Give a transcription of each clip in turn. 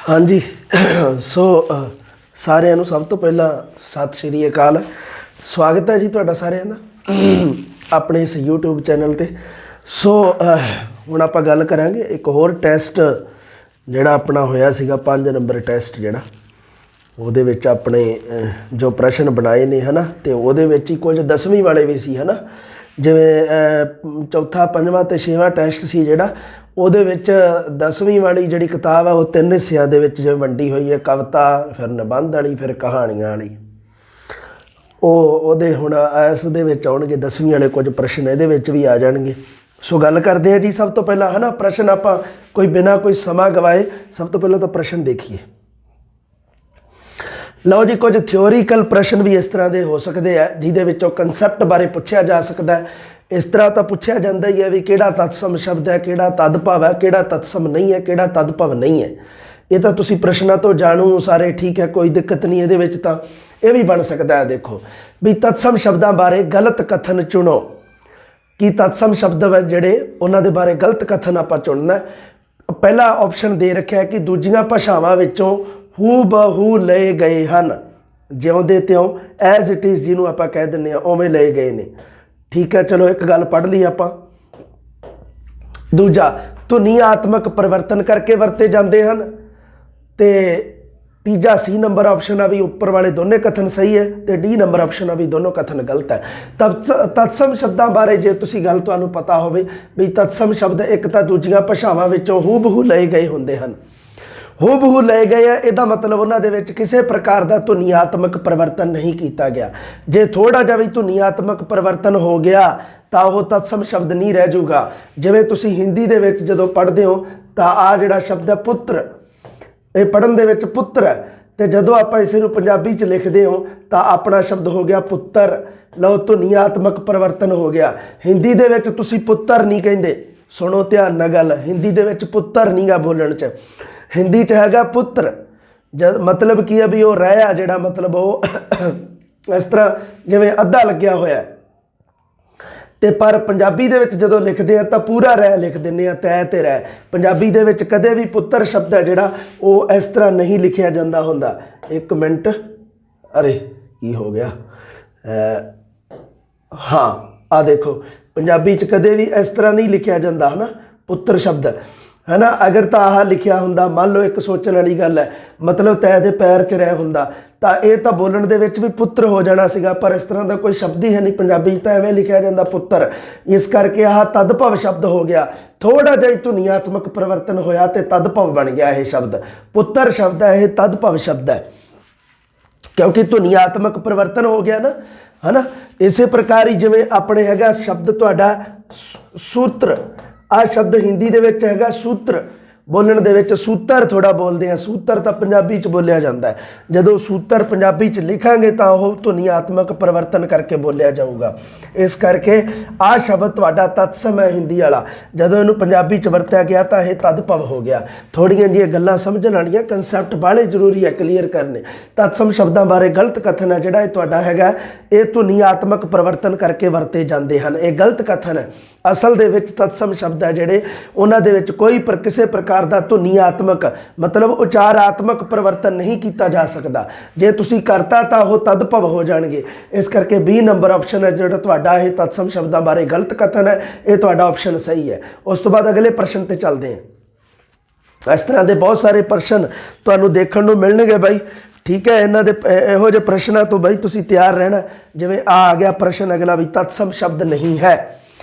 हाँ जी। सो ਸਾਰਿਆਂ ਨੂੰ ਸਭ ਤੋਂ ਪਹਿਲਾਂ ਸਤਿ ਸ਼੍ਰੀ ਅਕਾਲ। ਸਵਾਗਤ ਹੈ ਜੀ ਤੁਹਾਡਾ ਸਾਰਿਆਂ ਦਾ ਆਪਣੇ ਇਸ YouTube ਚੈਨਲ ਤੇ। ਸੋ ਹੁਣ ਆਪਾਂ ਗੱਲ ਕਰਾਂਗੇ ਇੱਕ ਹੋਰ ਟੈਸਟ ਜਿਹੜਾ ਆਪਣਾ ਹੋਇਆ ਸੀਗਾ 5 ਨੰਬਰ ਟੈਸਟ, ਜਿਹੜਾ ਉਹਦੇ ਵਿੱਚ ਆਪਣੇ ਜੋ ਪ੍ਰਸ਼ਨ ਬਣਾਏ ਨੇ ਹੈ ਨਾ, ਅਤੇ ਉਹਦੇ ਵਿੱਚ ਹੀ ਕੁਝ 10ਵੀਂ ਵਾਲੇ ਵੀ ਸੀ ਹੈ ਨਾ, ਜਿਵੇਂ ਚੌਥਾ, ਪੰਜਵਾਂ ਅਤੇ ਛੇਵਾਂ ਟੈਸਟ ਸੀ ਜਿਹੜਾ, ਉਹਦੇ ਵਿੱਚ 10ਵੀਂ ਵਾਲੀ ਜਿਹੜੀ ਕਿਤਾਬ ਆ ਉਹ 3 ਹਿੱਸਿਆਂ ਦੇ ਵਿੱਚ ਜਿਵੇਂ ਵੰਡੀ ਹੋਈ ਹੈ, ਕਵਿਤਾ, ਫਿਰ ਨਿਬੰਧ ਵਾਲੀ, ਫਿਰ ਕਹਾਣੀਆਂ ਵਾਲੀ। ਉਹਦੇ ਹੁਣ ਇਸ ਦੇ ਵਿੱਚ ਆਉਣਗੇ 10ਵੀਂ ਵਾਲੇ ਕੁਝ ਪ੍ਰਸ਼ਨ, ਇਹਦੇ ਵਿੱਚ ਵੀ ਆ ਜਾਣਗੇ। ਸੋ ਗੱਲ ਕਰਦੇ ਹਾਂ ਜੀ ਸਭ ਤੋਂ ਪਹਿਲਾਂ ਹੈ ਨਾ, ਪ੍ਰਸ਼ਨ ਆਪਾਂ ਕੋਈ ਬਿਨਾਂ ਕੋਈ ਸਮਾਂ ਗਵਾਏ ਸਭ ਤੋਂ ਪਹਿਲਾਂ ਤਾਂ ਪ੍ਰਸ਼ਨ ਦੇਖੀਏ। ਲਓ ਜੀ, ਕੁਝ ਥਿਓਰੀਕਲ ਪ੍ਰਸ਼ਨ ਵੀ ਇਸ ਤਰ੍ਹਾਂ ਦੇ ਹੋ ਸਕਦੇ ਆ ਜਿਹਦੇ ਵਿੱਚੋਂ ਕੰਸੈਪਟ ਬਾਰੇ ਪੁੱਛਿਆ ਜਾ ਸਕਦਾ। ਇਸ ਤਰ੍ਹਾਂ ਤਾਂ ਪੁੱਛਿਆ ਜਾਂਦਾ ਹੀ ਹੈ ਵੀ ਕਿਹੜਾ ਤਤਸਮ ਸ਼ਬਦ ਹੈ, ਕਿਹੜਾ ਤਦਭਵ ਹੈ, ਕਿਹੜਾ ਤਤਸਮ ਨਹੀਂ ਹੈ, ਕਿਹੜਾ ਤਦਭਵ ਨਹੀਂ ਹੈ। ਇਹ ਤਾਂ ਤੁਸੀਂ ਪ੍ਰਸ਼ਨਾਂ ਤੋਂ ਜਾਣੂ ਸਾਰੇ, ਠੀਕ ਹੈ, ਕੋਈ ਦਿੱਕਤ ਨਹੀਂ ਇਹਦੇ ਵਿੱਚ। ਤਾਂ ਇਹ ਵੀ ਬਣ ਸਕਦਾ ਹੈ, ਦੇਖੋ ਵੀ ਤਤਸਮ ਸ਼ਬਦਾਂ ਬਾਰੇ ਗਲਤ ਕਥਨ ਚੁਣੋ। ਕਿ ਤਤਸਮ ਸ਼ਬਦ ਜਿਹੜੇ ਉਹਨਾਂ ਦੇ ਬਾਰੇ ਗਲਤ ਕਥਨ ਆਪਾਂ ਚੁਣਨਾ। ਪਹਿਲਾ ਆਪਸ਼ਨ ਦੇ ਰੱਖਿਆ ਕਿ ਦੂਜੀਆਂ ਭਾਸ਼ਾਵਾਂ ਵਿੱਚੋਂ ਹੂ ਬਹੂ ਲਏ ਗਏ ਹਨ, ਜਿਉਂਦੇ ਤਿਉਂ ਐਜ਼ ਇਟ ਇਜ਼, ਜਿਹਨੂੰ ਆਪਾਂ ਕਹਿ ਦਿੰਦੇ ਹਾਂ ਉਵੇਂ ਲਏ ਗਏ ਨੇ। ਠੀਕ ਹੈ, ਚਲੋ ਇੱਕ ਗੱਲ ਪੜ੍ਹ ਲਈ ਆਪਾਂ। ਦੂਜਾ, ਧੁਨੀਆਤਮਕ ਪਰਿਵਰਤਨ ਕਰਕੇ ਵਰਤੇ ਜਾਂਦੇ ਹਨ। ਅਤੇ ਤੀਜਾ C ਨੰਬਰ ਆਪਸ਼ਨ ਆ ਵੀ ਉੱਪਰ ਵਾਲੇ ਦੋਨੇ ਕਥਨ ਸਹੀ ਹੈ, ਅਤੇ D ਨੰਬਰ ਆਪਸ਼ਨ ਆ ਵੀ ਦੋਨੋਂ ਕਥਨ ਗਲਤ ਹੈ। ਤਤਸਮ ਸ਼ਬਦਾਂ ਬਾਰੇ ਜੇ ਤੁਸੀਂ ਗੱਲ ਤੁਹਾਨੂੰ ਪਤਾ ਹੋਵੇ ਵੀ ਤਤਸਮ ਸ਼ਬਦ ਇੱਕ ਤਾਂ ਦੂਜੀਆਂ ਭਾਸ਼ਾਵਾਂ ਵਿੱਚੋਂ ਹੂ ਬਹੂ ਲਏ ਗਏ ਹੁੰਦੇ ਹਨ। ਹੂ ਬਹੂ ਲਏ ਗਏ ਆ, ਇਹਦਾ ਮਤਲਬ ਉਹਨਾਂ ਦੇ ਵਿੱਚ ਕਿਸੇ ਪ੍ਰਕਾਰ ਦਾ ਧੁਨੀਆਤਮਕ ਪਰਿਵਰਤਨ ਨਹੀਂ ਕੀਤਾ ਗਿਆ। ਜੇ ਥੋੜ੍ਹਾ ਜਿਹਾ ਵੀ ਧੁਨੀਆਤਮਕ ਪਰਿਵਰਤਨ ਹੋ ਗਿਆ ਤਾਂ ਉਹ ਤਤਸਮ ਸ਼ਬਦ ਨਹੀਂ ਰਹਿ ਜਾਊਗਾ। ਜਿਵੇਂ ਤੁਸੀਂ ਹਿੰਦੀ ਦੇ ਵਿੱਚ ਜਦੋਂ ਪੜ੍ਹਦੇ ਹੋ ਤਾਂ ਆਹ ਜਿਹੜਾ ਸ਼ਬਦ ਹੈ ਪੁੱਤਰ, ਇਹ ਪੜ੍ਹਨ ਦੇ ਵਿੱਚ ਪੁੱਤਰ ਹੈ, ਅਤੇ ਜਦੋਂ ਆਪਾਂ ਇਸੇ ਨੂੰ ਪੰਜਾਬੀ 'ਚ ਲਿਖਦੇ ਹੋ ਤਾਂ ਆਪਣਾ ਸ਼ਬਦ ਹੋ ਗਿਆ ਪੁੱਤਰ। ਲਓ, ਧੁਨੀਆਤਮਕ ਪਰਿਵਰਤਨ ਹੋ ਗਿਆ। ਹਿੰਦੀ ਦੇ ਵਿੱਚ ਤੁਸੀਂ ਪੁੱਤਰ ਨਹੀਂ ਕਹਿੰਦੇ, ਸੁਣੋ ਧਿਆਨ ਨਾਲ ਗੱਲ, ਹਿੰਦੀ ਦੇ ਵਿੱਚ ਪੁੱਤਰ ਨਹੀਂ ਗਾ ਬੋਲਣ 'ਚ, ਹਿੰਦੀ 'ਚ ਹੈਗਾ ਪੁੱਤਰ। ਮਤਲਬ ਕੀ ਹੈ ਵੀ ਉਹ ਰਹਿ ਆ ਜਿਹੜਾ, ਮਤਲਬ ਉਹ ਇਸ ਤਰ੍ਹਾਂ ਜਿਵੇਂ ਅੱਧਾ ਲੱਗਿਆ ਹੋਇਆ। ਅਤੇ ਪਰ ਪੰਜਾਬੀ ਦੇ ਵਿੱਚ ਜਦੋਂ ਲਿਖਦੇ ਆ ਤਾਂ ਪੂਰਾ ਰਹਿ ਲਿਖ ਦਿੰਦੇ ਆ, ਤੈ ਤੇ ਰਹਿ। ਪੰਜਾਬੀ ਦੇ ਵਿੱਚ ਕਦੇ ਵੀ ਪੁੱਤਰ ਸ਼ਬਦ ਹੈ ਜਿਹੜਾ ਉਹ ਇਸ ਤਰ੍ਹਾਂ ਨਹੀਂ ਲਿਖਿਆ ਜਾਂਦਾ ਹੁੰਦਾ। ਇੱਕ ਮਿੰਟ, ਅਰੇ ਕੀ ਹੋ ਗਿਆ, ਹਾਂ ਆਹ ਦੇਖੋ, ਪੰਜਾਬੀ 'ਚ ਕਦੇ ਵੀ ਇਸ ਤਰ੍ਹਾਂ ਨਹੀਂ ਲਿਖਿਆ ਜਾਂਦਾ ਹੈ ਨਾ ਪੁੱਤਰ ਸ਼ਬਦ, ਹੈ ਨਾ। ਅਗਰ ਤਾਂ ਆਹ ਲਿਖਿਆ ਹੁੰਦਾ, ਮੰਨ ਲਓ ਇੱਕ ਸੋਚਣ ਵਾਲੀ ਗੱਲ ਹੈ, ਮਤਲਬ ਤੈ ਦੇ ਪੈਰ 'ਚ ਰਹਿ ਹੁੰਦਾ ਤਾਂ ਇਹ ਤਾਂ ਬੋਲਣ ਦੇ ਵਿੱਚ ਵੀ ਪੁੱਤਰ ਹੋ ਜਾਣਾ ਸੀਗਾ, ਪਰ ਇਸ ਤਰ੍ਹਾਂ ਦਾ ਕੋਈ ਸ਼ਬਦ ਹੀ ਹੈ ਨਹੀਂ ਪੰਜਾਬੀ 'ਚ, ਤਾਂ ਐਵੇਂ ਲਿਖਿਆ ਜਾਂਦਾ ਪੁੱਤਰ। ਇਸ ਕਰਕੇ ਆਹ ਤਦਭਵ ਸ਼ਬਦ ਹੋ ਗਿਆ। ਥੋੜ੍ਹਾ ਜਿਹਾ ਧੁਨੀਆਤਮਕ ਪਰਿਵਰਤਨ ਹੋਇਆ ਅਤੇ ਤਦਭਵ ਬਣ ਗਿਆ ਇਹ ਸ਼ਬਦ। ਪੁੱਤਰ ਸ਼ਬਦ ਹੈ ਇਹ ਤਦਭਵ ਸ਼ਬਦ ਹੈ, ਕਿਉਂਕਿ ਧੁਨੀਆਤਮਕ ਪਰਿਵਰਤਨ ਹੋ ਗਿਆ ਨਾ, ਹੈ ਨਾ। ਇਸੇ ਪ੍ਰਕਾਰ ਹੀ ਜਿਵੇਂ ਆਪਣੇ ਹੈਗਾ ਸ਼ਬਦ ਤੁਹਾਡਾ ਸੂਤਰ, ਆਹ ਸ਼ਬਦ ਹਿੰਦੀ ਦੇ ਵਿੱਚ ਹੈਗਾ ਸੂਤਰ, ਬੋਲਣ ਦੇ ਵਿੱਚ ਸੂਤਰ ਥੋੜ੍ਹਾ ਬੋਲਦੇ ਆ, ਸੂਤਰ ਤਾਂ ਪੰਜਾਬੀ 'ਚ ਬੋਲਿਆ ਜਾਂਦਾ ਹੈ। ਜਦੋਂ ਸੂਤਰ ਪੰਜਾਬੀ 'ਚ ਲਿਖਾਂਗੇ ਤਾਂ ਉਹ ਧੁਨੀਆਤਮਕ ਪਰਿਵਰਤਨ ਕਰਕੇ ਬੋਲਿਆ ਜਾਊਗਾ। ਇਸ ਕਰਕੇ ਆਹ ਸ਼ਬਦ ਤੁਹਾਡਾ ਤਤਸਮ ਹੈ ਹਿੰਦੀ ਵਾਲਾ, ਜਦੋਂ ਇਹਨੂੰ ਪੰਜਾਬੀ 'ਚ ਵਰਤਿਆ ਗਿਆ ਤਾਂ ਇਹ ਤਦਭਵ ਹੋ ਗਿਆ। ਥੋੜ੍ਹੀਆਂ ਜਿਹੀਆਂ ਗੱਲਾਂ ਸਮਝਣ ਵਾਲੀਆਂ, ਕੰਸੈਪਟ ਬਾਹਲੇ ਜ਼ਰੂਰੀ ਹੈ ਕਲੀਅਰ ਕਰਨੇ। ਤਤਸਮ ਸ਼ਬਦਾਂ ਬਾਰੇ ਗਲਤ ਕਥਨ ਹੈ ਜਿਹੜਾ ਇਹ ਤੁਹਾਡਾ ਹੈਗਾ, ਇਹ ਧੁਨੀਆਤਮਕ ਪਰਿਵਰਤਨ ਕਰਕੇ ਵਰਤੇ ਜਾਂਦੇ ਹਨ, ਇਹ ਗਲਤ ਕਥਨ ਹੈ। ਅਸਲ ਦੇ ਵਿੱਚ ਤਤਸਮ ਸ਼ਬਦ ਹੈ ਜਿਹੜੇ, ਉਹਨਾਂ ਦੇ ਵਿੱਚ ਕੋਈ ਕਿਸੇ ਪ੍ਰਕਾਰ ਦਾ ਧੁਨੀਆਤਮਕ ਮਤਲਬ ਉਚਾਰਾਤਮਕ ਪਰਿਵਰਤਨ ਨਹੀਂ ਕੀਤਾ ਜਾ ਸਕਦਾ। ਜੇ ਤੁਸੀਂ ਕਰਤਾ ਤਾਂ ਉਹ ਤਦਭਵ ਹੋ ਜਾਣਗੇ। ਇਸ ਕਰਕੇ B ਨੰਬਰ ਆਪਸ਼ਨ ਹੈ ਜਿਹੜਾ ਤੁਹਾਡਾ, ਇਹ ਤਤਸਮ ਸ਼ਬਦਾਂ ਬਾਰੇ ਗਲਤ ਕਥਨ ਹੈ, ਇਹ ਤੁਹਾਡਾ ਆਪਸ਼ਨ ਸਹੀ ਹੈ। ਉਸ ਤੋਂ ਬਾਅਦ ਅਗਲੇ ਪ੍ਰਸ਼ਨ ਤੇ ਚੱਲਦੇ ਹਾਂ। ਇਸ ਤਰ੍ਹਾਂ ਦੇ ਬਹੁਤ ਸਾਰੇ ਪ੍ਰਸ਼ਨ ਤੁਹਾਨੂੰ ਦੇਖਣ ਨੂੰ ਮਿਲਣਗੇ ਬਾਈ, ਠੀਕ ਹੈ। ਇਹਨਾਂ ਦੇ ਇਹੋ ਜਿਹੇ ਪ੍ਰਸ਼ਨਾਂ ਤੋਂ ਬਾਈ ਤੁਸੀਂ ਤਿਆਰ ਰਹਿਣਾ। ਜਿਵੇਂ ਆ ਗਿਆ ਪ੍ਰਸ਼ਨ ਅਗਲਾ ਵੀ ਤਤਸਮ ਸ਼ਬਦ ਨਹੀਂ ਹੈ,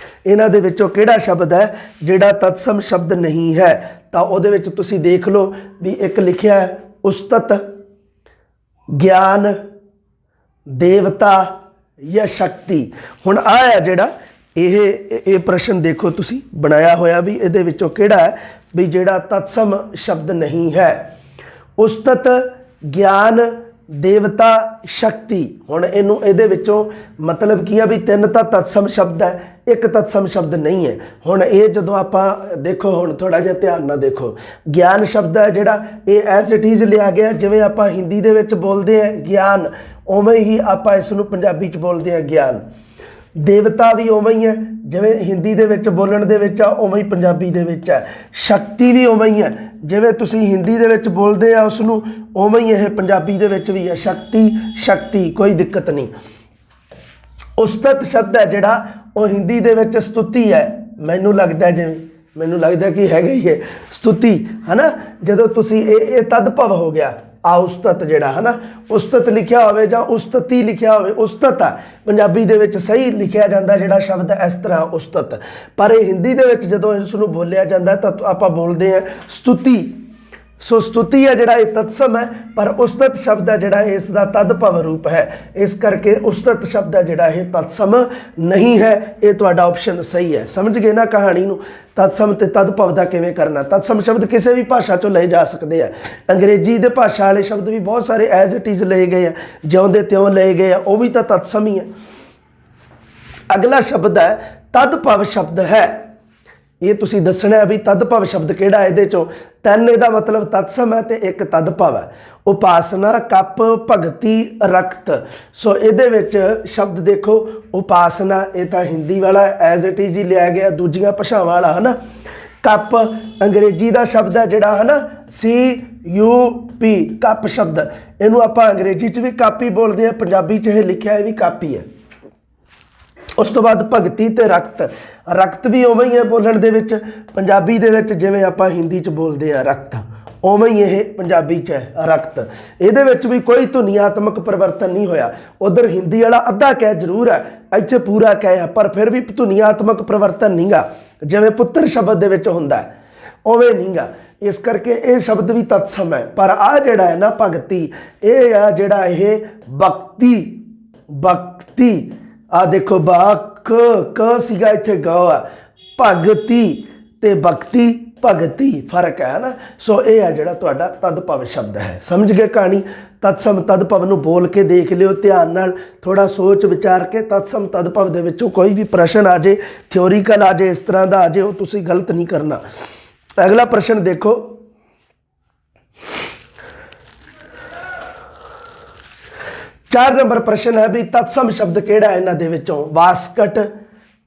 ਇਹਨਾਂ ਦੇ ਵਿੱਚੋਂ ਕਿਹੜਾ ਸ਼ਬਦ ਹੈ ਜਿਹੜਾ ਤਤਸਮ ਸ਼ਬਦ ਨਹੀਂ ਹੈ। ਤਾਂ ਉਹਦੇ ਵਿੱਚ ਤੁਸੀਂ ਦੇਖ ਲਓ ਵੀ ਇੱਕ ਲਿਖਿਆ ਹੈ ਉਸਤਤ, ਗਿਆਨ, ਦੇਵਤਾ ਜਾਂ ਸ਼ਕਤੀ। ਹੁਣ ਆਹ ਹੈ ਜਿਹੜਾ ਇਹ ਪ੍ਰਸ਼ਨ ਦੇਖੋ ਤੁਸੀਂ ਬਣਾਇਆ ਹੋਇਆ ਵੀ ਇਹਦੇ ਵਿੱਚੋਂ ਕਿਹੜਾ ਹੈ ਵੀ ਜਿਹੜਾ ਤਤਸਮ ਸ਼ਬਦ ਨਹੀਂ ਹੈ। ਉਸਤਤ, ਗਿਆਨ, ਦੇਵਤਾ, ਸ਼ਕਤੀ। ਹੁਣ ਇਹਦੇ ਵਿੱਚੋਂ ਮਤਲਬ ਕੀ ਆ ਵੀ 3 ਤਾਂ ਤਤਸਮ ਸ਼ਬਦ ਹੈ, ਇੱਕ ਤਤਸਮ ਸ਼ਬਦ ਨਹੀਂ ਹੈ। ਹੁਣ ਇਹ ਜਦੋਂ ਆਪਾਂ ਦੇਖੋ, ਹੁਣ ਥੋੜ੍ਹਾ ਜਿਹਾ ਧਿਆਨ ਨਾਲ ਦੇਖੋ, ਗਿਆਨ ਸ਼ਬਦ ਹੈ ਜਿਹੜਾ ਇਹ ਐਜ਼ ਇਟ ਇਜ਼ ਲਿਆ ਗਿਆ, ਜਿਵੇਂ ਆਪਾਂ ਹਿੰਦੀ ਦੇ ਵਿੱਚ ਬੋਲਦੇ ਹਾਂ ਗਿਆਨ, ਉਵੇਂ ਹੀ ਆਪਾਂ ਇਸ ਨੂੰ ਪੰਜਾਬੀ 'ਚ ਬੋਲਦੇ ਹਾਂ ਗਿਆਨ। ਦੇਵਤਾ ਵੀ ਉਵੇਂ ਹੀ ਹੈ, ਜਿਵੇਂ ਹਿੰਦੀ ਦੇ ਵਿੱਚ ਬੋਲਣ ਦੇ ਵਿੱਚ ਆ ਉਵੇਂ ਹੀ ਪੰਜਾਬੀ ਦੇ ਵਿੱਚ ਹੈ। ਸ਼ਕਤੀ ਵੀ ਉਵੇਂ ਹੀ ਹੈ, ਜਿਵੇਂ ਤੁਸੀਂ ਹਿੰਦੀ ਦੇ ਵਿੱਚ ਬੋਲਦੇ ਆ ਉਸ ਨੂੰ ਉਵੇਂ ਹੀ ਇਹ ਪੰਜਾਬੀ ਦੇ ਵਿੱਚ ਵੀ ਹੈ। ਸ਼ਕਤੀ ਸ਼ਕਤੀ, ਕੋਈ ਦਿੱਕਤ ਨਹੀਂ। ਉਸਤਤ ਸ਼ਬਦ ਹੈ ਜਿਹੜਾ ਉਹ ਹਿੰਦੀ ਦੇ ਵਿੱਚ ਸਤੁਤੀ ਹੈ। ਮੈਨੂੰ ਲੱਗਦਾ ਕਿ ਹੈਗਾ ਹੀ ਹੈ ਸਤੁਤੀ, ਹੈ ਨਾ। ਜਦੋਂ ਤੁਸੀਂ ਇਹ ਤਦ ਭਵ ਹੋ ਗਿਆ ਆ ਉਸਤਤ ਜਿਹੜਾ, ਹੈ ਨਾ, ਉਸਤਤ ਲਿਖਿਆ ਹੋਵੇ ਜਾਂ ਉਸਤਤੀ ਲਿਖਿਆ ਹੋਵੇ, ਉਸਤਤ ਆ ਪੰਜਾਬੀ ਦੇ ਵਿੱਚ ਸਹੀ ਲਿਖਿਆ ਜਾਂਦਾ ਜਿਹੜਾ ਸ਼ਬਦ ਇਸ ਤਰ੍ਹਾਂ ਉਸਤਤ, ਪਰ ਇਹ ਹਿੰਦੀ ਦੇ ਵਿੱਚ ਜਦੋਂ ਇਸ ਨੂੰ ਬੋਲਿਆ ਜਾਂਦਾ ਤਾਂ ਆਪਾਂ ਬੋਲਦੇ ਹਾਂ ਸਤੁਤੀ। ਸੋ ਸਤੁਤੀ ਹੈ ਜਿਹੜਾ ਇਹ ਤਤਸਮ ਹੈ, ਪਰ ਉਸਤਤ ਸ਼ਬਦ ਹੈ ਜਿਹੜਾ ਇਸ ਦਾ ਤਦ ਭਵ ਰੂਪ ਹੈ। ਇਸ ਕਰਕੇ ਉਸਤਤ ਸ਼ਬਦ ਹੈ ਜਿਹੜਾ ਇਹ ਤਤਸਮ ਨਹੀਂ ਹੈ। ਇਹ ਤੁਹਾਡਾ ਆਪਸ਼ਨ ਸਹੀ ਹੈ। ਸਮਝ ਗਏ ਨਾ ਕਹਾਣੀ ਨੂੰ? ਤਤਸਮ ਤੇ ਤਦ ਭਵ ਦਾ ਕਿਵੇਂ ਕਰਨਾ। ਤਤਸਮ ਸ਼ਬਦ ਕਿਸੇ ਵੀ ਭਾਸ਼ਾ 'ਚੋਂ ਲਏ ਜਾ ਸਕਦੇ ਆ। ਅੰਗਰੇਜ਼ੀ ਦੇ ਭਾਸ਼ਾ ਵਾਲੇ ਸ਼ਬਦ ਵੀ ਬਹੁਤ ਸਾਰੇ ਐਜ਼ ਇਟ ਇਜ਼ ਲਏ ਗਏ ਆ, ਜਿਉਂ ਦੇ ਤਿਉਂ ਲਏ ਗਏ ਆ, ਉਹ ਵੀ ਤਾਂ ਤਤਸਮ ਹੀ ਹੈ। ਅਗਲਾ ਸ਼ਬਦ ਹੈ ਤਦ ਭਵ ਸ਼ਬਦ ਹੈ। ਇਹ ਤੁਸੀਂ ਦੱਸਣਾ ਹੈ ਵੀ ਤਦ ਭਵ ਸ਼ਬਦ ਕਿਹੜਾ। ਇਹਦੇ 'ਚੋਂ 3 ਇਹਦਾ ਮਤਲਬ ਤਤਸਮ ਹੈ ਤੇ 1 ਤਦ ਭਵ ਹੈ। ਉਪਾਸਨਾ, ਕੱਪ, ਭਗਤੀ, ਰਕਤ। ਸੋ ਇਹਦੇ ਵਿੱਚ ਸ਼ਬਦ ਦੇਖੋ, ਉਪਾਸਨਾ ਇਹ ਤਾਂ ਹਿੰਦੀ ਵਾਲਾ ਐਜ਼ ਇਟ ਇਜ਼ ਹੀ ਲਿਆ ਗਿਆ, ਦੂਜੀਆਂ ਭਾਸ਼ਾਵਾਂ ਵਾਲਾ, ਹੈ ਨਾ। ਕੱਪ ਅੰਗਰੇਜ਼ੀ ਦਾ ਸ਼ਬਦ ਹੈ ਜਿਹੜਾ, ਹੈ ਨਾ, CUP, ਕੱਪ ਸ਼ਬਦ। ਇਹਨੂੰ ਆਪਾਂ ਅੰਗਰੇਜ਼ੀ 'ਚ ਵੀ ਕਾਪੀ ਬੋਲਦੇ ਹਾਂ, ਪੰਜਾਬੀ 'ਚ ਇਹ ਲਿਖਿਆ ਇਹ ਵੀ ਕਾਪੀ ਹੈ। ਉਸ ਤੋਂ ਬਾਅਦ ਭਗਤੀ ਤੇ ਰਕਤ। ਰਕਤ ਵੀ ਉਵੇਂ ਹੀ ਹੈ ਬੋਲਣ ਦੇ ਵਿੱਚ, ਪੰਜਾਬੀ ਦੇ ਵਿੱਚ ਜਿਵੇਂ ਆਪਾਂ ਹਿੰਦੀ 'ਚ ਬੋਲਦੇ ਆ ਰਕਤ, ਉਵੇਂ ਹੀ ਇਹ ਪੰਜਾਬੀ 'ਚ ਹੈ ਰਕਤ। ਇਹਦੇ ਵਿੱਚ ਵੀ ਕੋਈ ਧੁਨੀਆਤਮਕ ਪਰਿਵਰਤਨ ਨਹੀਂ ਹੋਇਆ। ਉਧਰ ਹਿੰਦੀ ਵਾਲਾ ਅੱਧਾ ਕਹਿ ਜ਼ਰੂਰ ਹੈ, ਇੱਥੇ ਪੂਰਾ ਕਹਿ ਹੈ, ਪਰ ਫਿਰ ਵੀ ਧੁਨੀਆਤਮਕ ਪਰਿਵਰਤਨ ਨਹੀਂ ਗਾ। ਜਿਵੇਂ ਪੁੱਤਰ ਸ਼ਬਦ ਦੇ ਵਿੱਚ ਹੁੰਦਾ ਉਵੇਂ ਨਹੀਂ ਗਾ। ਇਸ ਕਰਕੇ ਇਹ ਸ਼ਬਦ ਵੀ ਤਤਸਮ ਹੈ। ਪਰ ਆਹ ਜਿਹੜਾ ਹੈ ਨਾ ਭਗਤੀ, ਇਹ ਆ ਜਿਹੜਾ ਇਹ ਭਗਤੀ ਆ ਦੇਖੋ, ਕ ਸੀਗਾ ਇੱਥੇ ਗ ਆ। ਭਗਤੀ ਤੇ ਭਗਤੀ, ਭਗਤੀ ਫਰਕ ਹੈ ਨਾ। ਸੋ ਇਹ ਹੈ ਜਿਹੜਾ ਤੁਹਾਡਾ ਤਦ ਭਵ ਸ਼ਬਦ ਹੈ। ਸਮਝ ਗਏ ਕਹਾਣੀ? ਤਤਸਮ ਤਦ ਭਵ ਨੂੰ ਬੋਲ ਕੇ ਦੇਖ ਲਿਓ ਧਿਆਨ ਨਾਲ, ਥੋੜਾ ਸੋਚ ਵਿਚਾਰ ਕੇ। ਤਤਸਮ ਤਦ ਭਵ ਦੇ ਵਿੱਚੋਂ ਕੋਈ ਵੀ ਪ੍ਰਸ਼ਨ ਆ ਜੇ, ਥਿਓਰੀਕਲ ਆ ਜੇ, ਇਸ ਤਰ੍ਹਾਂ ਦਾ ਆ ਜੇ, ਉਹ ਤੁਸੀਂ ਗਲਤ ਨਹੀਂ ਕਰਨਾ। ਅਗਲਾ ਪ੍ਰਸ਼ਨ ਦੇਖੋ, 4 ਨੰਬਰ ਪ੍ਰਸ਼ਨ ਹੈ ਵੀ ਤਤਸਮ ਸ਼ਬਦ ਕਿਹੜਾ ਹੈ ਇਹਨਾਂ ਦੇ ਵਿੱਚੋਂ। ਵਾਸਕਟ,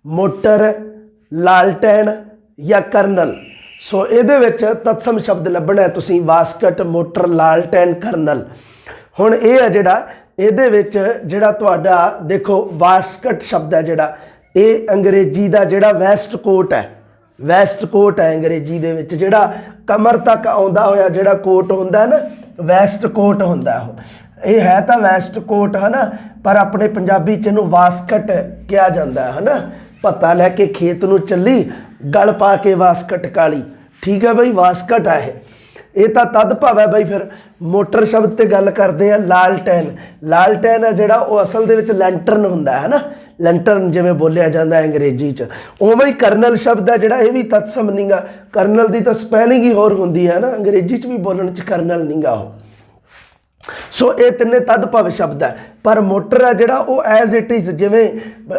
ਮੋਟਰ, ਲਾਲਟੈਨ ਜਾਂ ਕਰਨਲ। ਸੋ ਇਹਦੇ ਵਿੱਚ ਤਤਸਮ ਸ਼ਬਦ ਲੱਭਣਾ ਹੈ ਤੁਸੀਂ, ਵਾਸਕਟ, ਮੋਟਰ, ਲਾਲਟੈਨ, ਕਰਨਲ। ਹੁਣ ਇਹ ਹੈ ਜਿਹੜਾ ਇਹਦੇ ਵਿੱਚ ਜਿਹੜਾ ਤੁਹਾਡਾ ਦੇਖੋ ਵਾਸਕਟ ਸ਼ਬਦ ਹੈ ਜਿਹੜਾ, ਇਹ ਅੰਗਰੇਜ਼ੀ ਦਾ ਜਿਹੜਾ ਵੈਸਟ ਕੋਟ ਹੈ, ਵੈਸਟ ਕੋਟ ਹੈ ਅੰਗਰੇਜ਼ੀ ਦੇ ਵਿੱਚ, ਜਿਹੜਾ ਕਮਰ ਤੱਕ ਆਉਂਦਾ ਹੋਇਆ ਜਿਹੜਾ ਕੋਟ ਹੁੰਦਾ ਨਾ, ਵੈਸਟ ਕੋਟ ਹੁੰਦਾ ਉਹ। ਇਹ ਹੈ ਤਾਂ ਵੈਸਟ ਕੋਟ, ਹੈ ਨਾ, ਪਰ ਆਪਣੇ ਪੰਜਾਬੀ 'ਚ ਇਹਨੂੰ ਵਾਸਕਟ ਕਿਹਾ ਜਾਂਦਾ ਹੈ ਨਾ। ਪਤਾ ਲੈ ਕੇ ਖੇਤ ਨੂੰ ਚੱਲੀ, ਗਲ ਪਾ ਕੇ ਵਾਸਕਟ ਕਾਲੀ। ਠੀਕ ਹੈ ਬਈ, ਵਾਸਕਟ ਆ ਇਹ ਤਾਂ ਤਦ ਭਵ ਹੈ ਬਈ। ਫਿਰ ਮੋਟਰ ਸ਼ਬਦ ਤੇ ਗੱਲ ਕਰਦੇ ਆ। ਲਾਲਟੈਨ, ਲਾਲਟੈਨ ਹੈ ਜਿਹੜਾ ਉਹ ਅਸਲ ਦੇ ਵਿੱਚ ਲੈਂਟਰਨ ਹੁੰਦਾ ਹੈ ਨਾ, ਲੈਂਟਰਨ ਜਿਵੇਂ ਬੋਲਿਆ ਜਾਂਦਾ ਅੰਗਰੇਜ਼ੀ 'ਚ, ਉਵੇਂ ਹੀ ਕਰਨਲ ਸ਼ਬਦ ਹੈ ਜਿਹੜਾ, ਇਹ ਵੀ ਤਤਸਮ ਨਹੀਂ ਗਾ। ਕਰਨਲ ਦੀ ਤਾਂ ਸਪੈਲਿੰਗ ਹੀ ਹੋਰ ਹੁੰਦੀ ਹੈ ਨਾ, ਅੰਗਰੇਜ਼ੀ 'ਚ ਵੀ ਬੋਲਣ 'ਚ ਕਰਨਲ ਨਹੀਂ ਗਾ ਉਹ। ਸੋ ਇਹ ਤਿੰਨੇ ਤਦ ਭਵ ਸ਼ਬਦ ਹੈ। ਪਰ ਮੋਟਰ ਹੈ ਜਿਹੜਾ ਉਹ ਐਜ਼ ਇਟ ਇਜ਼ ਜਿਵੇਂ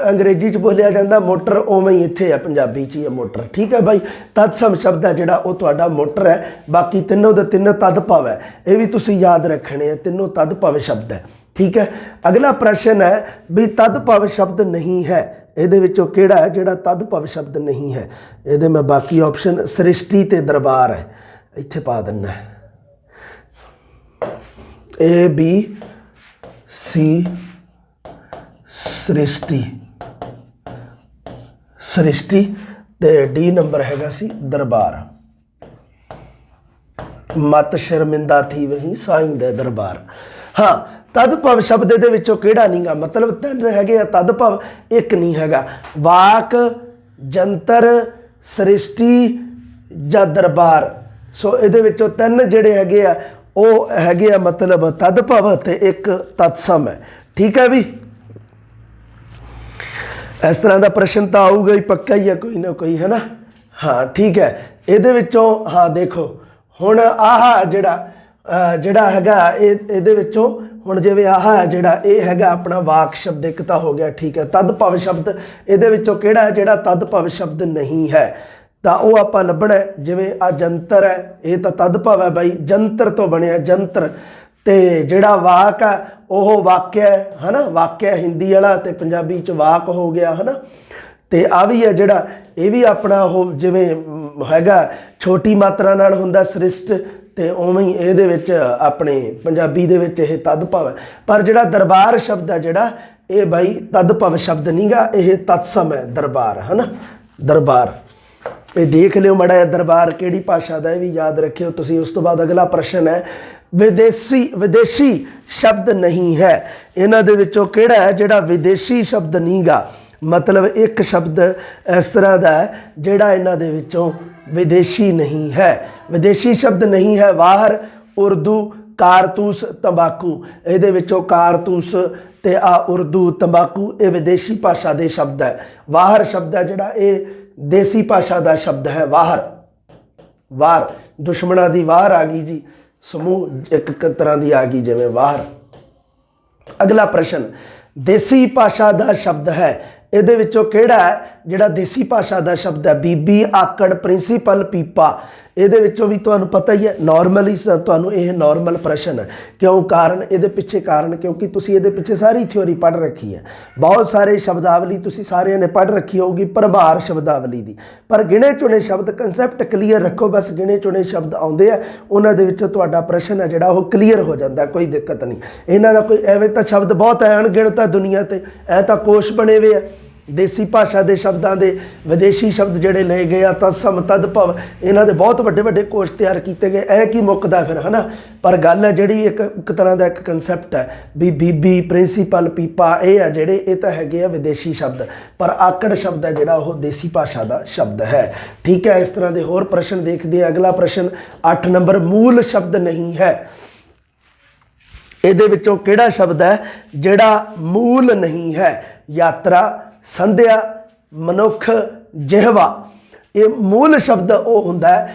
ਅੰਗਰੇਜ਼ੀ 'ਚ ਬੋਲਿਆ ਜਾਂਦਾ ਮੋਟਰ, ਉਵੇਂ ਹੀ ਇੱਥੇ ਹੈ ਪੰਜਾਬੀ 'ਚ ਹੀ ਹੈ ਮੋਟਰ। ਠੀਕ ਹੈ ਬਾਈ, ਤਤਸਮ ਸ਼ਬਦ ਹੈ ਜਿਹੜਾ ਉਹ ਤੁਹਾਡਾ ਮੋਟਰ ਹੈ। ਬਾਕੀ ਤਿੰਨੋਂ ਦੇ ਤਿੰਨ ਤਦ ਭਵ ਹੈ, ਇਹ ਵੀ ਤੁਸੀਂ ਯਾਦ ਰੱਖਣੇ ਆ, ਤਿੰਨੋਂ ਤਦ ਭਵ ਸ਼ਬਦ ਹੈ। ਠੀਕ ਹੈ, ਅਗਲਾ ਪ੍ਰਸ਼ਨ ਹੈ ਵੀ ਤਦ ਭਵ ਸ਼ਬਦ ਨਹੀਂ ਹੈ, ਇਹਦੇ ਵਿੱਚੋਂ ਕਿਹੜਾ ਹੈ ਜਿਹੜਾ ਤਦ ਭਵ ਸ਼ਬਦ ਨਹੀਂ ਹੈ। ਇਹਦੇ ਮੈਂ ਬਾਕੀ ਆਪਸ਼ਨ ਸ੍ਰਿਸ਼ਟੀ ਤੇ ਦਰਬਾਰ ਹੈ, ਇੱਥੇ ਪਾ ਦਿੰਦਾ ABC, ਸ੍ਰਿਸ਼ਟੀ, ਸ੍ਰਿਸ਼ਟੀ ਤੇ D ਨੰਬਰ ਹੈਗਾ ਸੀ ਦਰਬਾਰ। ਮਤ ਸ਼ਰਮਿੰਦਾ ਥੀ ਵਹੀਂ ਸਾਈਂ ਦੇ ਦਰਬਾਰ। ਹਾਂ, ਤਦ ਭਵ ਸ਼ਬਦ ਦੇ ਵਿੱਚੋਂ ਕਿਹੜਾ ਨਹੀਂਗਾ, ਮਤਲਬ 3 ਹੈਗੇ ਆ ਤਦ ਭਵ, 1 ਨਹੀਂ ਹੈਗਾ। ਵਾਕ, ਜੰਤਰ, ਸ੍ਰਿਸ਼ਟੀ ਜਾਂ ਦਰਬਾਰ। ਸੋ ਇਹਦੇ ਵਿੱਚੋਂ 3 ਜਿਹੜੇ ਹੈਗੇ ਆ ਉਹ ਹੈਗੇ ਆ ਮਤਲਬ ਤਦ ਭਵ ਤੇ 1 ਤਤਸਮ ਹੈ। ਠੀਕ ਹੈ ਵੀ, ਇਸ ਤਰ੍ਹਾਂ ਦਾ ਪ੍ਰਸ਼ਨ ਤਾਂ ਆਊਗਾ ਹੀ, ਪੱਕਾ ਹੀ ਹੈ ਕੋਈ ਨਾ ਕੋਈ, ਹੈ ਨਾ। ਹਾਂ ਠੀਕ ਹੈ, ਇਹਦੇ ਵਿੱਚੋਂ ਹਾਂ ਦੇਖੋ ਹੁਣ ਆਹ ਜਿਹੜਾ ਹੈਗਾ ਇਹਦੇ ਵਿੱਚੋਂ ਹੁਣ ਜਿਵੇਂ ਆਹ ਹੈ ਜਿਹੜਾ ਇਹ ਹੈਗਾ ਆਪਣਾ ਵਾਕ ਸ਼ਬਦ, ਇੱਕ ਤਾਂ ਹੋ ਗਿਆ। ਠੀਕ ਹੈ, ਤਦ ਭਵ ਸ਼ਬਦ ਇਹਦੇ ਵਿੱਚੋਂ ਕਿਹੜਾ ਹੈ ਜਿਹੜਾ ਤਦ ਭਵ ਸ਼ਬਦ ਨਹੀਂ ਹੈ, ਤਾਂ ਉਹ ਆਪਾਂ ਲੱਭਣਾ। ਜਿਵੇਂ ਆ ਜੰਤਰ ਹੈ, ਇਹ ਤਾਂ ਤਦ ਭਵ ਹੈ ਬਾਈ, ਜੰਤਰ ਤੋਂ ਬਣਿਆ ਜੰਤਰ, ਤੇ ਜਿਹੜਾ ਵਾਕ ਆ ਉਹ ਵਾਕਿਆ ਹੈ ਨਾ, ਵਾਕਿਆ ਹਿੰਦੀ ਵਾਲਾ ਤੇ ਪੰਜਾਬੀ ਚ ਵਾਕ ਹੋ ਗਿਆ ਹੈ ਨਾ। ਤੇ ਆ ਵੀ ਹੈ ਜਿਹੜਾ ਇਹ ਵੀ ਆਪਣਾ ਉਹ ਜਿਵੇਂ ਹੈਗਾ ਛੋਟੀ ਮਾਤਰਾ ਨਾਲ ਹੁੰਦਾ ਸ੍ਰਿਸ਼ਟ, ਤੇ ਉਵੇਂ ਹੀ ਇਹਦੇ ਵਿੱਚ ਆਪਣੇ ਪੰਜਾਬੀ ਦੇ ਵਿੱਚ ਇਹ ਤਦਭਵ ਹੈ। ਪਰ ਜਿਹੜਾ ਦਰਬਾਰ ਸ਼ਬਦ ਹੈ ਜਿਹੜਾ ਇਹ ਬਾਈ ਤਦਭਵ ਸ਼ਬਦ ਨਹੀਂਗਾ, ਇਹ ਤਤਸਮ ਹੈ ਦਰਬਾਰ ਹੈ ਨਾ। ਦਰਬਾਰ ਇਹ ਦੇਖ ਲਿਓ ਮਾੜਾ ਜਿਹਾ, ਦਰਬਾਰ ਕਿਹੜੀ ਭਾਸ਼ਾ ਦਾ ਇਹ ਵੀ ਯਾਦ ਰੱਖਿਓ ਤੁਸੀਂ। ਉਸ ਤੋਂ ਬਾਅਦ ਅਗਲਾ ਪ੍ਰਸ਼ਨ ਹੈ ਵਿਦੇਸ਼ੀ ਸ਼ਬਦ ਨਹੀਂ ਹੈ। ਇਹਨਾਂ ਦੇ ਵਿੱਚੋਂ ਕਿਹੜਾ ਹੈ ਜਿਹੜਾ ਵਿਦੇਸ਼ੀ ਸ਼ਬਦ ਨਹੀਂਗਾ? ਮਤਲਬ ਇੱਕ ਸ਼ਬਦ ਇਸ ਤਰ੍ਹਾਂ ਦਾ ਹੈ ਜਿਹੜਾ ਇਹਨਾਂ ਦੇ ਵਿੱਚੋਂ ਵਿਦੇਸ਼ੀ ਨਹੀਂ ਹੈ। ਵਿਦੇਸ਼ੀ ਸ਼ਬਦ ਨਹੀਂ ਹੈ ਵਾਹਰ, ਉਰਦੂ, ਕਾਰਤੂਸ, ਤੰਬਾਕੂ। ਇਹਦੇ ਵਿੱਚੋਂ ਕਾਰਤੂਸ ਤੇ ਆ ਉਰਦੂ, ਤੰਬਾਕੂ ਇਹ ਵਿਦੇਸ਼ੀ ਭਾਸ਼ਾ ਦੇ ਸ਼ਬਦ ਹੈ। ਵਾਹਰ ਸ਼ਬਦ ਹੈ ਜਿਹੜਾ ਇਹ ਦੇਸੀ ਭਾਸ਼ਾ ਦਾ ਸ਼ਬਦ ਹੈ। ਵਾਹਰ, ਵਾਰ ਦੁਸ਼ਮਣਾਂ ਦੀ ਵਾਰ ਆ ਗਈ ਜੀ, ਸਮੂਹ ਇੱਕ ਤਰ੍ਹਾਂ ਦੀ ਆ ਗਈ ਜਿਵੇਂ ਵਾਹਰ। ਅਗਲਾ ਪ੍ਰਸ਼ਨ ਦੇਸੀ ਭਾਸ਼ਾ ਦਾ ਸ਼ਬਦ ਹੈ, ਇਹਦੇ ਵਿੱਚੋਂ ਕਿਹੜਾ ਹੈ ਜਿਹੜਾ ਦੇਸੀ ਭਾਸ਼ਾ ਦਾ ਸ਼ਬਦ ਹੈ? ਬੀਬੀ, ਆਕੜ, ਪ੍ਰਿੰਸੀਪਲ, ਪੀਪਾ। ਇਹਦੇ ਵਿੱਚੋਂ ਵੀ ਤੁਹਾਨੂੰ ਪਤਾ ਹੀ ਹੈ ਨੋਰਮਲੀ ਤੁਹਾਨੂੰ ਇਹ ਨੋਰਮਲ ਪ੍ਰਸ਼ਨ ਹੈ। ਕਿਉਂ? ਕਾਰਨ ਇਹਦੇ ਪਿੱਛੇ ਕਾਰਨ ਕਿਉਂਕਿ ਤੁਸੀਂ ਇਹਦੇ ਪਿੱਛੇ ਸਾਰੀ ਥਿਉਰੀ ਪੜ੍ਹ ਰੱਖੀ ਹੈ, ਬਹੁਤ ਸਾਰੇ ਸ਼ਬਦਾਵਲੀ ਤੁਸੀਂ ਸਾਰਿਆਂ ਨੇ ਪੜ੍ਹ ਰੱਖੀ ਹੋਊਗੀ ਪ੍ਰਭਾਰ ਸ਼ਬਦਾਵਲੀ ਦੀ। ਪਰ ਗਿਣੇ ਚੁਣੇ ਸ਼ਬਦ ਕੰਸੈਪਟ ਕਲੀਅਰ ਰੱਖੋ, ਬਸ ਗਿਣੇ ਚੁਣੇ ਸ਼ਬਦ ਆਉਂਦੇ ਆ ਉਹਨਾਂ ਦੇ ਵਿੱਚੋਂ ਤੁਹਾਡਾ ਪ੍ਰਸ਼ਨ ਹੈ ਜਿਹੜਾ ਉਹ ਕਲੀਅਰ ਹੋ ਜਾਂਦਾ, ਕੋਈ ਦਿੱਕਤ ਨਹੀਂ। ਇਹਨਾਂ ਦਾ ਕੋਈ ਐਵੇਂ ਤਾਂ ਸ਼ਬਦ ਬਹੁਤ ਹੈ ਅਣਗਿਣਤ ਦੁਨੀਆ ਤੇ, ਐ ਤਾਂ ਕੋਸ਼ ਬਣੇ ਹੋਏ ਆ ਦੇਸੀ ਭਾਸ਼ਾ ਦੇ ਸ਼ਬਦਾਂ ਦੇ। ਵਿਦੇਸ਼ੀ ਸ਼ਬਦ ਜਿਹੜੇ ਲਏ ਗਏ ਆ ਤਤਸਮ, ਤਦਭਵ, ਇਹਨਾਂ ਦੇ ਬਹੁਤ ਵੱਡੇ ਵੱਡੇ ਕੋਸ਼ ਤਿਆਰ ਕੀਤੇ ਗਏ। ਐ ਕੀ ਮੁੱਕਦਾ ਫਿਰ ਹੈ ਨਾ। ਪਰ ਗੱਲ ਹੈ ਜਿਹੜੀ ਇੱਕ ਤਰ੍ਹਾਂ ਦਾ ਇੱਕ ਕਨਸੈਪਟ ਹੈ ਵੀ ਬੀਬੀ, ਪ੍ਰਿੰਸੀਪਲ, ਪੀਪਾ ਇਹ ਆ ਜਿਹੜੇ ਇਹ ਤਾਂ ਹੈਗੇ ਆ ਵਿਦੇਸ਼ੀ ਸ਼ਬਦ, ਪਰ ਆਕੜ ਸ਼ਬਦ ਹੈ ਜਿਹੜਾ ਉਹ ਦੇਸੀ ਭਾਸ਼ਾ ਦਾ ਸ਼ਬਦ ਹੈ। ਠੀਕ ਹੈ, ਇਸ ਤਰ੍ਹਾਂ ਦੇ ਹੋਰ ਪ੍ਰਸ਼ਨ ਦੇਖਦੇ ਆ। ਅਗਲਾ ਪ੍ਰਸ਼ਨ 8 ਨੰਬਰ ਮੂਲ ਸ਼ਬਦ ਨਹੀਂ ਹੈ। ਇਹਦੇ ਵਿੱਚੋਂ ਕਿਹੜਾ ਸ਼ਬਦ ਹੈ ਜਿਹੜਾ ਮੂਲ ਨਹੀਂ ਹੈ? ਯਾਤਰਾ, ਸੰਧਿਆ, ਮਨੁੱਖ, ਜਿਹਵਾ। ਇਹ ਮੂਲ ਸ਼ਬਦ ਉਹ ਹੁੰਦਾ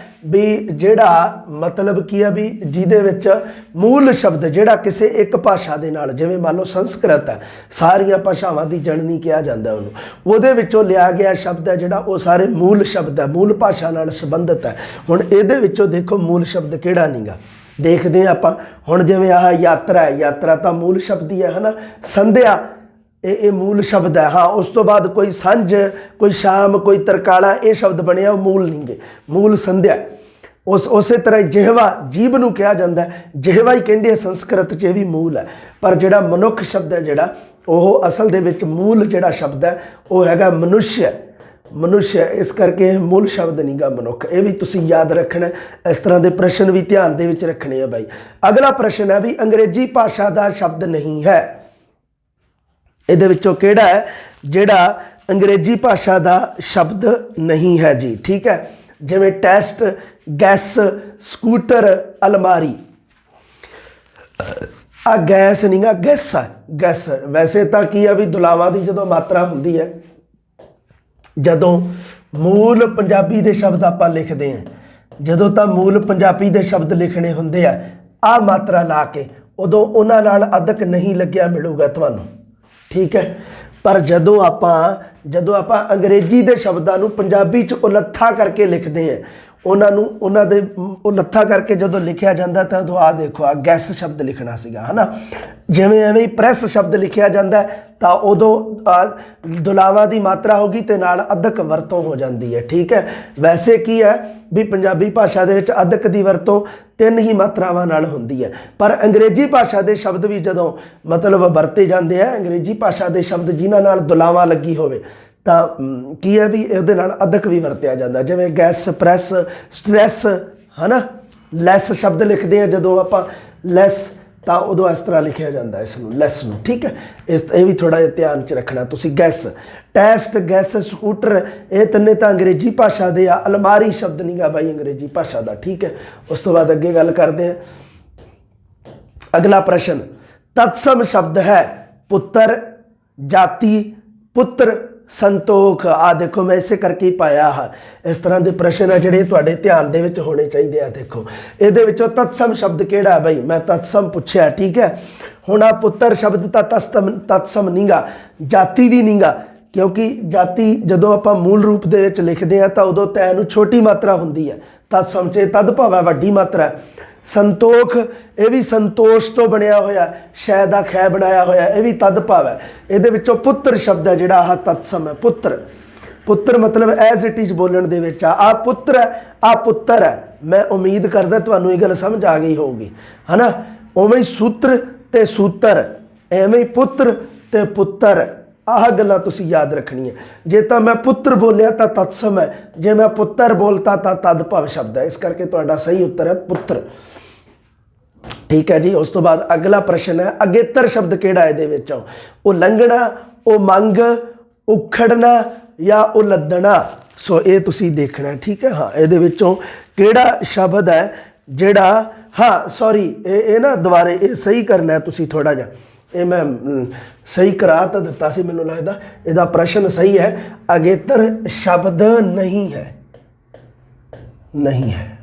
ਵੀ ਜਿਹੜਾ ਮਤਲਬ ਕੀ ਆ ਵੀ ਜਿਹਦੇ ਵਿੱਚ ਮੂਲ ਸ਼ਬਦ ਜਿਹੜਾ ਕਿਸੇ ਇੱਕ ਭਾਸ਼ਾ ਦੇ ਨਾਲ, ਜਿਵੇਂ ਮੰਨ ਲਓ ਸੰਸਕ੍ਰਿਤ ਹੈ, ਸਾਰੀਆਂ ਭਾਸ਼ਾਵਾਂ ਦੀ ਜਣਨੀ ਕਿਹਾ ਜਾਂਦਾ ਉਹਨੂੰ, ਉਹਦੇ ਵਿੱਚੋਂ ਲਿਆ ਗਿਆ ਸ਼ਬਦ ਹੈ ਜਿਹੜਾ ਉਹ ਸਾਰੇ ਮੂਲ ਸ਼ਬਦ ਹੈ, ਮੂਲ ਭਾਸ਼ਾ ਨਾਲ ਸੰਬੰਧਿਤ ਹੈ। ਹੁਣ ਇਹਦੇ ਵਿੱਚੋਂ ਦੇਖੋ ਮੂਲ ਸ਼ਬਦ ਕਿਹੜਾ ਨਹੀਂਗਾ, ਦੇਖਦੇ ਹਾਂ ਆਪਾਂ। ਹੁਣ ਜਿਵੇਂ ਆਹ ਯਾਤਰਾ ਹੈ, ਯਾਤਰਾ ਤਾਂ ਮੂਲ ਸ਼ਬਦ ਹੀ ਹੈ ਨਾ। ਸੰਧਿਆ ਇਹ ਮੂਲ ਸ਼ਬਦ ਹੈ। ਹਾਂ, ਉਸ ਤੋਂ ਬਾਅਦ ਕੋਈ ਸਾਂਝ, ਕੋਈ ਸ਼ਾਮ, ਕੋਈ ਤਰਕਾਲਾ, ਇਹ ਸ਼ਬਦ ਬਣਿਆ ਉਹ ਮੂਲ ਨਹੀਂ ਗੇ, ਮੂਲ ਸੰਧਿਆ। ਉਸੇ ਤਰ੍ਹਾਂ ਜਿਹਵਾ ਜੀਭ ਨੂੰ ਕਿਹਾ ਜਾਂਦਾ, ਜਿਹਵਾ ਹੀ ਕਹਿੰਦੇ ਆ ਸੰਸਕ੍ਰਿਤ 'ਚ, ਇਹ ਵੀ ਮੂਲ ਹੈ। ਪਰ ਜਿਹੜਾ ਮਨੁੱਖ ਸ਼ਬਦ ਹੈ ਜਿਹੜਾ ਉਹ ਅਸਲ ਦੇ ਵਿੱਚ ਮੂਲ ਜਿਹੜਾ ਸ਼ਬਦ ਹੈ ਉਹ ਹੈਗਾ ਮਨੁੱਸ਼, ਮਨੁੱਸ਼। ਇਸ ਕਰਕੇ ਇਹ ਮੂਲ ਸ਼ਬਦ ਨਹੀਂ ਗਾ ਮਨੁੱਖ। ਇਹ ਵੀ ਤੁਸੀਂ ਯਾਦ ਰੱਖਣਾ। ਇਸ ਤਰ੍ਹਾਂ ਦੇ ਪ੍ਰਸ਼ਨ ਵੀ ਧਿਆਨ ਦੇ ਵਿੱਚ ਰੱਖਣੇ ਆ ਬਾਈ। ਅਗਲਾ ਪ੍ਰਸ਼ਨ ਹੈ ਵੀ ਅੰਗਰੇਜ਼ੀ ਭਾਸ਼ਾ ਦਾ ਸ਼ਬਦ ਨਹੀਂ ਹੈ। ਇਹਦੇ ਵਿੱਚੋਂ ਕਿਹੜਾ ਹੈ ਜਿਹੜਾ ਅੰਗਰੇਜ਼ੀ ਭਾਸ਼ਾ ਦਾ ਸ਼ਬਦ ਨਹੀਂ ਹੈ ਜੀ? ਠੀਕ ਹੈ, ਜਿਵੇਂ ਟੈਸਟ, ਗੈਸ, ਸਕੂਟਰ, ਅਲਮਾਰੀ। ਆ ਗੈਸ ਨਹੀਂ ਗਾ, ਗੈਸ ਆ, ਗੈਸ। ਵੈਸੇ ਤਾਂ ਕੀ ਆ ਵੀ ਦੁਲਾਵਾਂ ਦੀ ਜਦੋਂ ਮਾਤਰਾ ਹੁੰਦੀ ਹੈ, ਜਦੋਂ ਮੂਲ ਪੰਜਾਬੀ ਦੇ ਸ਼ਬਦ ਆਪਾਂ ਲਿਖਦੇ ਹਾਂ, ਜਦੋਂ ਤਾਂ ਮੂਲ ਪੰਜਾਬੀ ਦੇ ਸ਼ਬਦ ਲਿਖਣੇ ਹੁੰਦੇ ਆ ਆ ਮਾਤਰਾ ਲਾ ਕੇ, ਉਦੋਂ ਉਹਨਾਂ ਨਾਲ ਅਧਕ ਨਹੀਂ ਲੱਗਿਆ ਮਿਲੂਗਾ ਤੁਹਾਨੂੰ। ਠੀਕ ਹੈ, ਪਰ ਜਦੋਂ ਆਪਾਂ ਅੰਗਰੇਜ਼ੀ ਦੇ ਸ਼ਬਦਾਂ ਨੂੰ ਪੰਜਾਬੀ 'ਚ ਉਲੱਥਾ ਕਰਕੇ ਲਿਖਦੇ ਹਾਂ, ਉਹਨਾਂ ਦੇ ਉਲੱਥਾ ਕਰਕੇ ਜਦੋਂ ਲਿਖਿਆ ਜਾਂਦਾ ਤਾਂ ਉਦੋਂ ਆ ਦੇਖੋ ਆ ਗੈਸ ਸ਼ਬਦ ਲਿਖਣਾ ਸੀਗਾ ਹੈ ਨਾ। ਜਿਵੇਂ ਐਵੇਂ ਹੀ ਪ੍ਰੈਸ ਸ਼ਬਦ ਲਿਖਿਆ ਜਾਂਦਾ ਤਾਂ ਉਦੋਂ ਦੁਲਾਵਾਂ ਦੀ ਮਾਤਰਾ ਹੋ ਗਈ ਤੇ ਨਾਲ ਅਧਕ ਵਰਤੋਂ ਹੋ ਜਾਂਦੀ ਹੈ। ਠੀਕ ਹੈ, ਵੈਸੇ ਕੀ ਹੈ ਵੀ ਪੰਜਾਬੀ ਭਾਸ਼ਾ ਦੇ ਵਿੱਚ ਅਧਕ ਦੀ ਵਰਤੋਂ 3 ਹੀ ਮਾਤਰਾਵਾਂ ਨਾਲ ਹੁੰਦੀ ਹੈ, ਪਰ ਅੰਗਰੇਜ਼ੀ ਭਾਸ਼ਾ ਦੇ ਸ਼ਬਦ ਵੀ ਜਦੋਂ ਮਤਲਬ ਵਰਤੇ ਜਾਂਦੇ ਆ, ਅੰਗਰੇਜ਼ੀ ਭਾਸ਼ਾ ਦੇ ਸ਼ਬਦ ਜਿਨ੍ਹਾਂ ਨਾਲ ਦੁਲਾਵਾਂ ਲੱਗੀ ਹੋਵੇ ਤਾਂ ਕੀ ਹੈ ਵੀ ਇਹਦੇ ਨਾਲ ਅਧਕ ਵੀ ਵਰਤਿਆ ਜਾਂਦਾ, ਜਿਵੇਂ ਗੈਸ, ਪ੍ਰੈਸ, ਸਟ੍ਰੈਸ ਹੈ ਨਾ। ਲੈਸ ਸ਼ਬਦ ਲਿਖਦੇ ਆ ਜਦੋਂ ਆਪਾਂ, ਲੈਸ ਤਾਂ ਉਦੋਂ ਇਸ ਤਰ੍ਹਾਂ ਲਿਖਿਆ ਜਾਂਦਾ ਇਸ ਨੂੰ, ਲੈਸ ਨੂੰ। ਠੀਕ ਹੈ, ਇਹ ਵੀ ਥੋੜ੍ਹਾ ਜਿਹਾ ਧਿਆਨ 'ਚ ਰੱਖਣਾ ਤੁਸੀਂ। ਗੈਸ, ਟੈਸਟ, ਗੈਸ, ਸਕੂਟਰ ਇਹ ਤਿੰਨੇ ਤਾਂ ਅੰਗਰੇਜ਼ੀ ਭਾਸ਼ਾ ਦੇ ਆ। ਅਲਮਾਰੀ ਸ਼ਬਦ ਨਹੀਂ ਗਾ ਬਾਈ ਅੰਗਰੇਜ਼ੀ ਭਾਸ਼ਾ ਦਾ। ਠੀਕ ਹੈ, ਉਸ ਤੋਂ ਬਾਅਦ ਅੱਗੇ ਗੱਲ ਕਰਦੇ ਹਾਂ। ਅਗਲਾ ਪ੍ਰਸ਼ਨ ਤਤਸਮ ਸ਼ਬਦ ਹੈ ਪੁੱਤਰ, ਜਾਤੀ, ਪੁੱਤਰ, ਸੰਤੋਖ। ਆ ਦੇਖੋ ਮੈਂ ਇਸੇ ਕਰਕੇ ਹੀ ਪਾਇਆ ਹੈ। ਇਸ ਤਰ੍ਹਾਂ ਦੇ ਪ੍ਰਸ਼ਨ ਆ ਜਿਹੜੇ ਤੁਹਾਡੇ ਧਿਆਨ ਦੇ ਵਿੱਚ ਹੋਣੇ ਚਾਹੀਦੇ ਆ। ਦੇਖੋ ਇਹਦੇ ਵਿੱਚੋਂ ਤਤਸਮ ਸ਼ਬਦ ਕਿਹੜਾ ਬਈ? ਮੈਂ ਤਤਸਮ ਪੁੱਛਿਆ। ਠੀਕ ਹੈ, ਹੁਣ ਆ ਪੁੱਤਰ ਸ਼ਬਦ ਤਾਂ ਤਤਸਮ ਨਹੀਂ ਗਾ, ਜਾਤੀ ਵੀ ਨਹੀਂ ਗਾ, ਕਿਉਂਕਿ ਜਾਤੀ ਜਦੋਂ ਆਪਾਂ ਮੂਲ ਰੂਪ ਦੇ ਵਿੱਚ ਲਿਖਦੇ ਹਾਂ ਤਾਂ ਉਦੋਂ ਤੈ ਨੂੰ ਛੋਟੀ ਮਾਤਰਾ ਹੁੰਦੀ ਹੈ, ਤਤਸਮ 'ਚ ਤਦਭਵ ਹੈ ਵੱਡੀ ਮਾਤਰਾ। संतोख ये भी संतोष तो बनया होया, शै दा खै बनाया होया, ये भी तद भाव है। ये पुत्र शब्द है जिहड़ा आह तत्सम है। पुत्र पुत्र मतलब एज इट इज बोलण दे विच आ पुत्र है, आ पुत्र है। मैं उम्मीद करदा तुहानूं ये गल समझ आ गई होगी, है ना। उवें ही सूत्र ते सूत्र, एवें ही पुत्र ते पुत्र, आह गल्लां तुसीं याद रखनी है। जे तो मैं पुत्र बोलिया तो तत्सम है, जे मैं पुत्र बोलता तो तदभव शब्द है। इस करके तुहाडा सही उत्तर है पुत्र। ठीक है जी। उस तो बाद अगला प्रश्न है अगेतर शब्द किहड़ा इहदे विच? उलंघना, उमंग, उखड़ना या उलदना। सो ये तुसीं देखना है। ठीक है। हाँ, इहदे विचों किहड़ा शब्द है जिहड़ा, हाँ सॉरी ये ना दुबारे ये सही करना है तुसीं थोड़ा जिहा, ये मैं सही करा तो दिता सी, मैनूं लगदा इहदा प्रश्न सही है। अगेतर शब्द नहीं है, नहीं है।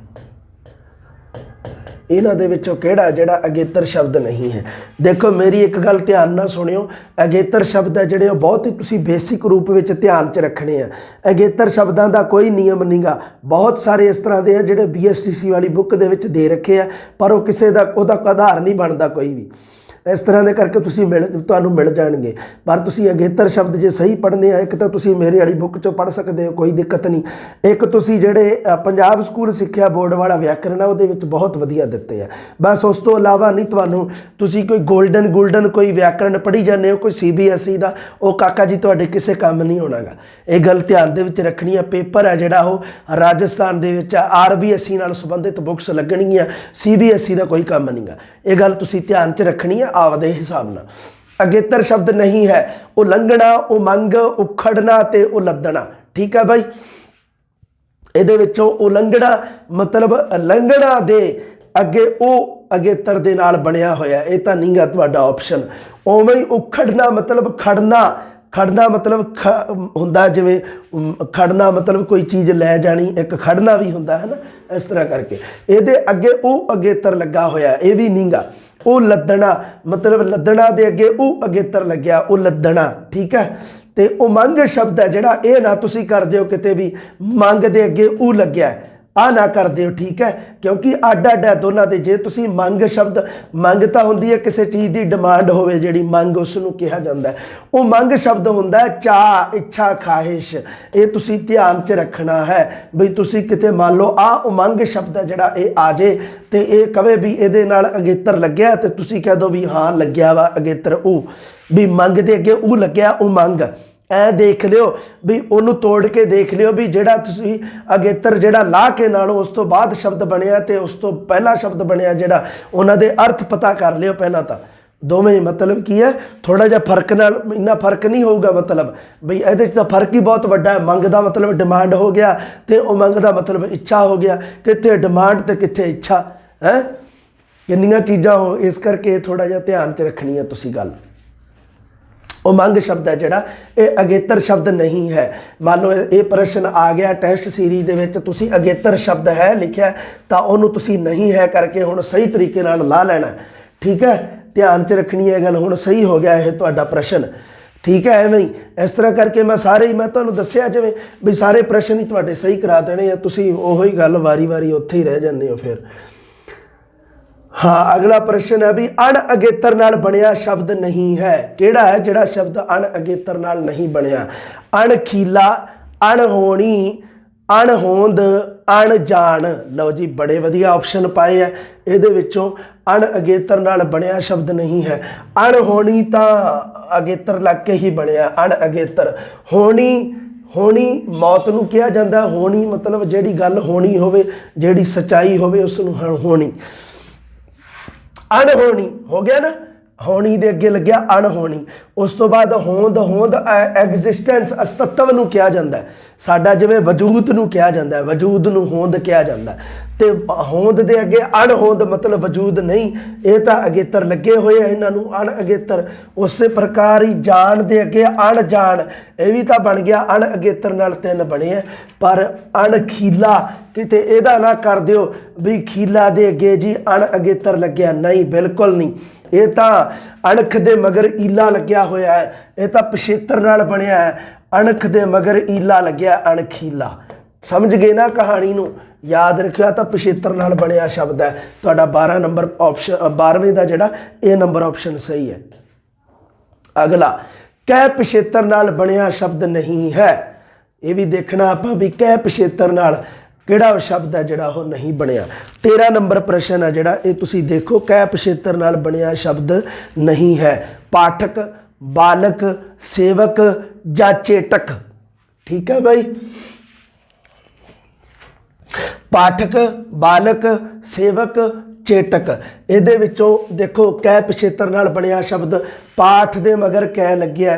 इन्हां दे विचों किहड़ा जिहड़ा अगेतर शब्द नहीं है? देखो मेरी एक गल ध्यान नाल सुणिओ, अगेतर शब्द है जिहड़े बहुत ही तुसीं बेसिक रूप विच ध्यान च रखने आ। अगेतर शब्दां दा कोई नियम नहींगा, बहुत सारे इस तरह के जिहड़े BSTC वाली बुक दे विच दे रखे आ, पर वो किसी दा उहदा आधार नहीं बनता कोई भी। इस तरह के करके तुहानूं मिल जाएंगे। पर तुसीं अगेतर शब्द जे सही पढ़ने आ, एक तो तुसीं मेरे वाली बुक चों पढ़ सकते हो, कोई दिक्कत नहीं। एक तुसीं जिहड़े पंजाब स्कूल सिक्ख्या बोर्ड वाला व्याकरण है उहदे विच बहुत वधिया दित्ते आ। बस उस तो इलावा नहीं तुहानूं तुसीं कोई गोल्डन कोई व्याकरण पढ़ी जाते हो, कोई CBSE दा, वो काका जी तुहाडे किसे काम नहीं होणागा। ये गल ध्यान दे विच रखनी है। पेपर है जिहड़ा वो राजस्थान दे विच RBSE नाल संबंधित बुक्स लगणगीਆਂ, CBSE दा कोई काम नहींगा। ये गल तुसीं ध्यान च रखनी है आपदे हिसाब नाल। अगेतर शब्द नहीं है उलंघना, उमंग, उखड़ना ते उलदना। ठीक है भाई। इहदे विचों उलंघना मतलब लंघना दे अगे ओ अगेतर दे नाल बनया होया, ये तां नहींगा तुहाडा ऑप्शन। उवें ही उखड़ना मतलब खड़ना, खड़ना मतलब हुंदा जिवें खड़ना मतलब कोई चीज़ लै जानी, एक खड़ना भी हुंदा है ना, इस तरह करके। इहदे अगे ओ अगेतर लगा होया, ये भी नहींगा। ਉਹ ਲੱਦਣਾ मतलब ਲੱਦਣਾ ਦੇ ਅੱਗੇ ਉਹ ਅਗੇਤਰ ਲੱਗਿਆ, ਉਹ ਲੱਦਣਾ। ठीक है। तो उमंग शब्द है जिहड़ा ये ना तुसीं करदे हो किते भी मंग दे अगे ਉਹ ਲੱਗਿਆ, आ ना कर दो। ठीक है। क्योंकि आड आड है दोनों के। जे तुसीं मंग शब्द, मंग तो होंदी है किसी चीज़ की डिमांड होवे जिहड़ी मंग, उसनूं कहा जाता है। वो मंग शब्द हुंदा है चाह, इच्छा, ख्वाहिश। ये तुसीं ध्यान च रखना है बई तुसीं किते मान लो आ उमंग शब्द है जिहड़ा ये आ जाए तो ये कवे भी इहदे नाल अगेतर लग्या, तो तुसीं कह दो भी हाँ लग्या वा अगेतर ऊ, भी मंग दे अगे ऊ लग्या उमंग। ऐ देख लियो भी उन्होंने तोड़ के देख लियो भी जिहड़ा तुसीं अगेतर जिहड़ा ला के नालों उस तो बाद शब्द बनया तो उस तो पहला शब्द बनया जिहड़ा, उन्हां दे अर्थ पता कर लियो पहला। तो दोवें मतलब की है, थोड़ा जिहा फर्क नाल इन्ना फर्क नहीं होगा। मतलब बई इहदे तो फर्क ही बहुत वड्डा है। मंग दा मतलब डिमांड हो गया तो उमंग दा मतलब इच्छा हो गया। कित्थे डिमांड तो कित्थे इच्छा है, किन्नियां चीज़ां हो। इस करके थोड़ा जिहा ध्यान च रखनी है तुसीं गल। उमंग शब्द है जिहड़ा ये अगेतर शब्द नहीं है। मान लो ये प्रश्न आ गया टेस्ट सीरीज दे विच, तुसीं अगेतर शब्द है लिखिया तो उन्होंने तुसीं नहीं है करके हुण सही तरीके नाल ला लेना। ठीक है। ध्यान च रखनी है गल। हुण सही हो गया यह तुहाडा प्रश्न। ठीक है। एवें ही इस तरह करके मैं सारे ही मैं तुहानूं दस्सिया जिवें भी सारे प्रश्न ही तुहाडे सही करा देने आ। तुसीं ओही गल वारी वारी उत्थे ही रह जांदे हो फिर। हाँ, अगला प्रश्न है भी अण अगेतर नाल बनया शब्द नहीं है। किहड़ा है जिहड़ा शब्द अण अगेतर नाल नहीं बनया? अणखीला, अणहोणी, अणहोंद, अणजान। लो जी बड़े वधिया ऑप्शन पाए है। इहदे विचों अण अगेतर नाल बनया शब्द नहीं है। अणहोणी तां अगेतर लग के ही बनया, अण अगेतर। होनी, होनी मौत नूं कहा जाता। होनी मतलब जिहड़ी गल होनी होवे, जिहड़ी सच्चाई होवे उसनूं होनी। अणहोनी हो गया ना, होनी दे अगे लग्या अणहोनी। उस तो बाद होंद, होंद एग्जिस्टेंस अस्तित्व नूं कहा जाता है। साडा जिवें वजूद नूं कहा जाता है, वजूद नूं होंद कहा जाता है। तो होंद दे अगे अणहोंद मतलब वजूद नहीं, ये तो अगेतर लगे हुए हैं इन्हां नूं अण अगेतर। उस प्रकार ही जान दे अगे अणजान, ये भी तो बन गया अण अगेतर नाल तीन बने हैं। पर अणखीला किते इहदा ना कर दिओ भी खीला दे अगे जी अण अगेतर लग्या, नहीं बिल्कुल नहीं। ये तो अणख दे मगर ईला लग्या होया है, ये तो पिछेतर नाल बनिया है। अणख दे मगर ईला लग्या अणखीला। समझ गए ना कहानी नूं? याद रखिया तो पिछेतर नाल बनिया शब्द है तुहाडा 12 नंबर ऑप्शन 12वें का जिहड़ा ए नंबर ऑप्शन सही है। अगला कै पिछेतर नाल बनिया शब्द नहीं है, ये भी देखना आपां भी कै पिछेतर नाल किहड़ा शब्द है जिहड़ा वो नहीं बनिया। 13 नंबर प्रश्न है जिहड़ा ये तुसीं देखो, कै पिछेतर नाल बनिया शब्द नहीं है? पाठक, बालक, सेवक जां चेटक। ठीक है भाई, पाठक, बालक, सेवक, चेटक। ਇਹਦੇ ਵਿੱਚੋਂ देखो कै पिछेतर नाल बनिया शब्द पाठ दे मगर कै लग्या,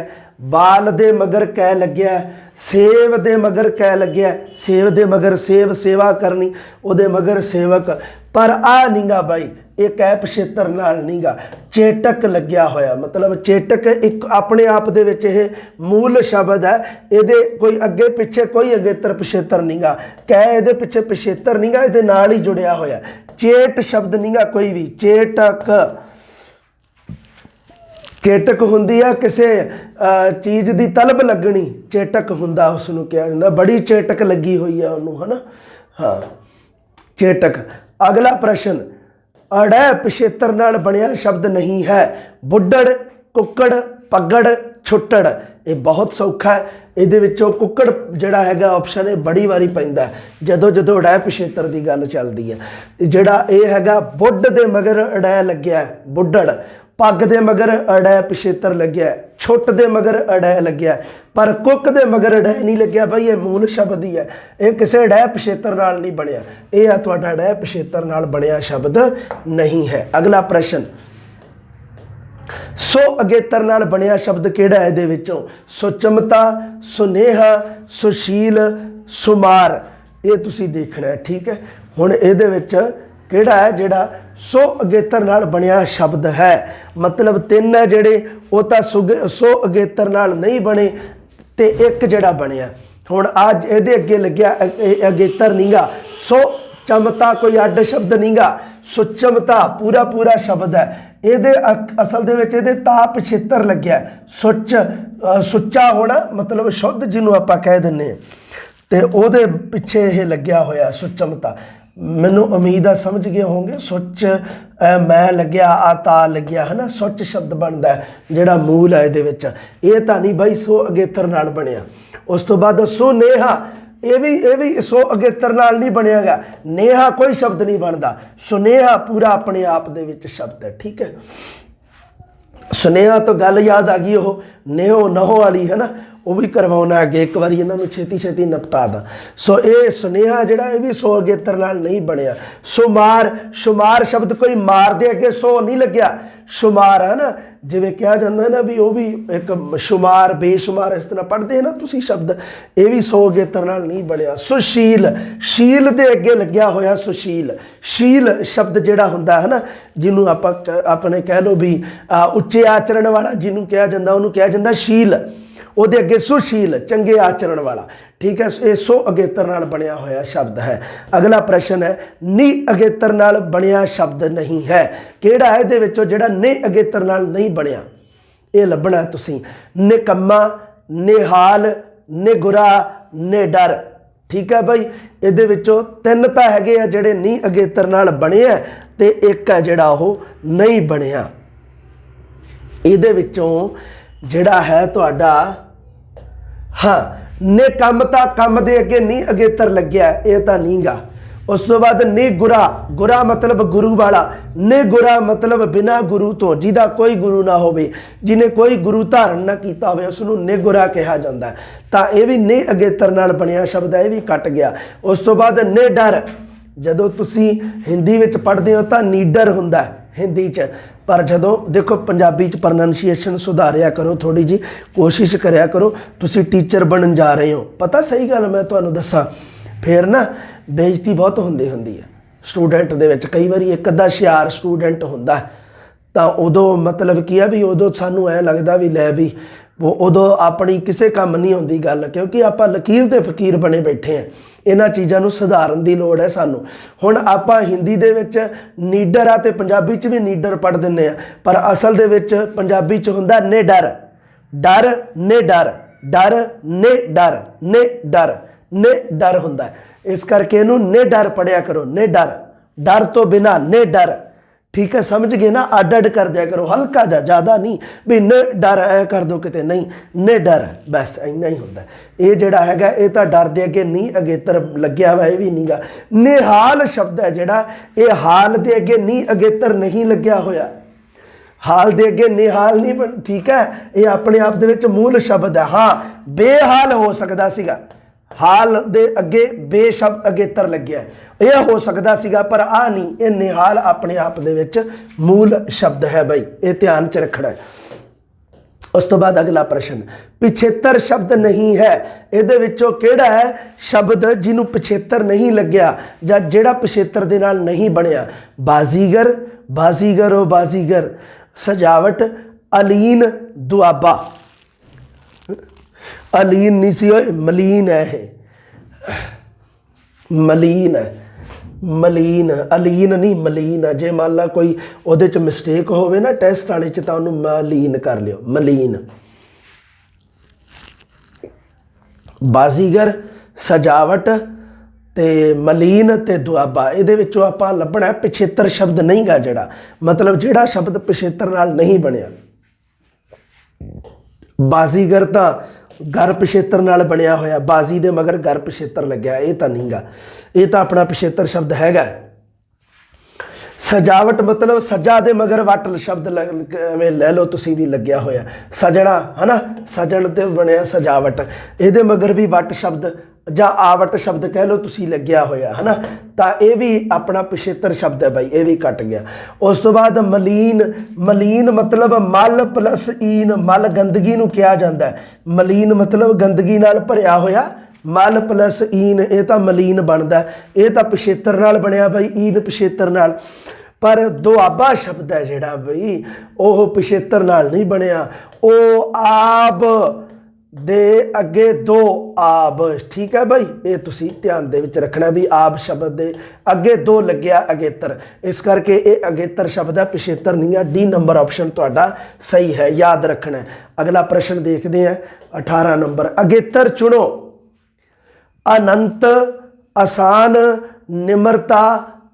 बाल दे मगर कै लग्या, सेव दे मगर कै लग्या, सेव दे मगर सेव सेवा करनी, ਉਹਦੇ मगर सेवक। पर आ नीगा भाई ये कै पिछेतर नाल नीगा, चेटक लग्या होया। मतलब चेटक एक अपने आप दे विच ये मूल शब्द है, ये कोई अगे पिछे कोई अगेतर पिछेतर नीगा, कै ये पिछे पिछेतर नीगा, ये नाल ही जुड़िया होया। चेट शब्द नीगा कोई भी, चेटक चेटक हुंदी है किसी चीज़ की तलब लगनी, चेटक हुंदा उसनूं कहा जांदा, बड़ी चेटक लगी हुई है उन्होंने, है ना। हाँ चेटक। अगला प्रश्न, अड़ै पिछेतर नाल बनिया शब्द नहीं है? बुड्ढड़, कुक्कड़, पगड़, छुट्टड़। ये बहुत सौखा है, ਇਹਦੇ ਵਿੱਚੋਂ ਕੁੱਕੜ ਜਿਹੜਾ ਹੈਗਾ ਆਪਸ਼ਨ ਇਹ ਬੜੀ ਵਾਰੀ ਪੈਂਦਾ ਜਦੋਂ ਜਦੋਂ ਅੜੈ ਪਿਛੇਤਰ ਦੀ ਗੱਲ ਚੱਲਦੀ ਹੈ। ਜਿਹੜਾ ਇਹ ਹੈਗਾ ਬੁੱਢ ਦੇ ਮਗਰ ਅੜੈ ਲੱਗਿਆ ਬੁੱਢੜ, ਪੱਗ ਦੇ ਮਗਰ ਅੜੈ ਪਿਛੇਤਰ ਲੱਗਿਆ, ਛੁੱਟ ਦੇ ਮਗਰ ਅੜੈ ਲੱਗਿਆ, ਪਰ ਕੁੱਕ ਦੇ ਮਗਰ ਅੜੈ ਨਹੀਂ ਲੱਗਿਆ ਬਈ, ਇਹ ਮੂਲ ਸ਼ਬਦ ਹੀ ਹੈ, ਇਹ ਕਿਸੇ ਅੜੈ ਪਿਛੇਤਰ ਨਾਲ ਨਹੀਂ ਬਣਿਆ, ਇਹ ਆ ਤੁਹਾਡਾ ਅੜੈ ਪਿਛੇਤਰ ਨਾਲ ਬਣਿਆ ਸ਼ਬਦ ਨਹੀਂ ਹੈ। ਅਗਲਾ ਪ੍ਰਸ਼ਨ, सो अगेतर नाल बनिया शब्द किहड़ा है? इहदे विचों सुचमता, सुनेहा, सुशील, सुमार। ये तुसीं देखना है। ठीक है, हुण इहदे विच किहड़ा है जिहड़ा सो अगेतर नाल बनिया शब्द है? मतलब तीन है जिहड़े वो तां सो अगेतर नाल नहीं बने ते एक जिहड़ा बनिया। हुण अज इहदे अगे लग्या अगेतर नीगा, सो चमता कोई अड्ड शब्द नहींगा, सुचमता पूरा पूरा शब्द है। ये असल दे विच इहदे ता पिछेतर लग्या, सुच सुच्चा होना मतलब शुद्ध जिन्हों आपां कह दिंदे ते ओहदे पिछे यह लग्या होया सुचमता। मैनूं उम्मीद है समझ गए होंगे। सुच मैं लग्या आ ता लग्या है ना, सुच शब्द बनता है जिहड़ा मूल है इहदे ये तां नहीं बई सो अगेतर नाल बनिया। उस तो बाद सो नेहा, ये भी सो अगेतर नाल नहीं बनेगा, नेहा कोई शब्द नहीं बनता, सुनेहा पूरा अपने आप दे विच शब्द है। ठीक है, सुनेहा तो गल याद आ गई, वो नेहो नहो वाली है ना, वो भी करवाना अगे एक बार इन्होंने छेती छेती निपटा दा। सो ये सुनेहा जिहड़ा ये भी सो अगेतर नाल नहीं बनया। शुमार, शुमार शब्द कोई मार दे अगे सो नहीं लग्या, शुमार है ना, जिवें कहा जाता है ना भी वो भी एक शुमार बेशुमार इस तरह पढ़ते हैं ना तुसी शब्द, ये भी सो अगेतर नाल नहीं बनया। सुशील, शील दे अगे लग्या होया सुशील। शील शब्द जिहड़ा हुंदा है ना, जिन्हों आपां अपने कह लो भी उच्चे आचरण वाला जिन्हों कहा जाता उन्होंने कहा जाता शील, ਉਹਦੇ ਅੱਗੇ सुशील चंगे आचरण वाला। ठीक है, ये सो अगेतर नाल बनिया होया शब्द है। अगला प्रश्न है, नी अगेतर नाल बनिया शब्द नहीं है? किहड़ा है इहदे विचों जिहड़ा नी अगेतर नाल नहीं बनिया? ये लभना तुसीं। निकम्मा, निहाल, निगुरा, निडर। ठीक है भाई, इहदे विचों तीन तां हैगे आ जिहड़े नी अगेतर नाल बने आ ते एक है जिहड़ा ओह नहीं बनिया। इहदे विचों जिहड़ा है तुहाडा हाँ ने कम तां कम दे अगे नी अगेतर लग्या, ये तां नीगा। उस तो बाद ने गुरा, गुरा मतलब गुरु वाला, ने गुरा मतलब बिना गुरु तो, जिहदा कोई गुरु ना होवे, जिन्हें कोई गुरु धारण ना कीता होवे उसनूं निगुरा कहा जाता है। तां ये भी ने अगेतर नाल बनिया शब्द है, ये भी कट गया। उस तो बाद ने डर, जदों तुसीं हिंदी विच पढ़दे हो तां नीडर हुंदा है हिंदी च, पर जदों देखो पंजाबी च प्रनंसीएशन सुधारिया करो, थोड़ी जी कोशिश करिया करो। तुसी टीचर बनन जा रहे हो, पता सही गल मैं तुहानूं दस्सां, फिर ना बेइज्जती बहुत हुंदी है स्टूडेंट दे विच। कई बारी एक अद्धा हुशियार स्टूडेंट हुंदा तां उदों मतलब की है भी उदों सानूं ऐ लगदा भी लै भी वो उदों अपनी किसी काम नहीं होंदी गल, क्योंकि आपां लकीर ते फकीर बने बैठे हैं। इन्हां चीज़ां नूं सुधारन दी लोड़ है सानूं। हुण आपां हिंदी दे विच नीडर आ ते पंजाबी च भी नीडर पढ़ दिंदे आ, पर असल दे विच पंजाबी च हुंदा ने डर, डर ने डर, डर ने डर, ने डर, निडर हुंदा है। इस करके इनू निडर पढ़िया करो, निडर, डर तो बिना निडर, ठीक है, समझ गए ना। अड अड कर दिया करो, हल्का जा, ज़्यादा नहीं भी निडर ऐ कर दो किते, नहीं, निडर, बस इन्ना ही होंदा। ये जिहड़ा हैगा ये तो डर दे अगे नी अगेतर लग्या हुआ, ये भी नहीं गा। निहाल शब्द है जिहड़ा, ये हाल दे अगे नी अगेतर नहीं लग्या होया, हाल दे अगे निहाल नहीं बन, ठीक है, ये अपने आप दे विच मूल शब्द है। हाँ, बेहाल हो सकदा सीगा, हाल दे अगे बे शब्द अगेतर लग्या, यह हो सकता सीगा, पर आ नहीं, ये निहाल अपने आप दे विच मूल शब्द है बई, ये ध्यान च रखना है। उस तो बाद अगला प्रश्न, पिछेतर शब्द नहीं है, इहदे विचों किहड़ा है शब्द जिन्हों पिछेतर नहीं लग्या जां जिहड़ा पिछेतर दे नाल नहीं बनया? बाजीगर, बाजीगर ओ बाजीगर, सजावट, अलीन, दुआबा। अलीन नहीं सी, मलीन है ये, मलीन है, मलीन, अलीन नहीं मलीन है। जे मान ला कोई उहदे च मिसटेक होवे ना टेस्ट वाले च, तां उहनूं मलीन कर लियो, मलीन। बाजीगर, सजावट ते मलीन ते दुआबा, इहदे विचों आपां लभना पिछेतर शब्द नहीं गा जिहड़ा, मतलब जिहड़ा शब्द पिछेतर नाल नहीं बनया। बाजीगर तां घर पिछेतर नाल बनया होया, बाजी दे मगर घर पिछेतर लग्या, ये तो नहीं गा, ये तो अपना पिछेतर शब्द हैगा। सजावट मतलब सजा दे मगर वट शब्द लै लो तुसी भी लग्या होया, सजना है ना, सजन ते बनया सजावट, ये मगर भी वट शब्द ਜਾਂ आवट शब्द कह लो तुसी लग्या होया है ना, तो यह भी अपना पिछेतर शब्द है भाई, ये भी कट गया। उस तो बाद मलीन, मलीन मतलब मल प्लस ईन, मल गंदगी नूं कहा जाता है, मलीन मतलब गंदगी नाल भरिया होया, मल प्लस ईन ये तो मलीन बनता है, ये तो पिछेतर नाल बनया भाई, ईन पिछेतर नाल। पर दुआबा शब्द है जिहड़ा बई वो पिछेतर नाल नहीं बनया, ओ आब दे अगे दो आब, ठीक है भाई, ये तुसी ध्यान दे विच रखना भी आब शब्द दे अगे दो लग्या अगेतर, इस करके ये अगेतर शब्द है, पिछेतर नहीं है। डी नंबर ऑप्शन तुहाडा सही है, याद रखना है। अगला प्रश्न देखते हैं 18 नंबर, अगेतर चुनो, अनंत, आसान, निमरता,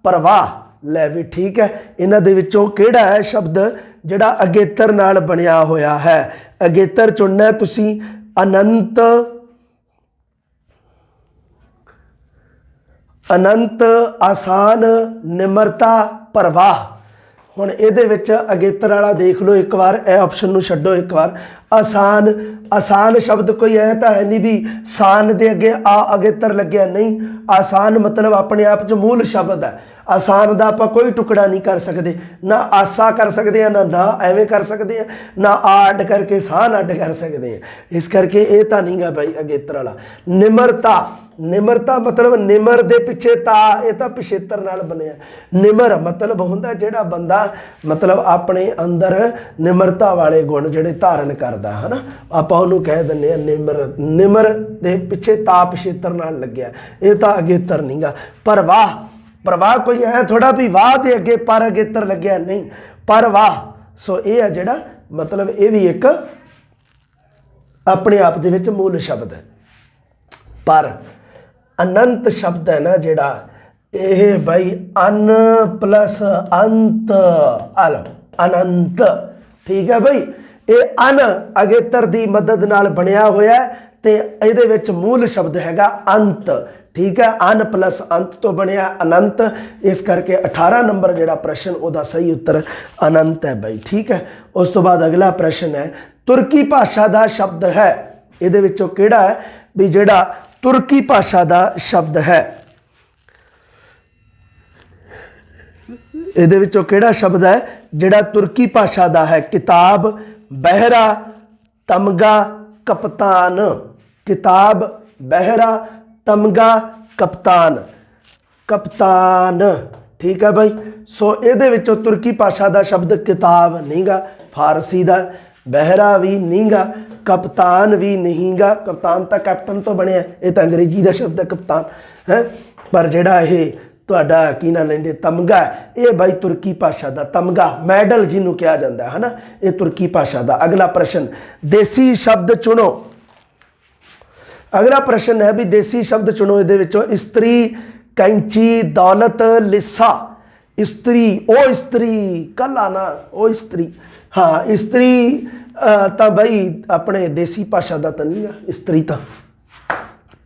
परवाह। लै भी ठीक है, इन्हां दे विचों किहड़ा है शब्द जिहड़ा अगेतर नाल बनिया होया है? अगेतर चुनना है तुसी, अनंत, अनंत, आसान, निमरता, परवाह। हुण इहदे विच अगेतर वाला देख लो एक बार, ए ऑप्शन नूं छड्डो एक बार। आसान, आसान शब्द कोई ऐ तां है नहीं भी सान दे अगे आ अगेतर लग्या, नहीं। आसान मतलब अपने आप च मूल शब्द है, आसान दा आपां कोई टुकड़ा नहीं कर सकते, ना आसा कर सकते हैं, ना एवें कर सकते हैं, ना आ अड करके सान अड कर सकते हैं, इस करके ये तो नहीं गा भाई अगेतर वाला। निमरता, निमरता मतलब निमर दे पिछे ता, ये तो पिछेतर नाल बनया। निमर मतलब हुंदा जिहड़ा बंदा मतलब अपने अंदर निमरता वाले गुण जिहड़े धारण करदा है ना, आपां उहनूं कह दिंदे आ निमर, निमर दे पिछे ता पिछेतर नाल लग्या, ये तो अगेतर नहीं गा। परवाह, परवाह कोई है थोड़ा भी वाह दे अगे पर अगेतर लग्या, नहीं, परवाह। सो ये है जिहड़ा मतलब ये भी एक अपने आप दे विच मूल शब्द है। पर अनंत शब्द है ना जिहड़ा, ये भाई अन प्लस अंत, अल अनंत, ठीक है भाई, ये अन अगेतर दी मदद नाल बनया होया ते इहदे विच मूल शब्द हैगा अंत, ठीक है, अन प्लस अंत तो बनया अनंत, इस करके 18 नंबर जिहड़ा प्रश्न उहदा सही उत्तर अनंत है भाई, ठीक है। उस तो बाद अगला प्रश्न है, तुर्की भाषा का शब्द है, इहदे विचों किहड़ा है भी जिहड़ा तुर्की भाषा का शब्द है, इहदे विचों किहड़ा शब्द है जिहड़ा तुर्की भाषा का है? किताब, बहरा, तमगा, कप्तान। किताब, बहरा, तमगा, कप्तान, कप्तान, ठीक है भाई। सो इहदे विचों तुर्की भाषा का शब्द किताब नहीं गा, फारसी का, बहरा भी नहीं गा, कप्तान भी नहीं गा, कप्तान तो कैप्टन तो बनया, ये तो अंग्रेजी का शब्द है कप्तान है, पर जिहड़ा ये तुहाडा की ना लेंदे तमगा, ये भाई तुर्की भाषा का, तमगा मैडल जिन्हों कहा जाता है ना, ये तुर्की भाषा का। अगला प्रश्न, देसी शब्द चुनो, अगला प्रश्न है भी देसी शब्द चुनो ये विचों स्त्री कैंची दौलत लिस्सा स्त्री ओ स्त्री कल आना ओ स्त्री हाँ स्त्री तो बई अपने देसी भाषा का तो नहीं गा स्त्री तो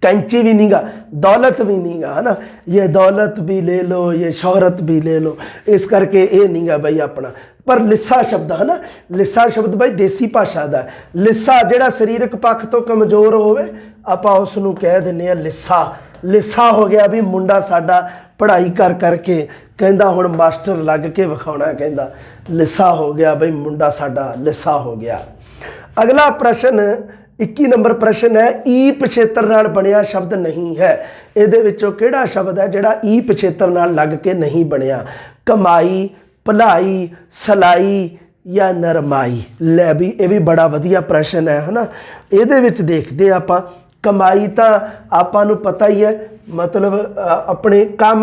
कैंची भी नहीं गा दौलत भी नहीं गा है ना ये दौलत भी ले लो ये शोहरत भी ले लो इस करके ये नहीं गा बई अपना पर लिस्सा शब्द है ना लिस्सा शब्द बई देसी भाषा का लिस्सा जिहड़ा शरीरक पक्ष तो कमज़ोर होवे आपां उस नूं कह दिंदे आ लिस्सा लिस्सा हो गया भी मुंडा साडा पढ़ाई कर करके कहंदा हुण मास्टर लग के विखाउणा कहंदा लिस्सा हो गया बई मुंडा साडा लिस्सा हो गया। अगला प्रश्न 21 नंबर प्रश्न है ई पिछेतर नाल बनिया शब्द नहीं है इहदे विचों किहड़ा शब्द है जिहड़ा ई पिछेतर नाल लग के नहीं बनिया कमाई भलाई सलाई या नरमाई लै भी ये भी बड़ा वधिया प्रश्न है ना इहदे विच देखदे आपां कमाई तो आपां नूं पता ही है मतलब अपने काम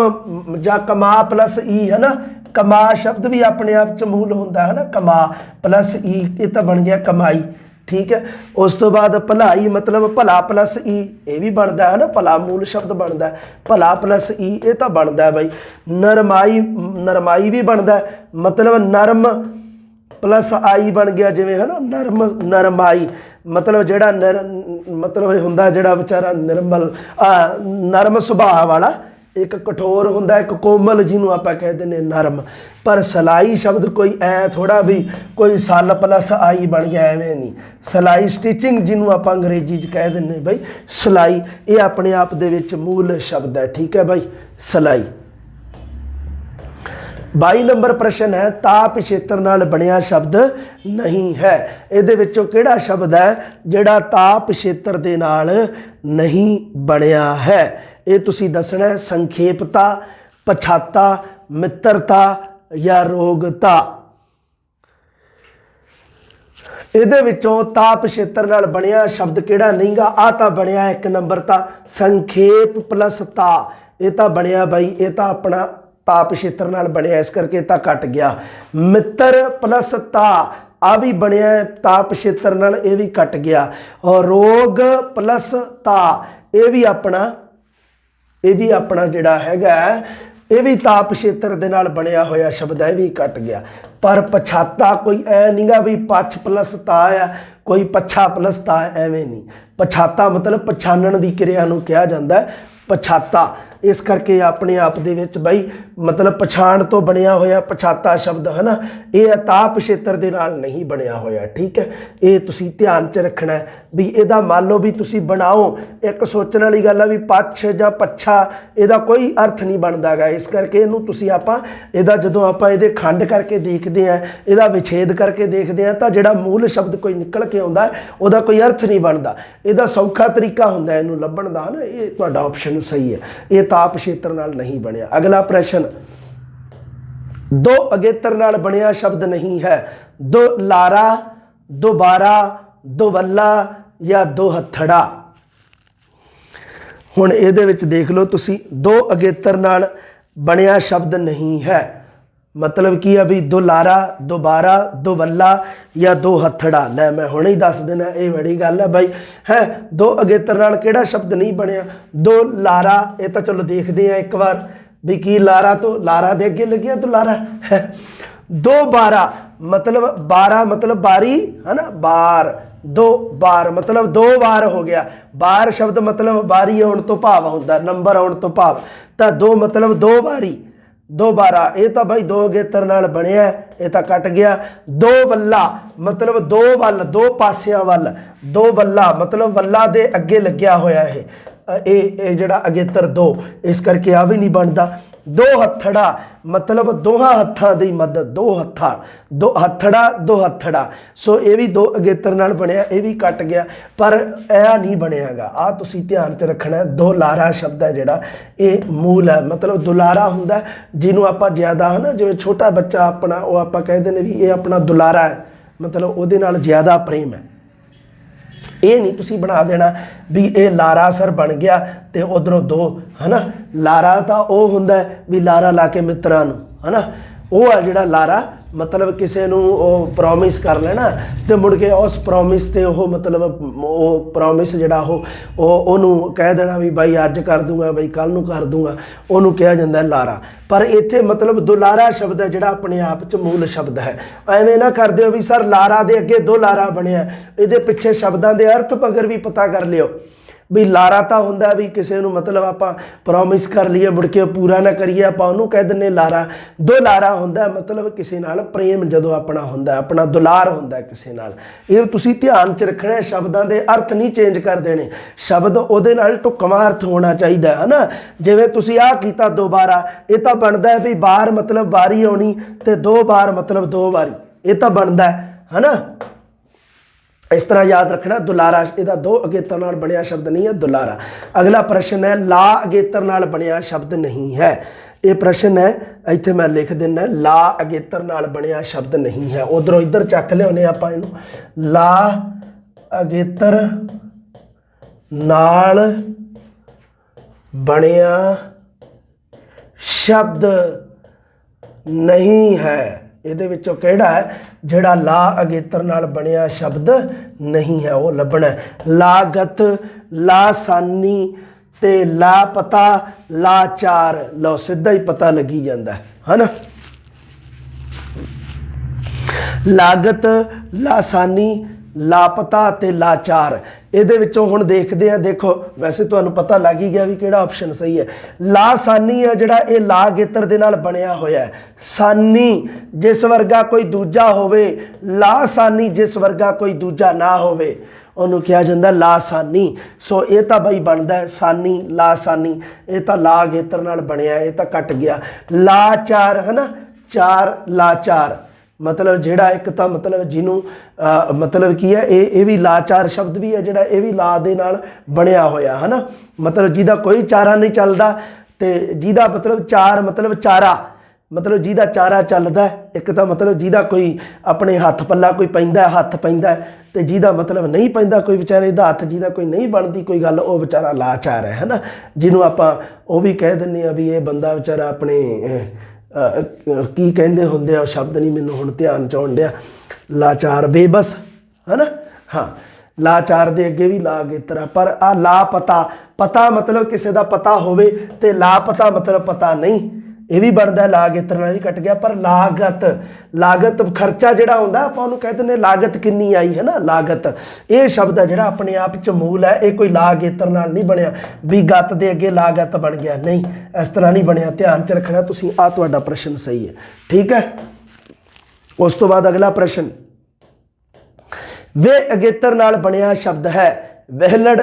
जां कमा प्लस ई है ना कमा शब्द भी अपने आप च मूल हुंदा है ना कमा प्लस ई ये तो बन गया कमाई ठीक है। उस तो बाद भलाई मतलब भला प्लस ई ये भी बनता है ना भला मूल शब्द बनता है भला प्लस ई ये तो बनता है बई नरमाई नरमाई भी बनता है मतलब नरम प्लस आई बन गया जिवें है ना नरम नरमाई मतलब जिहड़ा मतलब हुंदा जिहड़ा बेचारा निर्मल नरम सुभाਅ वाला एक कठोर हुंदा एक कोमल जिन्हों आप कह दें नरम पर सलाई शब्द कोई ऐ थोड़ा भी कोई सल प्लस आई बन गया एवें नहीं सलाई स्टिचिंग जिन्हों आप अंग्रेजी कह दें बई सलाई ये अपने आप दे विच मूल शब्द है ठीक है बई सलाई। 22 नंबर प्रश्न है ता पिछेतर नाल बनिया शब्द नहीं है इहदे विचों किहड़ा शब्द है जिहड़ा ता पिछेतर दे नाल नहीं बनिया है ये तुसी दसना है संखेपता पछाता मित्रता या रोगता इहदे विचों ता पिछेतर नाल बनिया शब्द किहड़ा नहीं गा आ तां बनिया 1 नंबर ता संखेप प्लस ता ये तां बनिया बई ये तां अपना ता पिछेतर नाल बनिया इस करके ता कट गया मित्र प्लस ता आ भी बनिया ता पिछेतर नाल ये भी कट गया और रोग प्लस ता ये भी अपना जिहड़ा हैगा ये भी ता पिछेतर दे नाल बनिया होया शब्द है भी कट गया पर पछाता कोई ऐ नहीं गा भी पछ प्लस ता आ कोई पछा प्लस ता एवें नहीं पछाता मतलब पछाणन की क्रिया नूं कहा जाता है पछाता इस करके अपने आप दे विच बई मतलब पछाण तो बनिया होया पछाता शब्द है ना ये ता पिछेतर दे नाल नहीं बनिया होया ठीक है ये तुसी ध्यान च रखना है भी इहदा मान लो भी तुसी बनाओ एक सोचने वाली गल है भी पछ जां पच्छा इहदा कोई अर्थ नहीं बनदा गा इस करके इहनूं तुसी आपां इहदा जदों आपां इहदे खंड करके देखदे आ इहदा विछेद करके देखदे आ तां जिहड़ा मूल शब्द कोई निकल के आउंदा है उहदा कोई अर्थ नहीं बनदा इहदा सौखा तरीका हुंदा इहनूं लभण दा ना ये तुहाडा ऑप्शन सही है ये ता पिछेतर नाल नहीं बनिया। अगला प्रश्न दो अगेतर नाल बनिया शब्द नहीं है दो लारा दो बारा दो वल्ला या दो हथड़ा हुण इहदे विच देख लो तुसी दो अगेतर नाल बनिया शब्द नहीं है मतलब की है भी दो लारा दो बारा दो वल्ला या दो हथड़ा लै मैं हुणे ही दस देना ये बड़ी गल है भाई है दो अगेतर नाल किहड़ा शब्द नहीं बनिया दो लारा ये तो चलो देखते हैं एक बार भी की लारा तो लारा दे अगे लगिया तो लारा है दो बारा मतलब बारी है ना बार दो बार मतलब दो बार हो गया बार शब्द मतलब बारी आउण तो भाव हुंदा नंबर आउण तो भाव तां दो मतलब दो बारी दो बारा ये तो भाई दो अगेतर नाल बनिया ये तो कट गया दो वल्ला मतलब दो वल दो पासियां वल दो वल्ला मतलब वल्ला दे अगे लग्या होया है ये जिहड़ा अगेतर दो इस करके आ भी नहीं बनता दो हथड़ा मतलब दोहां हत्थां दी मदद दो हथड़ा सो ये भी दो अगेतर नाल बनिया ये भी कट गया पर ऐ नहीं बनियागा आ तुसी ध्यान च रखना है दो लारा शब्द है जिहड़ा ये मूल है मतलब दुलारा हुंदा है जिन्हों आपां ज़्यादा है ना जिवें छोटा बच्चा अपना वो आपां कहते हैं भी ये अपना दुलारा है मतलब उहदे नाल ज़्यादा प्रेम है ये नहीं तुसी बना देना भी ये लारा सर बन गया तो उधरों दो है ना लारा तो वह हुंदा है भी लारा ला के मित्रां नूं है ना ਉਹ ਆ ਜਿਹੜਾ ਲਾਰਾ मतलब किसी प्रॉमिस कर लेना तो मुड़ के उस प्रॉमिस से मतलब प्रॉमिस जड़ा कह देना भी भाई अज कर दूंगा भाई कल नूं कर दूंगा, उन्होंने कहा जाता है लारा। पर इत्थे मतलब दुलारा शब्द है जिहड़ा अपने आप च मूल शब्द है। एवें ना कर दिओ भी सर लारा दे अगे दो लारा बनिया, इहदे पिछे शब्दां दे अर्थ अगर भी पता कर लिओ भी लारा तो होंदा भी किसी को मतलब आप प्रॉमिस कर लीए मुड़ के पूरा ना करिए आप उन्होंने कह दें लारा। दो लारा होंदा मतलब किसी नाल प्रेम जदों अपना होंदा अपना दुलार होंदा किसी नाल। ये तुसीं ध्यान च रखना है, शब्दां दे अर्थ नहीं चेंज कर देने, शब्द उहदे नाल ढुकवां अर्थ होना चाहिए है ना। जिवें तुसीं आ कीता दो बारा, ये तो बनता है भी बार मतलब बारी आउणी ते दो बार मतलब दो बारी, ये तो बनता है ना। इस तरह याद रखना दुलारा इसका दो अगेतर नाल बनिया शब्द नहीं है दुलारा। अगला प्रश्न है ला अगेतर नाल बनिया शब्द नहीं है। ये प्रश्न है इत्थे मैं लिख देना ला अगेतर नाल बनिया शब्द नहीं है। उधरों इधर चक लियाने आपां इहनूं, ला अगेतर नाल बनिया शब्द नहीं है। ਇਹਦੇ ਵਿੱਚੋਂ ਕਿਹੜਾ ਹੈ ਜਿਹੜਾ ਲਾ ਅਗੇਤਰ ਨਾਲ ਬਣਿਆ ਸ਼ਬਦ ਨਹੀਂ ਹੈ, ਉਹ ਲੱਭਣਾ। ਲਾਗਤ, ਲਾਸਾਨੀ ਤੇ ਲਾਪਤਾ, ਲਾਚਾਰ, ਲਓ ਸਿੱਧਾ ਹੀ ਪਤਾ ਲੱਗੀ ਜਾਂਦਾ ਹੈ ਨਾ। ਲਾਗਤ, ਲਾਸਾਨੀ, लापता ते लाचार, ये हुण देखते हैं। देखो वैसे तो पता लग ही गया भी किहड़ा ऑप्शन सही है। लासानी है जिहड़ा ये ला गेतर दे नाल बनिया होया है। सानी जिस वर्गा कोई दूजा होवे, लासानी जिस वर्गा कोई दूजा ना होवे, उन्होंने कहा जाता लासानी। सो ये तो बई बनता है सानी लासानी, ये तो ला गेतर नाल बनिया, ये तो कट गया। लाचार है ना, चार लाचार मतलब जिहड़ा एक तो मतलब जिन्हों मतलब की है ये भी लाचार शब्द भी है जिहड़ा ये भी ला दे नाल बनिया होया है ना। मतलब जिहदा कोई चारा नहीं चलता तो जिहदा मतलब चार मतलब चारा मतलब जिहदा चारा चलता है, एक तो मतलब जिहदा कोई अपने हथ पल्ला कोई पैंदा हथ पैंदा है, तो जिहदा मतलब नहीं पैंदा कोई बेचारे दा हथ, जिहदा कोई नहीं बनती कोई गल, वो बेचारा लाचार है ना। जिन्हों आपां वो भी कह दिंदे आ भी ये बंदा बेचारा अपने की कहते होंगे शब्द नहीं मैनूं हुण ध्यान च आउण दिया, लाचार बेबस है ना। हाँ लाचार दे अगे भी ला गेतरा। पर आ लापता, पता मतलब किसी का पता होवे ते लापता मतलब पता नहीं, ये भी बनता है ला गेतर नाल भी कट गया। पर लागत, लागत खर्चा जिहड़ा हुंदा आपां उहनूं कह दिंदे लागत किन्नी आई है ना। लागत ये शब्द है जिहड़ा अपने आप च मूल है, ये कोई ला गेतर नाल नहीं बनिया भी गत दे अगे लागत बन गया, नहीं इस तरह नहीं बनिया। ध्यान च रखना तुसीं, आ तुहाडा प्रश्न सही है, ठीक है। उस तो बाद अगला प्रश्न, वे अगेतर नाल बनिया शब्द है वहलड़,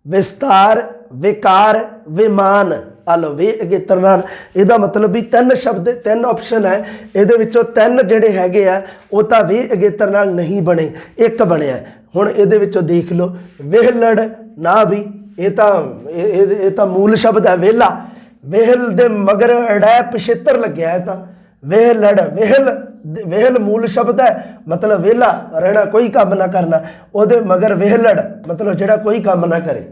विस्तार, विकार, विमान। आलो वे अगेतर नाल इहदा मतलब भी तीन शब्द, तीन ऑप्शन है, इहदे विचों तीन जिहड़े हैगे आ वो तां वे अगेतर नाल नहीं बने, एक बनिया। हुण इहदे विचों देख लो वेहलड़ ना भी, ये तां मूल शब्द है वेला, वेहल दे मगर अड़ै पिछेतर लग्या है, तां वेहलड़ वेहल वेहल मूल शब्द है मतलब वेला रहना कोई काम ना करना, उहदे मगर वेहलड़ मतलब जिहड़ा कोई काम ना करे,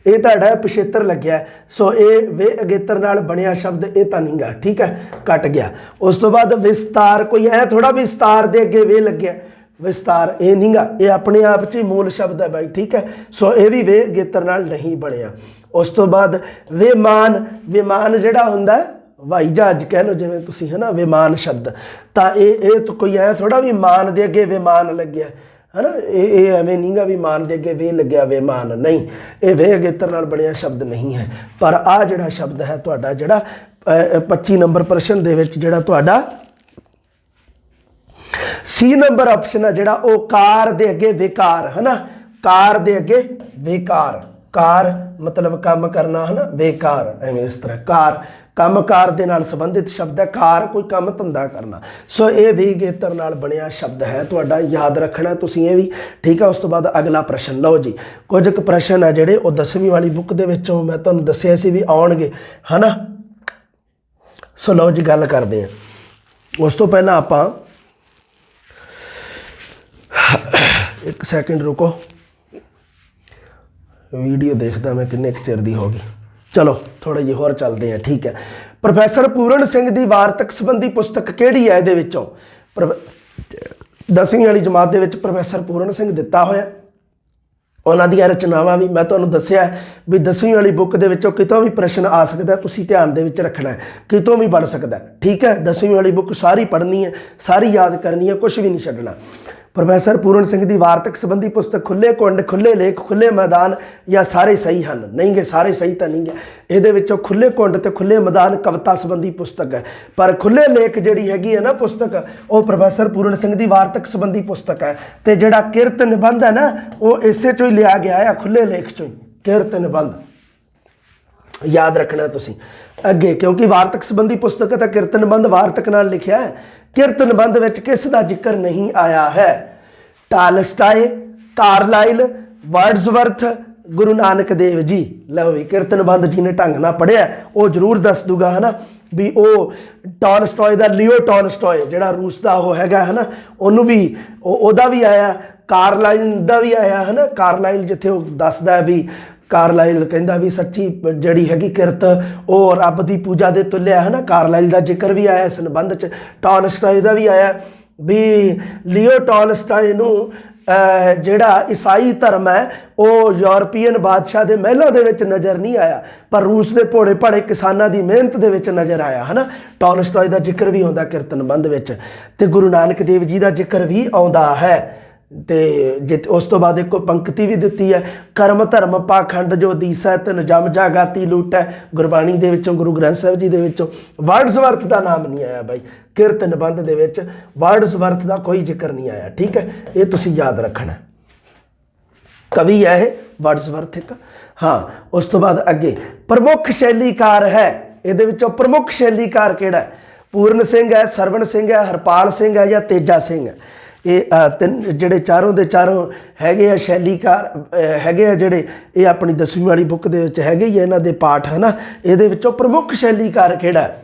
ये तो अड़ा पिछेतर लग्या। सो ये वे अगेतर नाल बनिया शब्द ये तो नहीं गा, ठीक है, कट गया। उस तो बाद विस्तार, कोई ऐ थोड़ा विस्तार दे अगे वे लग्या, विस्तार ये नहीं गा, ये अपने आप च मूल शब्द है भाई, ठीक है। सो ये भी वे अगेतर नाल नहीं बनिया। उस तो बाद विमान, विमान जिहड़ा हुंदा है हवाई जहाज कह लो जिवें तुसीं है ना, विमान शब्द, तो ये तो कोई ऐ थोड़ा भी मान दे अगे विमान लग्या है ना, ये एवें नहीं गा भी मान दे अगे वे लग्या विमान, नहीं, ये वे अगेतर नाल बनिया शब्द नहीं है। पर आ जिहड़ा शब्द है तुहाडा जिहड़ा 25 नंबर प्रश्न दे विच जिहड़ा तुहाडा सी नंबर ऑप्शन है जिहड़ा वो कार दे अगे विकार है ना, कार दे अगे विकार, कार मतलब काम करना है ना, बेकार एवें इस तरह कार काम कार दे नाल संबंधित शब्द है, कार कोई काम धंधा करना। सो ये भी अगेतर नाल बनिया शब्द है तुहाडा, याद रखना तुसीं ये भी, ठीक है। उस तो बाद अगला प्रश्न, लो जी कुछ क प्रश्न है जिहड़े वो 10वीं वाली बुक दे विचों मैं तुहानूं दस्सिया सी भी आउणगे है ना। सो लो जी गल करदे हां। उस तो पहला आपां एक सैकेंड रुको, वीडियो देखदा मैं किन्ने चिर दी हो गई। ਚਲੋ ਥੋੜੇ ਜਿਹੇ ਹੋਰ ਚੱਲਦੇ ਆ, ਠੀਕ ਹੈ। ਪ੍ਰੋਫੈਸਰ ਪੂਰਨ ਸਿੰਘ ਦੀ ਵਾਰਤਕ ਸੰਬੰਧੀ ਪੁਸਤਕ ਕਿਹੜੀ ਹੈ ਇਹਦੇ ਵਿੱਚੋਂ? 10ਵੀਂ ਵਾਲੀ ਜਮਾਤ ਦੇ ਵਿੱਚ ਪ੍ਰੋਫੈਸਰ ਪੂਰਨ ਸਿੰਘ ਦਿੱਤਾ ਹੋਇਆ। ਉਹਨਾਂ ਦੀਆਂ ਰਚਨਾਵਾਂ ਵੀ ਮੈਂ ਤੁਹਾਨੂੰ ਦੱਸਿਆ ਵੀ 10ਵੀਂ ਵਾਲੀ ਬੁੱਕ ਦੇ ਵਿੱਚੋਂ ਕਿਤੋਂ ਵੀ ਪ੍ਰਸ਼ਨ ਆ ਸਕਦਾ, ਤੁਸੀਂ ਧਿਆਨ ਦੇ ਵਿੱਚ ਰੱਖਣਾ ਹੈ, ਕਿਤੋਂ ਵੀ ਬਣ ਸਕਦਾ, ਠੀਕ ਹੈ। 10ਵੀਂ ਵਾਲੀ ਬੁੱਕ ਸਾਰੀ ਪੜ੍ਹਨੀ ਹੈ, ਸਾਰੀ ਯਾਦ ਕਰਨੀ ਹੈ, ਕੁਝ ਵੀ ਨਹੀਂ ਛੱਡਣਾ। ਪ੍ਰੋਫੈਸਰ ਪੂਰਨ ਸਿੰਘ ਦੀ ਵਾਰਤਕ ਸੰਬੰਧੀ ਪੁਸਤਕ ਖੁੱਲੇ ਕੁੰਡ, ਖੁੱਲੇ ਲੇਖ, ਖੁੱਲੇ ਮੈਦਾਨ ਜਾਂ ਸਾਰੇ ਸਹੀ ਹਨ? ਨਹੀਂ ਗੇ, ਸਾਰੇ ਸਹੀ ਤਾਂ ਨਹੀਂ ਗੇ। ਇਹਦੇ ਵਿੱਚੋਂ ਖੁੱਲੇ ਕੁੰਡ ਤੇ ਖੁੱਲੇ ਮੈਦਾਨ ਕਵਿਤਾ ਸੰਬੰਧੀ ਪੁਸਤਕ ਹੈ, ਪਰ ਖੁੱਲੇ ਲੇਖ ਜਿਹੜੀ ਹੈਗੀ ਹੈ ਨਾ ਪੁਸਤਕ, ਉਹ ਪ੍ਰੋਫੈਸਰ ਪੂਰਨ ਸਿੰਘ ਦੀ ਵਾਰਤਕ ਸੰਬੰਧੀ ਪੁਸਤਕ ਹੈ। ਤੇ ਜਿਹੜਾ ਕਿਰਤ ਨਿਬੰਧ ਹੈ ਨਾ, ਉਹ ਇਸੇ ਚੋਂ ਹੀ ਲਿਆ ਗਿਆ ਹੈ, ਖੁੱਲੇ ਲੇਖ ਚੋਂ ਹੀ ਕਿਰਤ ਨਿਬੰਧ। याद रखना तुसी अगे, क्योंकि वार्तक संबंधी पुस्तक है, किरत निबंध वार्तक नाल लिखिया है। किरत निबंध विच किस दा जिक्र नहीं आया है? Tolstoy, Carlisle, Wordsworth, Guru Nanak Dev ji. लो भी किरत निबंध जी ने ढंग नाल पढ़िया वो जरूर दस दूगा है ना भी वो टॉलस्टॉय दा, लियो टॉलस्टॉय जिहड़ा रूस दा वो हैगा है ना, उन्होंने भी ओदा भी आया, कार्लाइल दा भी आया है ना। कार्लाइल जिथे वो दसदा है भी कार्लाइल कहता भी सच्ची जड़ी हैगी किरत वो रब की पूजा दे तुल्या है ना। कार्लाइल का जिक्र भी आया इस निबंध च। टॉलस्टॉय का भी आया भी लियो टॉलस्टॉय नूं जिहड़ा ईसाई धर्म है वो यूरोपीयन बादशाह के महलों के विच नज़र नहीं आया, पर रूस के भोले भाड़े किसानों की मेहनत के विच नज़र आया है ना। टॉलस्टॉय का जिक्र भी आता किरत निबंध विच, ते गुरु नानक देव जी का जिक्र भी आता है। ते जित उस तो बाद एक पंक्ति भी दी है, कर्म धर्म पाखंड जो दीसै तन जम जागाती लूट है। गुरबाणी दे विचों, गुरु ग्रंथ साहिब जी दे विचों वर्ड्सवर्थ का नाम नहीं आया भाई, किरत निबंध दे विच वर्ड्सवर्थ का कोई जिक्र नहीं आया, ठीक है। ये तुसीं याद रखना, कवि है ये वर्ड्सवर्थ एक। हाँ, उस तो बाद अगे प्रमुख शैलीकार है, ये विचों प्रमुख शैलीकार किहड़ा है? पूर्ण सिंह है, सरवण सिंह है, हरपाल सिंह है या तेजा सिंह है? ये तीन जोड़े चारों के चारों है शैलीकार है जोड़े, ये अपनी 10वीं वाली बुक के है इन्हों के पाठ है ना। ये प्रमुख शैलीकार किहड़ा है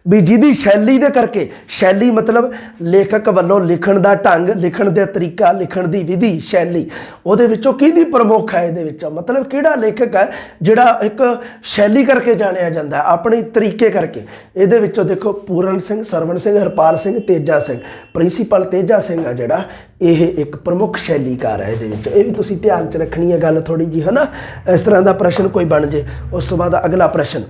भी जिहदी शैली दे करके, शैली मतलब लेखक वालों लिखण दा ढंग, लिखण दे तरीका, लिखण दी विधि, शैली उहदे विचों किहदी प्रमुख है? इहदे विचों मतलब किहड़ा लेखक है जिहड़ा एक शैली करके जानिया जांदा है, अपने तरीके करके। इहदे विचों देखो पूਰਨ सिंह, सरवण सिंह, हरपाल सिंह, तेजा सिंह। प्रिंसीपल तेजा सिंह है जिहड़ा, यह एक प्रमुख शैलीकार है। ये भी तुसीं ध्यान च रखनी है गल थोड़ी जी है ना, इस तरह का प्रश्न कोई बन जे। उस तो बाद अगला प्रश्न,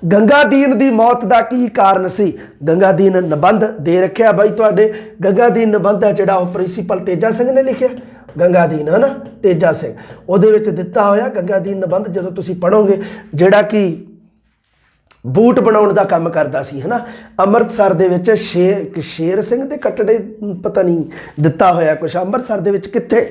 गंगादीन की मौत का की कारण सी? गंगादीन निबंध दे रखिया बाई तुहाडे, गंगादीन निबंध है जिहड़ा प्रिंसीपल तेजा सिंह ने लिखिया, गंगादीन है ना, तेजा सिंह उहदे विच दिता होया। गंगादीन निबंध जदों तुसीं पढ़ोगे जिहड़ा कि बूट बनाउण दा काम करदा सी है ना, अमृतसर दे विच शेर सिंह दे कटड़े पता नहीं दिता होया कुछ, अमृतसर दे विच कित्थे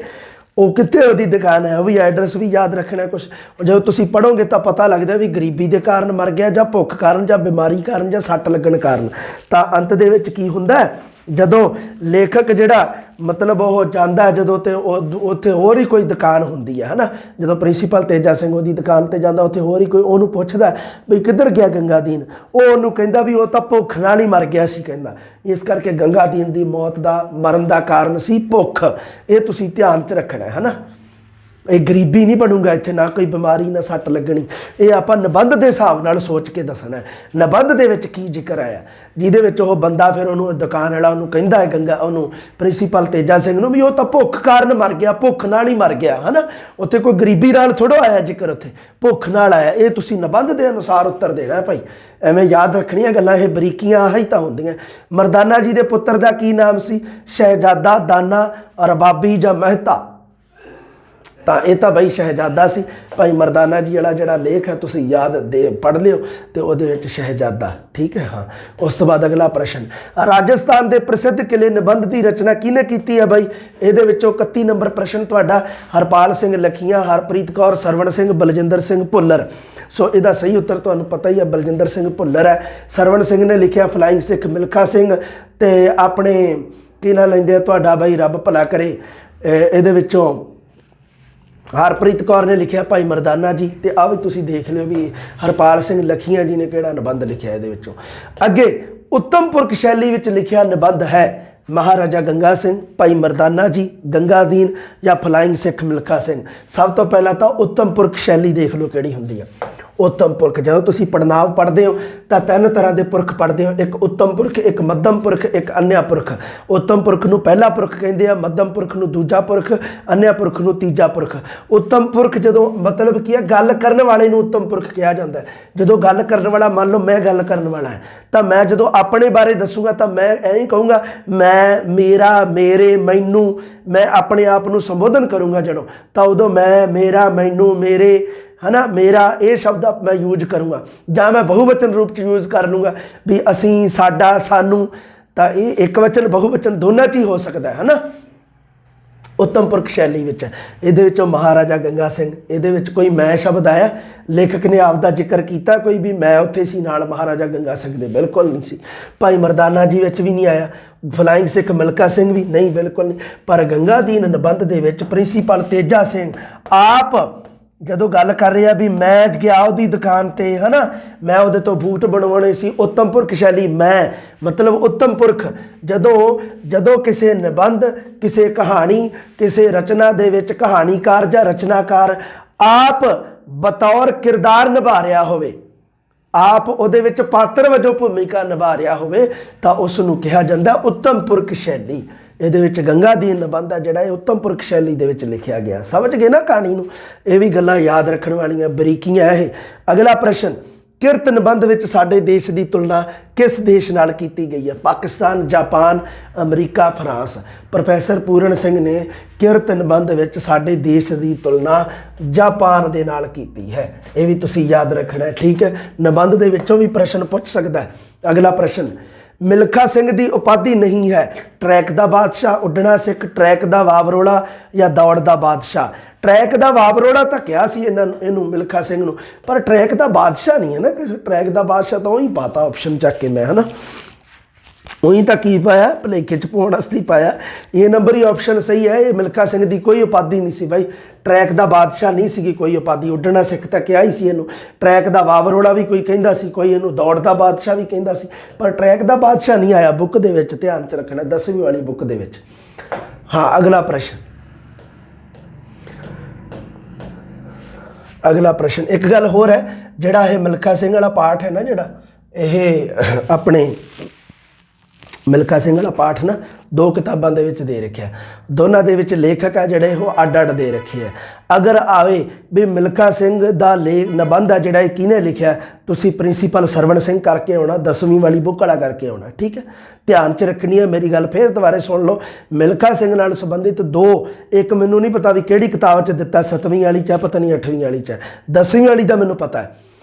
वो कितने उसकी दुकान है, वो भी एड्रैस भी याद रखना है कुछ। जो तुम पढ़ोगे तो पता लगता भी गरीबी के कारण मर गया, या भुख कारण, या बीमारी कारण, या सट लगन कारण। तो अंत दे विच की हुंदा है जदों लेखक जिहड़ा मतलब वो जाता है जदों ते उत्थे होर ही कोई दुकान हुंदी है ना, जदों प्रिंसीपल तेजा सिंह उहदी दुकान ते जांदा, उत्थे होर ही कोई उहनूं पुछदा भी किधर गया गंगादीन, वो उहनूं कहंदा भी वो तां भुख नाल ही मर गया सी कहंदा। इस करके गंगादीन दी मौत दा मरण दा कारण सी भुख। ये तुसीं ध्यान च रखना है ना, ये गरीबी नहीं बनूगा इत्थे, ना कोई बीमारी ना सट लगनी। ये आपां निबंध के हिसाब नाल सोच के दसना है निबंध दे विच की जिक्र आया, जिहदे विच ओह बंदा फिर उहनूं दुकान वाला उहनूं कहंदा है गंगा उहनूं प्रिंसीपल तेजा सिंह नूं भी वो तां भुख कारण मर गया, भुख नाल ही मर गया है ना। उत्थे कोई गरीबी नाल थोड़ा आया जिक्र, उत्थे भुख नाल आया। ये तुसीं निबंध के अनुसार उत्तर देना है भाई, एवें याद रखणियां गल्लां, ये बरीकियां ही तां हुंदियां। मरदाना जी के पुत्र का की नाम सी? शहजादा, दाना, रबाबी जां मेहता? तो यह तो बई शहजादा सी। भाई मरदाना जी वाला जिहड़ा लेख है तुसीं याद दे पढ़ लियो, तो वो शहजादा, ठीक है। हाँ, उस तो बाद अगला प्रश्न, राजस्थान के प्रसिद्ध किले निबंध की रचना किने कीती है भाई? ये 31 नंबर प्रश्न तुहाडा। हरपाल सिंह लखीआं, हरप्रीत कौर, सरवण सिंह, बलजिंदर सिंह भुल्लर। सो इसका सही उत्तर तुहानूं पता ही है, बलजिंदर सिंह भुल्लर है। सरवण सिंह ने लिखिया फ्लाइंग सिख मिल्खा सिंह, ते अपने की नां लैंदे तुहाडा भाई रब भला करे, इहदे विचों हरप्रीत कौर ने लिखिया भाई मरदाना जी। तो आ भी तुसीं देख लियो भी हरपाल सिंह लखीआं जी ने किहड़ा निबंध लिखिया। इहदे विचों अगे उत्तम पुरख शैली विच लिखिया निबंध है महाराजा गंगा सिंह, भाई मरदाना जी, गंगादीन या फ्लाइंग सिख मिल्खा सिंह? सब तो पहला तो उत्तम पुरख शैली देख लो किहड़ी हुंदी है। उत्तम पुरख ਜਦੋਂ ਤੁਸੀਂ ਪੜਨਾਵ ਪੜ੍ਹਦੇ ਹੋ ਤਾਂ ਤਿੰਨ ਤਰ੍ਹਾਂ ਦੇ ਪੁਰਖ ਪੜ੍ਹਦੇ ਹੋ, ਇੱਕ ਉੱਤਮ ਪੁਰਖ, ਇੱਕ ਮੱਧਮ ਪੁਰਖ, ਇੱਕ ਅੰਨ੍ਹਾ ਪੁਰਖ। ਉੱਤਮ ਪੁਰਖ ਨੂੰ ਪਹਿਲਾ ਪੁਰਖ ਕਹਿੰਦੇ ਆ, ਮੱਧਮ ਪੁਰਖ ਨੂੰ ਦੂਜਾ ਪੁਰਖ, ਅੰਨ੍ਹਾ ਪੁਰਖ ਨੂੰ ਤੀਜਾ ਪੁਰਖ। ਉੱਤਮ ਪੁਰਖ ਜਦੋਂ ਮਤਲਬ ਕੀ ਹੈ, ਗੱਲ ਕਰਨ ਵਾਲੇ ਨੂੰ ਉੱਤਮ ਪੁਰਖ ਕਿਹਾ ਜਾਂਦਾ ਹੈ। ਜਦੋਂ ਗੱਲ ਕਰਨ ਵਾਲਾ, ਮੰਨ ਲਓ ਮੈਂ ਗੱਲ ਕਰਨ ਵਾਲਾ ਹੈ, ਤਾਂ ਮੈਂ ਜਦੋਂ ਆਪਣੇ ਬਾਰੇ ਦੱਸੂਗਾ ਤਾਂ ਮੈਂ ਐਂ ਹੀ ਕਹੂੰਗਾ ਮੈਂ, ਮੇਰਾ, ਮੇਰੇ, ਮੈਨੂੰ, ਮੈਂ ਆਪਣੇ ਆਪ ਨੂੰ ਸੰਬੋਧਨ ਕਰੂੰਗਾ ਜਦੋਂ, ਤਾਂ ਉਦੋਂ ਮੈਂ, ਮੇਰਾ, ਮੈਨੂੰ, ਮੇਰੇ, है ना, मेरा, ये शब्द मैं यूज करूँगा। ਜਾਂ मैं बहुवचन रूप च यूज कर लूँगा भी असी, साडा, सानू, तो ये एक वचन बहुवचन दोनों च ही हो सकता है ना। उत्तम पुरख शैली विच ये महाराजा गंगा सिंह, ये कोई मैं शब्द आया, लेखक ने आपका जिक्र किया, कोई भी मैं उत्थे सी नाल महाराजा गंगा सिंह दे बिल्कुल नहीं सी। भाई मरदाना जी विच भी नहीं आया, फलाइंग सिख मिल्खा सिंह भी नहीं, बिल्कुल नहीं। पर गंगाधीन निबंध दे विच प्रिंसीपल तेजा सिंह आप ਜਦੋਂ ਗੱਲ ਕਰ ਰਿਹਾ ਵੀ ਮੈਂ ਗਿਆ ਉਹਦੀ ਦੁਕਾਨ ਤੇ, ਹੈ ਨਾ, ਮੈਂ ਉਹਦੇ ਤੋਂ ਬੂਟ ਬਣਵਾਉਣੇ ਸੀ, ਉੱਤਮ ਪੁਰਖ ਸ਼ੈਲੀ ਮੈਂ, ਮਤਲਬ ਉੱਤਮ ਪੁਰਖ। ਜਦੋਂ ਕਿਸੇ ਨਿਬੰਧ, ਕਿਸੇ ਕਹਾਣੀ, ਕਿਸੇ ਰਚਨਾ ਦੇ ਵਿੱਚ ਕਹਾਣੀਕਾਰ ਜਾਂ ਰਚਨਾਕਾਰ ਆਪ ਬਤੌਰ ਕਿਰਦਾਰ ਨਿਭਾ ਰਿਹਾ ਹੋਵੇ, ਆਪ ਉਹਦੇ ਵਿੱਚ ਪਾਤਰ ਵਜੋਂ ਭੂਮਿਕਾ ਨਿਭਾ ਰਿਹਾ ਹੋਵੇ, ਤਾਂ ਉਸ ਨੂੰ ਕਿਹਾ ਜਾਂਦਾ ਉੱਤਮ ਪੁਰਖ ਸ਼ੈਲੀ। ਇਹਦੇ ਵਿੱਚ ਗੰਗਾਧੀਨ ਨਿਬੰਧ ਆ ਜਿਹੜਾ ਇਹ ਉੱਤਮ ਪੁਰਖ ਸ਼ੈਲੀ ਦੇ ਵਿੱਚ ਲਿਖਿਆ ਗਿਆ। ਸਮਝ ਗਏ ਨਾ ਕਹਾਣੀ ਨੂੰ? ਇਹ ਵੀ ਗੱਲਾਂ ਯਾਦ ਰੱਖਣ ਵਾਲੀਆਂ ਬਰੀਕੀਆਂ ਇਹ। ਅਗਲਾ ਪ੍ਰਸ਼ਨ, ਕਿਰਤ ਨਿਬੰਧ ਵਿੱਚ ਸਾਡੇ ਦੇਸ਼ ਦੀ ਤੁਲਨਾ ਕਿਸ ਦੇਸ਼ ਨਾਲ ਕੀਤੀ ਗਈ ਹੈ? ਪਾਕਿਸਤਾਨ, ਜਾਪਾਨ, ਅਮਰੀਕਾ, ਫਰਾਂਸ। ਪ੍ਰੋਫੈਸਰ ਪੂਰਨ ਸਿੰਘ ਨੇ ਕਿਰਤ ਨਿਬੰਧ ਵਿੱਚ ਸਾਡੇ ਦੇਸ਼ ਦੀ ਤੁਲਨਾ ਜਾਪਾਨ ਦੇ ਨਾਲ ਕੀਤੀ ਹੈ। ਇਹ ਵੀ ਤੁਸੀਂ ਯਾਦ ਰੱਖਣਾ, ਠੀਕ ਹੈ। ਨਿਬੰਧ ਦੇ ਵਿੱਚੋਂ ਵੀ ਪ੍ਰਸ਼ਨ ਪੁੱਛ ਸਕਦਾ ਹੈ। ਅਗਲਾ ਪ੍ਰਸ਼ਨ, ਮਿਲਖਾ ਸਿੰਘ ਦੀ ਉਪਾਧੀ ਨਹੀਂ ਹੈ ਟਰੈਕ ਦਾ ਬਾਦਸ਼ਾਹ, ਉੱਡਣਾ ਸਿੱਖ, ਟਰੈਕ ਦਾ ਵਾਵਰੋਲਾ ਜਾਂ ਦੌੜ ਦਾ ਬਾਦਸ਼ਾਹ। ਟਰੈਕ ਦਾ ਵਾਵਰੋਲਾ ਤਾਂ ਕਿਹਾ ਸੀ ਇਹਨੂੰ ਮਿਲਖਾ ਸਿੰਘ ਨੂੰ, ਪਰ ਟਰੈਕ ਦਾ ਬਾਦਸ਼ਾਹ ਨਹੀਂ ਹੈ ਨਾ। ਟਰੈਕ ਦਾ ਬਾਦਸ਼ਾਹ ਤਾਂ ਉਹੀ ਪਾਤਾ ਆਪਸ਼ਨ ਚੱਕ ਕੇ ਮੈਂ, ਹੈ ਨਾ, ਉਹੀ ਤਾਂ ਕੀ ਪਾਇਆ, ਭੁਲੇਖੇ 'ਚ ਪਾਉਣ ਵਾਸਤੇ ਪਾਇਆ। ਇਹ ਨੰਬਰ ਹੀ ਆਪਸ਼ਨ ਸਹੀ ਹੈ। ਇਹ ਮਿਲਖਾ ਸਿੰਘ ਦੀ ਕੋਈ ਉਪਾਧੀ ਨਹੀਂ ਸੀ ਬਾਈ, ਟਰੈਕ ਦਾ ਬਾਦਸ਼ਾਹ ਨਹੀਂ ਸੀਗੀ ਕੋਈ ਉਪਾਧੀ। ਉੱਡਣਾ ਸਿੱਖ ਤਾਂ ਕਿਹਾ ਹੀ ਸੀ ਇਹਨੂੰ, ਟਰੈਕ ਦਾ ਵਾਵਰੋਲਾ ਵੀ ਕੋਈ ਕਹਿੰਦਾ ਸੀ, ਕੋਈ ਇਹਨੂੰ ਦੌੜ ਦਾ ਬਾਦਸ਼ਾਹ ਵੀ ਕਹਿੰਦਾ ਸੀ, ਪਰ ਟਰੈਕ ਦਾ ਬਾਦਸ਼ਾਹ ਨਹੀਂ ਆਇਆ ਬੁੱਕ ਦੇ ਵਿੱਚ। ਧਿਆਨ 'ਚ ਰੱਖਣਾ 10ਵੀਂ ਵਾਲੀ ਬੁੱਕ ਦੇ ਵਿੱਚ। ਹਾਂ, ਅਗਲਾ ਪ੍ਰਸ਼ਨ, ਅਗਲਾ ਪ੍ਰਸ਼ਨ ਇੱਕ ਗੱਲ ਹੋਰ ਹੈ, ਜਿਹੜਾ ਇਹ ਮਿਲਖਾ ਸਿੰਘ ਵਾਲਾ ਪਾਠ ਹੈ ਨਾ, ਜਿਹੜਾ ਇਹ ਆਪਣੇ ਮਿਲਖਾ ਸਿੰਘ ਵਾਲਾ ਪਾਠ ਨਾ ਦੋ ਕਿਤਾਬਾਂ ਦੇ ਵਿੱਚ ਦੇ ਰੱਖਿਆ, ਦੋਨਾਂ ਦੇ ਵਿੱਚ ਲੇਖਕ ਆ ਜਿਹੜੇ ਉਹ ਅੱਡ ਅੱਡ ਦੇ ਰੱਖੇ ਆ। ਅਗਰ ਆਵੇ ਵੀ ਮਿਲਖਾ ਸਿੰਘ ਦਾ ਨਿਬੰਧ ਆ ਜਿਹੜਾ ਇਹ ਕਿਹਨੇ ਲਿਖਿਆ, ਤੁਸੀਂ ਪ੍ਰਿੰਸੀਪਲ ਸਰਵਣ ਸਿੰਘ ਕਰਕੇ ਆਉਣਾ, 10ਵੀਂ ਵਾਲੀ ਬੁੱਕ ਵਾਲਾ ਕਰਕੇ ਆਉਣਾ, ਠੀਕ ਹੈ। ਧਿਆਨ 'ਚ ਰੱਖਣੀ ਹੈ ਮੇਰੀ ਗੱਲ, ਫਿਰ ਦੁਬਾਰੇ ਸੁਣ ਲਓ। ਮਿਲਖਾ ਸਿੰਘ ਨਾਲ ਸੰਬੰਧਿਤ ਦੋ, ਇੱਕ ਮੈਨੂੰ ਨਹੀਂ ਪਤਾ ਵੀ ਕਿਹੜੀ ਕਿਤਾਬ 'ਚ ਦਿੱਤਾ, 7ਵੀਂ ਵਾਲੀ 'ਚ ਪਤਾ ਨਹੀਂ 8ਵੀਂ ਵਾਲੀ 'ਚ, 10ਵੀਂ ਵਾਲੀ ਦਾ ਮੈਨੂੰ ਪਤਾ ਹੈ।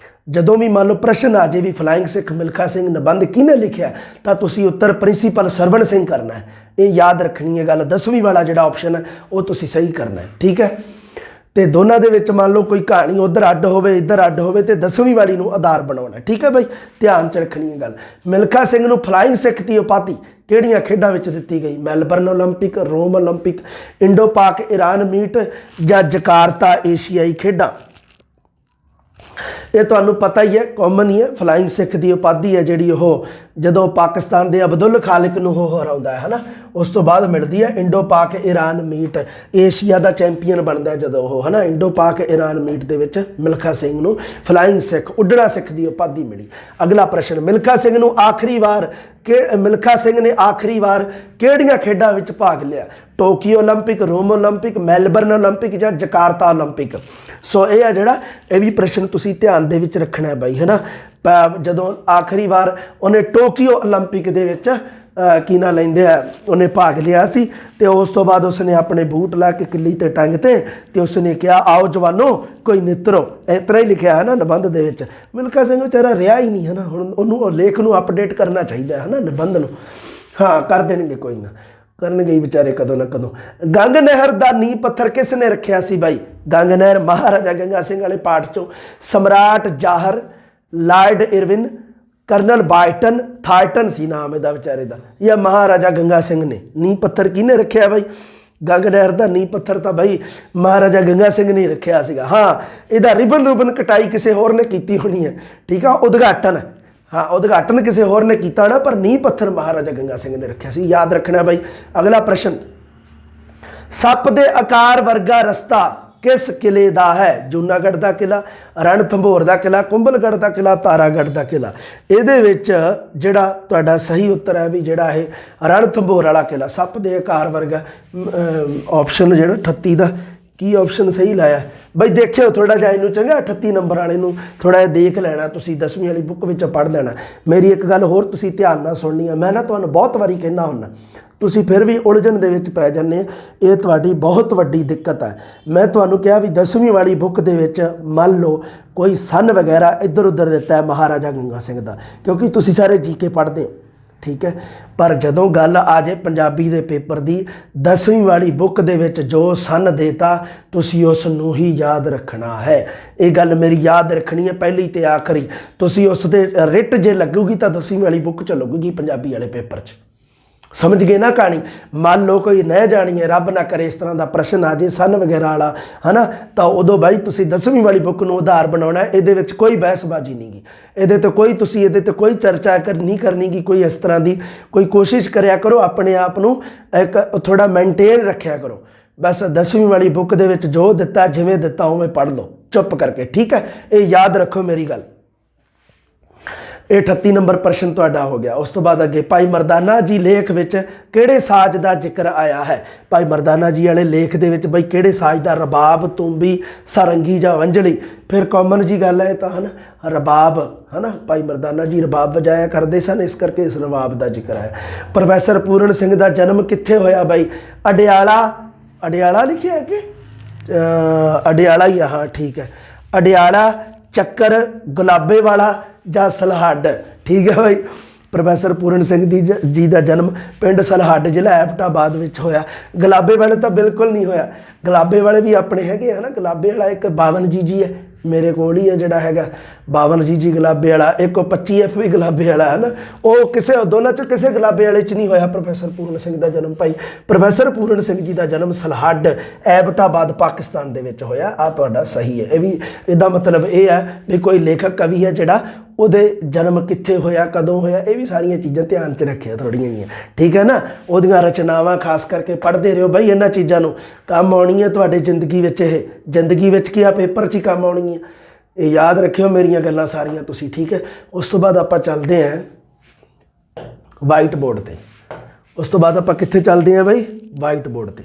ਜਦੋਂ ਵੀ ਮੰਨ ਲਓ ਪ੍ਰਸ਼ਨ ਆ ਜੇ ਵੀ ਫਲਾਇੰਗ ਸਿੱਖ ਮਿਲਖਾ ਸਿੰਘ ਨਿਬੰਧ ਕਿਹਨੇ ਲਿਖਿਆ, ਤਾਂ ਤੁਸੀਂ ਉੱਤਰ ਪ੍ਰਿੰਸੀਪਲ ਸਰਵਣ ਸਿੰਘ ਕਰਨਾ ਹੈ। ਇਹ ਯਾਦ ਰੱਖਣੀ ਹੈ ਗੱਲ, 10ਵੀਂ ਵਾਲਾ ਜਿਹੜਾ ਆਪਸ਼ਨ ਹੈ ਉਹ ਤੁਸੀਂ ਸਹੀ ਕਰਨਾ ਹੈ, ਠੀਕ ਹੈ। ਤੇ ਦੋਨਾਂ ਦੇ ਵਿੱਚ ਮੰਨ ਲਓ ਕੋਈ ਕਹਾਣੀ ਉਧਰ ਅੱਡ ਹੋਵੇ, ਇੱਧਰ ਅੱਡ ਹੋਵੇ, ਤੇ 10ਵੀਂ ਵਾਲੀ ਨੂੰ ਆਧਾਰ ਬਣਾਉਣਾ, ਠੀਕ ਹੈ ਬਾਈ। ਧਿਆਨ 'ਚ ਰੱਖਣੀ ਹੈ ਗੱਲ। ਮਿਲਖਾ ਸਿੰਘ ਨੂੰ ਫਲਾਇੰਗ ਸਿੱਖ ਦੀ ਉਪਾਧੀ ਕਿਹੜੀਆਂ ਖੇਡਾਂ ਵਿੱਚ ਦਿੱਤੀ ਗਈ? ਮੈਲਬਰਨ ਓਲੰਪਿਕ, ਰੋਮ ਓਲੰਪਿਕ, ਇੰਡੋ ਪਾਕ ਇਰਾਨ ਮੀਟ ਜਾਂ ਜਕਾਰਤਾ ਏਸ਼ੀਆਈ ਖੇਡਾਂ। ਇਹ ਤੁਹਾਨੂੰ ਪਤਾ ਹੀ ਹੈ, ਕਾਮਨ ਹੀ ਹੈ। ਫਲਾਇੰਗ ਸਿੱਖ ਦੀ ਉਪਾਧੀ ਹੈ ਜਿਹੜੀ ਉਹ ਜਦੋਂ ਪਾਕਿਸਤਾਨ ਦੇ ਅਬਦੁੱਲ ਖਾਲਿਕ ਨੂੰ ਉਹ ਹਰਾਉਂਦਾ ਹੈ ਨਾ, ਉਸ ਤੋਂ ਬਾਅਦ ਮਿਲਦੀ ਹੈ। ਇੰਡੋ ਪਾਕ ਇਰਾਨ ਮੀਟ, ਏਸ਼ੀਆ ਦਾ ਚੈਂਪੀਅਨ ਬਣਦਾ ਜਦੋਂ ਉਹ, ਹੈ ਨਾ। ਇੰਡੋ ਪਾਕ ਇਰਾਨ ਮੀਟ ਦੇ ਵਿੱਚ ਮਿਲਖਾ ਸਿੰਘ ਨੂੰ ਫਲਾਇੰਗ ਸਿੱਖ, ਉੱਡਣਾ ਸਿੱਖ ਦੀ ਉਪਾਧੀ ਮਿਲੀ। ਅਗਲਾ ਪ੍ਰਸ਼ਨ, ਮਿਲਖਾ ਸਿੰਘ ਨੇ ਆਖਰੀ ਵਾਰ ਕਿਹੜੀਆਂ ਖੇਡਾਂ ਵਿੱਚ ਭਾਗ ਲਿਆ? ਟੋਕੀਓ ਓਲੰਪਿਕ, ਰੋਮ ਓਲੰਪਿਕ, ਮੈਲਬਰਨ ਓਲੰਪਿਕ ਜਾਂ ਜਕਾਰਤਾ ਓਲੰਪਿਕ। ਸੋ ਇਹ ਆ ਜਿਹੜਾ, ਇਹ ਵੀ ਪ੍ਰਸ਼ਨ ਤੁਸੀਂ ਧਿਆਨ ਦੇ ਵਿੱਚ ਰੱਖਣਾ ਹੈ ਬਾਈ, ਹੈ ਨਾ। ਜਦੋਂ ਆਖਰੀ ਵਾਰ ਉਹਨੇ ਟੋਕੀਓ ਓਲੰਪਿਕ ਦੇ ਵਿੱਚ ਕੀ ਨਾ ਲੈਂਦੇ ਆ, ਉਹਨੇ ਭਾਗ ਲਿਆ ਸੀ, ਤੇ ਉਸ ਤੋਂ ਬਾਅਦ ਉਸਨੇ ਆਪਣੇ ਬੂਟ ਲਾ ਕੇ ਕਿੱਲੀ ਤੇ ਟੰਗ ਤੇ ਉਸਨੇ ਕਿਹਾ ਆਓ ਜਵਾਨੋ ਕੋਈ ਨਿੱਤਰੋ। ਇਸ ਤਰ੍ਹਾਂ ਹੀ ਲਿਖਿਆ ਹੈ ਨਾ ਨਿਬੰਧ ਦੇ ਵਿੱਚ। ਮਿਲਖਾ ਸਿੰਘ ਵਿਚਾਰਾ ਰਿਹਾ ਹੀ ਨਹੀਂ, ਹੈ ਨਾ। ਹੁਣ ਉਹਨੂੰ ਲੇਖ ਨੂੰ ਅਪਡੇਟ ਕਰਨਾ ਚਾਹੀਦਾ ਹੈ ਨਾ, ਨਿਬੰਧ ਨੂੰ। ਹਾਂ, ਕਰ ਦੇਣਗੇ, ਕੋਈ ਨਾ ਕਰਨਗੇ ਹੀ ਵਿਚਾਰੇ ਕਦੋਂ ਨਾ ਕਦੋਂ। ਗੰਗ ਨਹਿਰ ਦਾ ਨੀਂਹ ਪੱਥਰ ਕਿਸ ਨੇ ਰੱਖਿਆ ਸੀ ਬਾਈ? ਗੰਗ ਨਹਿਰ ਮਹਾਰਾਜਾ ਗੰਗਾ ਸਿੰਘ ਵਾਲੇ ਪਾਠ 'ਚੋਂ ਸਮਰਾਟ ਜਾਹਰ, ਲਾਰਡ ਇਰਵਿਨ, ਕਰਨਲ ਬਾਇਟਨ, ਥਾਰਟਨ ਸੀ ਨਾਮ ਇਹਦਾ ਵਿਚਾਰੇ ਦਾ, ਜਾਂ ਮਹਾਰਾਜਾ ਗੰਗਾ ਸਿੰਘ ਨੇ ਨੀਂਹ ਪੱਥਰ ਕਿਹਨੇ ਰੱਖਿਆ ਬਾਈ? ਗੰਗ ਨਹਿਰ ਦਾ ਨੀਂਹ ਪੱਥਰ ਤਾਂ ਬਾਈ ਮਹਾਰਾਜਾ ਗੰਗਾ ਸਿੰਘ ਨੇ ਰੱਖਿਆ ਸੀਗਾ। ਹਾਂ, ਇਹਦਾ ਰਿਬਨ ਕਟਾਈ ਕਿਸੇ ਹੋਰ ਨੇ ਕੀਤੀ ਹੋਣੀ ਹੈ, ਠੀਕ ਆ। ਉਦਘਾਟਨ, ਹਾਂ ਉਦਘਾਟਨ ਕਿਸੇ ਹੋਰ ਨੇ ਕੀਤਾ ਨਾ, ਪਰ ਨੀਂਹ ਪੱਥਰ ਮਹਾਰਾਜਾ ਗੰਗਾ ਸਿੰਘ ਨੇ ਰੱਖਿਆ ਸੀ, ਯਾਦ ਰੱਖਣਾ ਬਾਈ। ਅਗਲਾ ਪ੍ਰਸ਼ਨ, ਸੱਪ ਦੇ ਆਕਾਰ ਵਰਗਾ ਰਸਤਾ ਕਿਸ ਕਿਲੇ ਦਾ ਹੈ? ਜੂਨਾਗੜ੍ਹ ਦਾ ਕਿਲਾ, ਰਣਥੰਭੌਰ ਦਾ ਕਿਲਾ, ਕੁੰਭਲਗੜ੍ਹ ਦਾ ਕਿਲਾ, ਤਾਰਾਗੜ੍ਹ ਦਾ ਕਿਲਾ। ਇਹਦੇ ਵਿੱਚ ਜਿਹੜਾ ਤੁਹਾਡਾ ਸਹੀ ਉੱਤਰ ਹੈ ਵੀ ਜਿਹੜਾ ਇਹ ਰਣਥੰਭੌਰ ਵਾਲਾ ਕਿਲਾ, ਸੱਪ ਦੇ ਆਕਾਰ ਵਰਗਾ। ਆਪਸ਼ਨ ਜਿਹੜਾ 38 ਦਾ ਕੀ ਆਪਸ਼ਨ ਸਹੀ ਲਾਇਆ ਬਈ? ਦੇਖਿਓ ਥੋੜ੍ਹਾ ਜਿਹਾ ਇਹਨੂੰ ਚੰਗਾ, 38 ਨੰਬਰ ਵਾਲੇ ਨੂੰ ਥੋੜ੍ਹਾ ਜਿਹਾ ਦੇਖ ਲੈਣਾ ਤੁਸੀਂ, 10ਵੀਂ ਵਾਲੀ ਬੁੱਕ ਵਿੱਚ ਪੜ੍ਹ ਲੈਣਾ। ਮੇਰੀ ਇੱਕ ਗੱਲ ਹੋਰ ਤੁਸੀਂ ਧਿਆਨ ਨਾਲ ਸੁਣਨੀ ਹੈ, ਮੈਂ ਨਾ ਤੁਹਾਨੂੰ ਬਹੁਤ ਵਾਰੀ ਕਹਿੰਦਾ ਹੁੰਦਾ, ਤੁਸੀਂ ਫਿਰ ਵੀ ਉਲਝਣ ਦੇ ਵਿੱਚ ਪੈ ਜਾਂਦੇ। ਇਹ ਤੁਹਾਡੀ ਬਹੁਤ ਵੱਡੀ ਦਿੱਕਤ ਹੈ। ਮੈਂ ਤੁਹਾਨੂੰ ਕਿਹਾ ਵੀ 10ਵੀਂ ਵਾਲੀ ਬੁੱਕ ਦੇ ਵਿੱਚ ਮੰਨ ਲਓ ਕੋਈ ਸਨ ਵਗੈਰਾ ਇੱਧਰ ਉੱਧਰ ਦਿੱਤਾ ਹੈ ਮਹਾਰਾਜਾ ਗੰਗਾ ਸਿੰਘ ਦਾ, ਕਿਉਂਕਿ ਤੁਸੀਂ ਸਾਰੇ ਜੀਕੇ ਪੜ੍ਹਦੇ ਹੋ, ਠੀਕ ਹੈ। ਪਰ ਜਦੋਂ ਗੱਲ ਆ ਜਾਏ ਪੰਜਾਬੀ ਦੇ ਪੇਪਰ ਦੀ, 10ਵੀਂ ਵਾਲੀ ਬੁੱਕ ਦੇ ਵਿੱਚ ਜੋ ਸਨ ਦੇਤਾ ਤੁਸੀਂ ਉਸ ਨੂੰ ਹੀ ਯਾਦ ਰੱਖਣਾ ਹੈ। ਇਹ ਗੱਲ ਮੇਰੀ ਯਾਦ ਰੱਖਣੀ ਹੈ ਪਹਿਲੀ ਤੇ ਆਖਰੀ। ਤੁਸੀਂ ਉਸ ਦੇ ਰਿਟ ਜੇ ਲੱਗੂਗੀ ਤਾਂ 10ਵੀਂ ਵਾਲੀ ਬੁੱਕ 'ਚ ਲੱਗੂਗੀ ਪੰਜਾਬੀ ਵਾਲੇ ਪੇਪਰ 'ਚ। ਸਮਝ ਗਏ ਨਾ ਕਹਾਣੀ? ਮੰਨ ਲਓ ਕੋਈ ਨਹੀਂ ਜਾਣੀ ਹੈ, ਰੱਬ ਨਾ ਕਰੇ ਇਸ ਤਰ੍ਹਾਂ ਦਾ ਪ੍ਰਸ਼ਨ ਆ ਜੇ ਸਨ ਵਗੈਰਾ ਵਾਲਾ, ਹੈ ਨਾ, ਤਾਂ ਉਦੋਂ ਬਾਈ ਤੁਸੀਂ 10ਵੀਂ ਵਾਲੀ ਬੁੱਕ ਨੂੰ ਆਧਾਰ ਬਣਾਉਣਾ। ਇਹਦੇ ਵਿੱਚ ਕੋਈ ਬਹਿਸਬਾਜ਼ੀ ਨਹੀਂ ਗੀ, ਇਹਦੇ ਤੇ ਕੋਈ ਤੁਸੀਂ ਇਹਦੇ ਤੇ ਕੋਈ ਚਰਚਾ ਨਹੀਂ ਕਰਨੀ ਗੀ ਕੋਈ ਇਸ ਤਰ੍ਹਾਂ ਦੀ। ਕੋਈ ਕੋਸ਼ਿਸ਼ ਕਰਿਆ ਕਰੋ ਆਪਣੇ ਆਪ ਨੂੰ ਇੱਕ ਥੋੜ੍ਹਾ ਮੇਨਟੇਨ ਰੱਖਿਆ ਕਰੋ। ਬਸ 10ਵੀਂ ਵਾਲੀ ਬੁੱਕ ਦੇ ਵਿੱਚ ਜੋ ਦਿੱਤਾ ਜਿਵੇਂ ਦਿੱਤਾ ਉਵੇਂ ਪੜ੍ਹ ਲਓ ਚੁੱਪ ਕਰਕੇ, ਠੀਕ ਹੈ। ਇਹ ਯਾਦ ਰੱਖੋ ਮੇਰੀ ਗੱਲ। ਇਹ 38 ਨੰਬਰ ਪ੍ਰਸ਼ਨ ਤੁਹਾਡਾ ਹੋ ਗਿਆ। ਉਸ ਤੋਂ ਬਾਅਦ ਅੱਗੇ ਭਾਈ ਮਰਦਾਨਾ ਜੀ ਲੇਖ ਵਿੱਚ ਕਿਹੜੇ ਸਾਜ਼ ਦਾ ਜ਼ਿਕਰ ਆਇਆ ਹੈ? ਭਾਈ ਮਰਦਾਨਾ ਜੀ ਵਾਲੇ ਲੇਖ ਦੇ ਵਿੱਚ ਬਈ ਕਿਹੜੇ ਸਾਜ਼ ਦਾ? ਰਬਾਬ, ਤੂੰਬੀ, ਸਾਰੰਗੀ ਜਾਂ ਵੰਜਲੀ। ਫਿਰ ਕਾਮਨ ਜੀ ਗੱਲ ਹੈ ਤਾਂ, ਹੈ ਨਾ, ਰਬਾਬ, ਹੈ ਨਾ। ਭਾਈ ਮਰਦਾਨਾ ਜੀ ਰਬਾਬ ਵਜਾਇਆ ਕਰਦੇ ਸਨ, ਇਸ ਕਰਕੇ ਇਸ ਰਬਾਬ ਦਾ ਜ਼ਿਕਰ ਹੈ। ਪ੍ਰੋਫੈਸਰ ਪੂਰਨ ਸਿੰਘ ਦਾ ਜਨਮ ਕਿੱਥੇ ਹੋਇਆ ਬਾਈ? ਅਡਿਆਲਾ, ਅਡਿਆਲਾ ਲਿਖਿਆ ਕਿ ਅਡਿਆਲਾ ਹੀ ਆ, ਹਾਂ ਠੀਕ ਹੈ। ਅਡਿਆਲਾ, ਚੱਕਰ, ਗੁਲਾਬੇ ਵਾਲਾ ਜਾਂ ਸਲਹੱਡ, ਠੀਕ ਹੈ ਬਾਈ। ਪ੍ਰੋਫੈਸਰ ਪੂਰਨ ਸਿੰਘ ਜੀ ਦਾ ਜਨਮ ਪਿੰਡ ਸਲਹੱਡ ਜ਼ਿਲ੍ਹਾ ਐਬਟਾਬਾਦ ਵਿੱਚ ਹੋਇਆ। ਗੁਲਾਬੇ ਵਾਲੇ ਤਾਂ ਬਿਲਕੁਲ ਨਹੀਂ ਹੋਇਆ। ਗੁਲਾਬੇ ਵਾਲੇ ਵੀ ਆਪਣੇ ਹੈਗੇ ਹੈ ਨਾ। ਗੁਲਾਬੇ ਵਾਲਾ ਇੱਕ 52 ਜੀ ਹੈ ਮੇਰੇ ਕੋਲ ਹੀ ਹੈ ਜਿਹੜਾ ਹੈਗਾ 52 ਜੀ ਗੁਲਾਬੇ ਵਾਲਾ। ਇੱਕ 25F ਵੀ ਗੁਲਾਬੇ ਵਾਲਾ ਹੈ ਨਾ। ਉਹ ਕਿਸੇ ਦੋਨਾਂ 'ਚੋਂ ਕਿਸੇ ਗੁਲਾਬੇ ਵਾਲੇ 'ਚ ਨਹੀਂ ਹੋਇਆ ਪ੍ਰੋਫੈਸਰ ਪੂਰਨ ਸਿੰਘ ਦਾ ਜਨਮ। ਭਾਈ ਪ੍ਰੋਫੈਸਰ ਪੂਰਨ ਸਿੰਘ ਜੀ ਦਾ ਜਨਮ ਸਲਹੱਡ ਐਬਟਾਬਾਦ ਪਾਕਿਸਤਾਨ ਦੇ ਵਿੱਚ ਹੋਇਆ। ਆ ਤੁਹਾਡਾ ਸਹੀ ਹੈ। ਇਹ ਵੀ ਇਹਦਾ ਮਤਲਬ ਇਹ ਹੈ ਵੀ ਕੋਈ ਲੇਖਕ ਕਵੀ ਹੈ ਜਿਹੜਾ ਉਹਦੇ ਜਨਮ ਕਿੱਥੇ ਹੋਇਆ, ਕਦੋਂ ਹੋਇਆ, ਇਹ ਵੀ ਸਾਰੀਆਂ ਚੀਜ਼ਾਂ ਧਿਆਨ 'ਚ ਰੱਖਿਆ ਥੋੜ੍ਹੀਆਂ ਜਿਹੀਆਂ, ਠੀਕ ਹੈ ਨਾ। ਉਹਦੀਆਂ ਰਚਨਾਵਾਂ ਖਾਸ ਕਰਕੇ ਪੜ੍ਹਦੇ ਰਹੋ ਬਾਈ, ਇਹਨਾਂ ਚੀਜ਼ਾਂ ਨੂੰ ਕੰਮ ਆਉਣੀ ਹੈ ਤੁਹਾਡੇ ਜ਼ਿੰਦਗੀ ਵਿੱਚ। ਇਹ ਜ਼ਿੰਦਗੀ ਵਿੱਚ ਕੀ ਆ, ਪੇਪਰ 'ਚ ਹੀ ਕੰਮ ਆਉਣੀ ਹੈ। ਇਹ ਯਾਦ ਰੱਖਿਓ ਮੇਰੀਆਂ ਗੱਲਾਂ ਸਾਰੀਆਂ ਤੁਸੀਂ, ਠੀਕ ਹੈ। ਉਸ ਤੋਂ ਬਾਅਦ ਆਪਾਂ ਚੱਲਦੇ ਹਾਂ ਵਾਈਟ ਬੋਰਡ 'ਤੇ। ਉਸ ਤੋਂ ਬਾਅਦ ਆਪਾਂ ਕਿੱਥੇ ਚੱਲਦੇ ਹਾਂ ਬਾਈ? ਵਾਈਟ ਬੋਰਡ 'ਤੇ।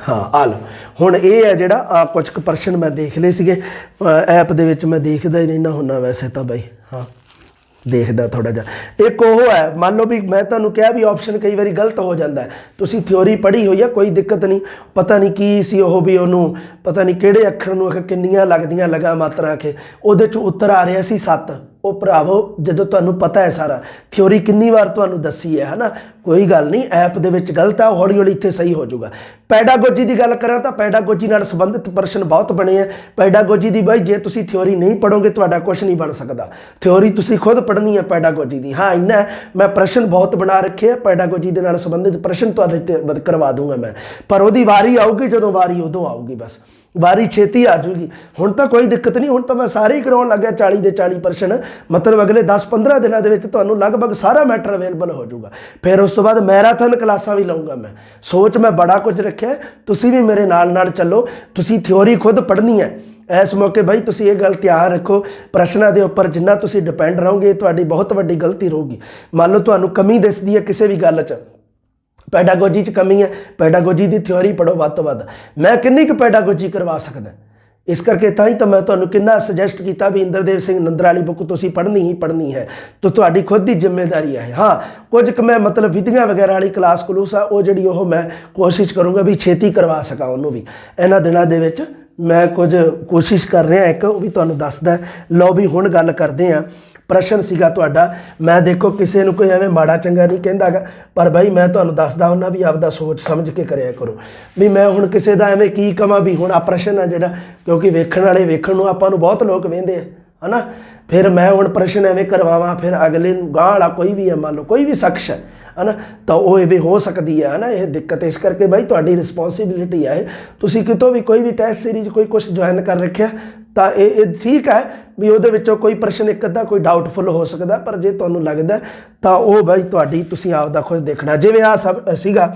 ਹਾਂ ਆ ਲਓ ਹੁਣ ਇਹ ਹੈ ਜਿਹੜਾ ਆ ਕੁਝ ਕੁ ਪ੍ਰਸ਼ਨ ਮੈਂ ਦੇਖ ਲਏ ਸੀਗੇ ਐਪ ਦੇ ਵਿੱਚ। ਮੈਂ ਦੇਖਦਾ ਹੀ ਰਹਿਣਾ ਹੁੰਦਾ ਵੈਸੇ ਤਾਂ ਬਾਈ, ਹਾਂ ਦੇਖਦਾ ਥੋੜ੍ਹਾ ਜਿਹਾ। ਇੱਕ ਉਹ ਹੈ, ਮੰਨ ਲਓ ਵੀ ਮੈਂ ਤੁਹਾਨੂੰ ਕਿਹਾ ਵੀ ਆਪਸ਼ਨ ਕਈ ਵਾਰੀ ਗਲਤ ਹੋ ਜਾਂਦਾ। ਤੁਸੀਂ ਥਿਓਰੀ ਪੜ੍ਹੀ ਹੋਈ ਆ, ਕੋਈ ਦਿੱਕਤ ਨਹੀਂ। ਪਤਾ ਨਹੀਂ ਕੀ ਸੀ ਉਹ, ਵੀ ਉਹਨੂੰ ਪਤਾ ਨਹੀਂ ਕਿਹੜੇ ਅੱਖਰ ਨੂੰ ਕਿੰਨੀਆਂ ਲੱਗਦੀਆਂ ਲਗਾ ਮਾਤਰਾ ਕੇ, ਉਹਦੇ 'ਚ ਉੱਤਰ ਆ ਰਿਹਾ ਸੀ 7। ਉਹ ਭਰਾਵੋ ਜਦੋਂ ਤੁਹਾਨੂੰ ਪਤਾ ਹੈ ਸਾਰਾ, ਥਿਓਰੀ ਕਿੰਨੀ ਵਾਰ ਤੁਹਾਨੂੰ ਦੱਸੀ ਹੈ ਨਾ, ਕੋਈ ਗੱਲ ਨਹੀਂ। ਐਪ ਦੇ ਵਿੱਚ ਗਲਤ ਆ, ਹੌਲੀ ਹੌਲੀ ਇੱਥੇ ਸਹੀ ਹੋ ਜਾਊਗਾ। ਪੈਡਾਗੋਜੀ ਦੀ ਗੱਲ ਕਰਾਂ ਤਾਂ ਪੈਡਾਗੋਜੀ ਨਾਲ ਸੰਬੰਧਿਤ ਪ੍ਰਸ਼ਨ ਬਹੁਤ ਬਣੇ ਆ। ਪੈਡਾਗੋਜੀ ਦੀ ਬਾਈ ਜੇ ਤੁਸੀਂ ਥਿਓਰੀ ਨਹੀਂ ਪੜ੍ਹੋਗੇ ਤੁਹਾਡਾ ਕੁਝ ਨਹੀਂ ਬਣ ਸਕਦਾ। ਥਿਓਰੀ ਤੁਸੀਂ ਖੁਦ ਪੜ੍ਹਨੀ ਹੈ ਪੈਡਾਗੋਜੀ ਦੀ। ਹਾਂ ਇੰਨਾ ਮੈਂ ਪ੍ਰਸ਼ਨ ਬਹੁਤ ਬਣਾ ਰੱਖੇ ਆ ਪੈਡਾਗੋਜੀ ਦੇ ਨਾਲ ਸੰਬੰਧਿਤ ਪ੍ਰਸ਼ਨ ਤੁਹਾਡੇ ਤੇ ਕਰਵਾ ਦੂੰਗਾ ਮੈਂ, ਪਰ ਉਹਦੀ ਵਾਰੀ ਆਊਗੀ ਜਦੋਂ ਵਾਰੀ ਉਦੋਂ ਆਊਗੀ, ਬਸ ਵਾਰੀ ਛੇਤੀ ਆ ਜੂਗੀ। ਹੁਣ ਤਾਂ ਕੋਈ ਦਿੱਕਤ ਨਹੀਂ, ਹੁਣ ਤਾਂ ਮੈਂ ਸਾਰੇ ਹੀ ਕਰਾਉਣ ਲੱਗਿਆ 40 ਦੇ 40 ਪ੍ਰਸ਼ਨ। ਮਤਲਬ ਅਗਲੇ 10-15 ਦਿਨਾਂ ਦੇ ਵਿੱਚ ਤੁਹਾਨੂੰ ਲਗਭਗ ਸਾਰਾ ਮੈਟਰ ਅਵੇਲੇਬਲ ਹੋ ਜਾਊਗਾ। ਫਿਰ ਉਸ ਤੋਂ ਬਾਅਦ ਮੈਰਾਥਨ ਕਲਾਸਾਂ ਵੀ ਲਊਂਗਾ ਮੈਂ। ਸੋਚ ਮੈਂ ਬੜਾ ਕੁਝ ਰੱਖਿਆ, ਤੁਸੀਂ ਵੀ ਮੇਰੇ ਨਾਲ ਚੱਲੋ। ਤੁਸੀਂ ਥਿਓਰੀ ਖੁਦ ਪੜ੍ਹਨੀ ਹੈ। ਇਸ ਮੌਕੇ ਬਾਈ ਤੁਸੀਂ ਇਹ ਗੱਲ ਧਿਆਨ ਰੱਖੋ, ਪ੍ਰਸ਼ਨਾਂ ਦੇ ਉੱਪਰ ਜਿੰਨਾ ਤੁਸੀਂ ਡਿਪੈਂਡ ਰਹੋਗੇ ਤੁਹਾਡੀ ਬਹੁਤ ਵੱਡੀ ਗਲਤੀ ਰਹੂਗੀ। ਮੰਨ ਲਓ ਤੁਹਾਨੂੰ ਕਮੀ ਦਿਸਦੀ ਹੈ ਕਿਸੇ ਵੀ ਗੱਲ 'ਚ, ਪੈਡਾਗੋਜੀ 'ਚ ਕਮੀ ਹੈ, ਪੈਡਾਗੋਜੀ ਦੀ ਥਿਓਰੀ ਪੜ੍ਹੋ ਵੱਧ ਤੋਂ ਵੱਧ। ਮੈਂ ਕਿੰਨੀ ਕੁ ਪੈਡਾਗੋਜੀ ਕਰਵਾ ਸਕਦਾ, ਇਸ ਕਰਕੇ ਤਾਂ ਹੀ ਤਾਂ ਮੈਂ ਤੁਹਾਨੂੰ ਕਿੰਨਾ ਸੁਜੈਸਟ ਕੀਤਾ ਵੀ ਇੰਦਰਦੇਵ ਸਿੰਘ ਨੰਦਰ ਵਾਲੀ ਬੁੱਕ ਤੁਸੀਂ ਪੜ੍ਹਨੀ ਹੀ ਪੜ੍ਹਨੀ ਹੈ। ਤਾਂ ਤੁਹਾਡੀ ਖੁਦ ਦੀ ਜ਼ਿੰਮੇਵਾਰੀ ਹੈ। ਹਾਂ ਕੁਝ ਕੁ ਮੈਂ ਮਤਲਬ ਵਿਧੀਆਂ ਵਗੈਰਾ ਵਾਲੀ ਕਲਾਸ ਕਲੂਸ ਆ ਉਹ ਜਿਹੜੀ ਉਹ ਮੈਂ ਕੋਸ਼ਿਸ਼ ਕਰੂੰਗਾ ਵੀ ਛੇਤੀ ਕਰਵਾ ਸਕਾਂ ਉਹਨੂੰ ਵੀ ਇਹਨਾਂ ਦਿਨਾਂ ਦੇ ਵਿੱਚ। ਮੈਂ ਕੁਝ ਕੋਸ਼ਿਸ਼ ਕਰ ਰਿਹਾ ਇੱਕ, ਉਹ ਵੀ ਤੁਹਾਨੂੰ ਦੱਸਦਾ। ਲਓ ਵੀ ਹੁਣ ਗੱਲ ਕਰਦੇ ਹਾਂ। ਪ੍ਰਸ਼ਨ ਸੀਗਾ ਤੁਹਾਡਾ, ਮੈਂ ਦੇਖੋ ਕਿਸੇ ਨੂੰ ਕੋਈ ਐਵੇਂ ਮਾੜਾ ਚੰਗਾ ਨਹੀਂ ਕਹਿੰਦਾ ਗਾ, ਪਰ ਬਾਈ ਮੈਂ ਤੁਹਾਨੂੰ ਦੱਸਦਾ ਹੁੰਦਾ ਵੀ ਆਪਦਾ ਸੋਚ ਸਮਝ ਕੇ ਕਰਿਆ ਕਰੋ। ਵੀ ਮੈਂ ਹੁਣ ਕਿਸੇ ਦਾ ਐਵੇਂ ਕੀ ਕਵਾਂ ਵੀ ਹੁਣ ਆ ਪ੍ਰਸ਼ਨ ਆ ਜਿਹੜਾ, ਕਿਉਂਕਿ ਵੇਖਣ ਵਾਲੇ ਵੇਖਣ ਨੂੰ ਆਪਾਂ ਨੂੰ ਬਹੁਤ ਲੋਕ ਵੇਂਦੇ ਆ ਹੈ ਨਾ। ਫਿਰ ਮੈਂ ਹੁਣ ਪ੍ਰਸ਼ਨ ਐਵੇਂ ਕਰਵਾਵਾਂ, ਫਿਰ ਅਗਲੇ ਨੂੰ ਗਾਂਹ ਵਾਲਾ ਕੋਈ ਵੀ ਹੈ, ਮੰਨ ਲਓ ਕੋਈ ਵੀ ਸ਼ਖਸ ਹੈ ਨਾ, ਤਾਂ ਉਹ ਐਵੇਂ ਹੋ ਸਕਦੀ ਹੈ ਨਾ ਇਹ ਦਿੱਕਤ। ਇਸ ਕਰਕੇ ਬਾਈ ਤੁਹਾਡੀ ਰਿਸਪੌਂਸਿਬਿਲਿਟੀ ਹੈ। ਤੁਸੀਂ ਕਿਤੋਂ ਵੀ ਕੋਈ ਵੀ ਟੈਸਟ ਸੀਰੀਜ਼ ਕੋਈ ਕੁਛ ਜੁਆਇਨ ਕਰ ਰੱਖਿਆ ਤਾਂ ਇਹ ਠੀਕ ਹੈ ਵੀ ਉਹਦੇ ਵਿੱਚੋਂ ਕੋਈ ਪ੍ਰਸ਼ਨ ਇੱਕ ਅੱਧਾ ਕੋਈ ਡਾਊਟਫੁਲ ਹੋ ਸਕਦਾ, ਪਰ ਜੇ ਤੁਹਾਨੂੰ ਲੱਗਦਾ ਤਾਂ ਉਹ ਬਾਈ ਤੁਹਾਡੀ ਤੁਸੀਂ ਆਪ ਦਾ ਖੁਦ ਦੇਖਣਾ। ਜਿਵੇਂ ਆ ਸਭ ਸੀਗਾ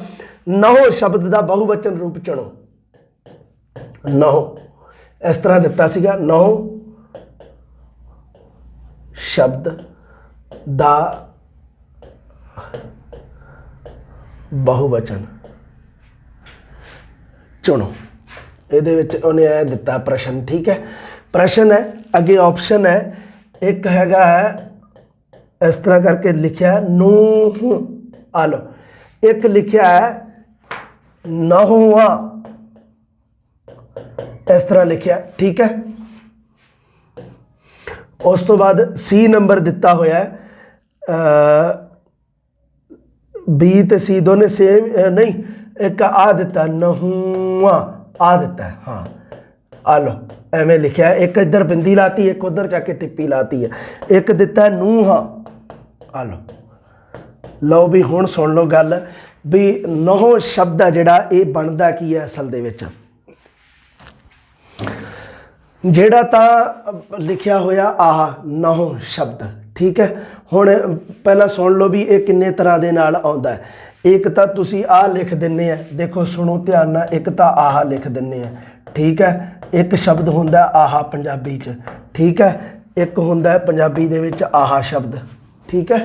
9 ਸ਼ਬਦ ਦਾ ਬਹੁਵਚਨ ਰੂਪ ਚੁਣੋ। 9 इस तरह दिता सीगा 9 शब्द दा बहुवचन चुनो। ये उन्हें यह दिता प्रश्न, ठीक है। प्रश्न है अगे ऑप्शन है एक हैगा है इस तरह करके लिखा नूह, आ लो, एक लिखा है नहुआ, इस तरह लिखा, ठीक है। उस तो बाद सी नंबर दिता होया है बी तो सी दोने सेम नहीं, एक आ दिता नहुआ, आ दिता है, हाँ आ लो एवें लिखा है, एक इधर बिंदी लाती है, एक उधर जाके टिप्पी लाती है, एक दिता है नूहा, आ लो। लो भी हुण सुन लो गल भी 9 शब्द है जिहड़ा ये बनता की है असल दे विच, जिहड़ा तां लिखिया होया आह 9 शब्द, ठीक है। हुण पहला सुन लो भी ये किन्ने तरह दे नाल आउंदा है। एक तां तुसीं आ लिख दिंदे आ, देखो सुनो ध्यान नाल, एक तां आह लिख दिंदे आ, ठीक है। एक शब्द हुंदा आह पंजाबी च, ठीक है। एक हुंदा है पंजाबी दे विच आह शब्द, ठीक है।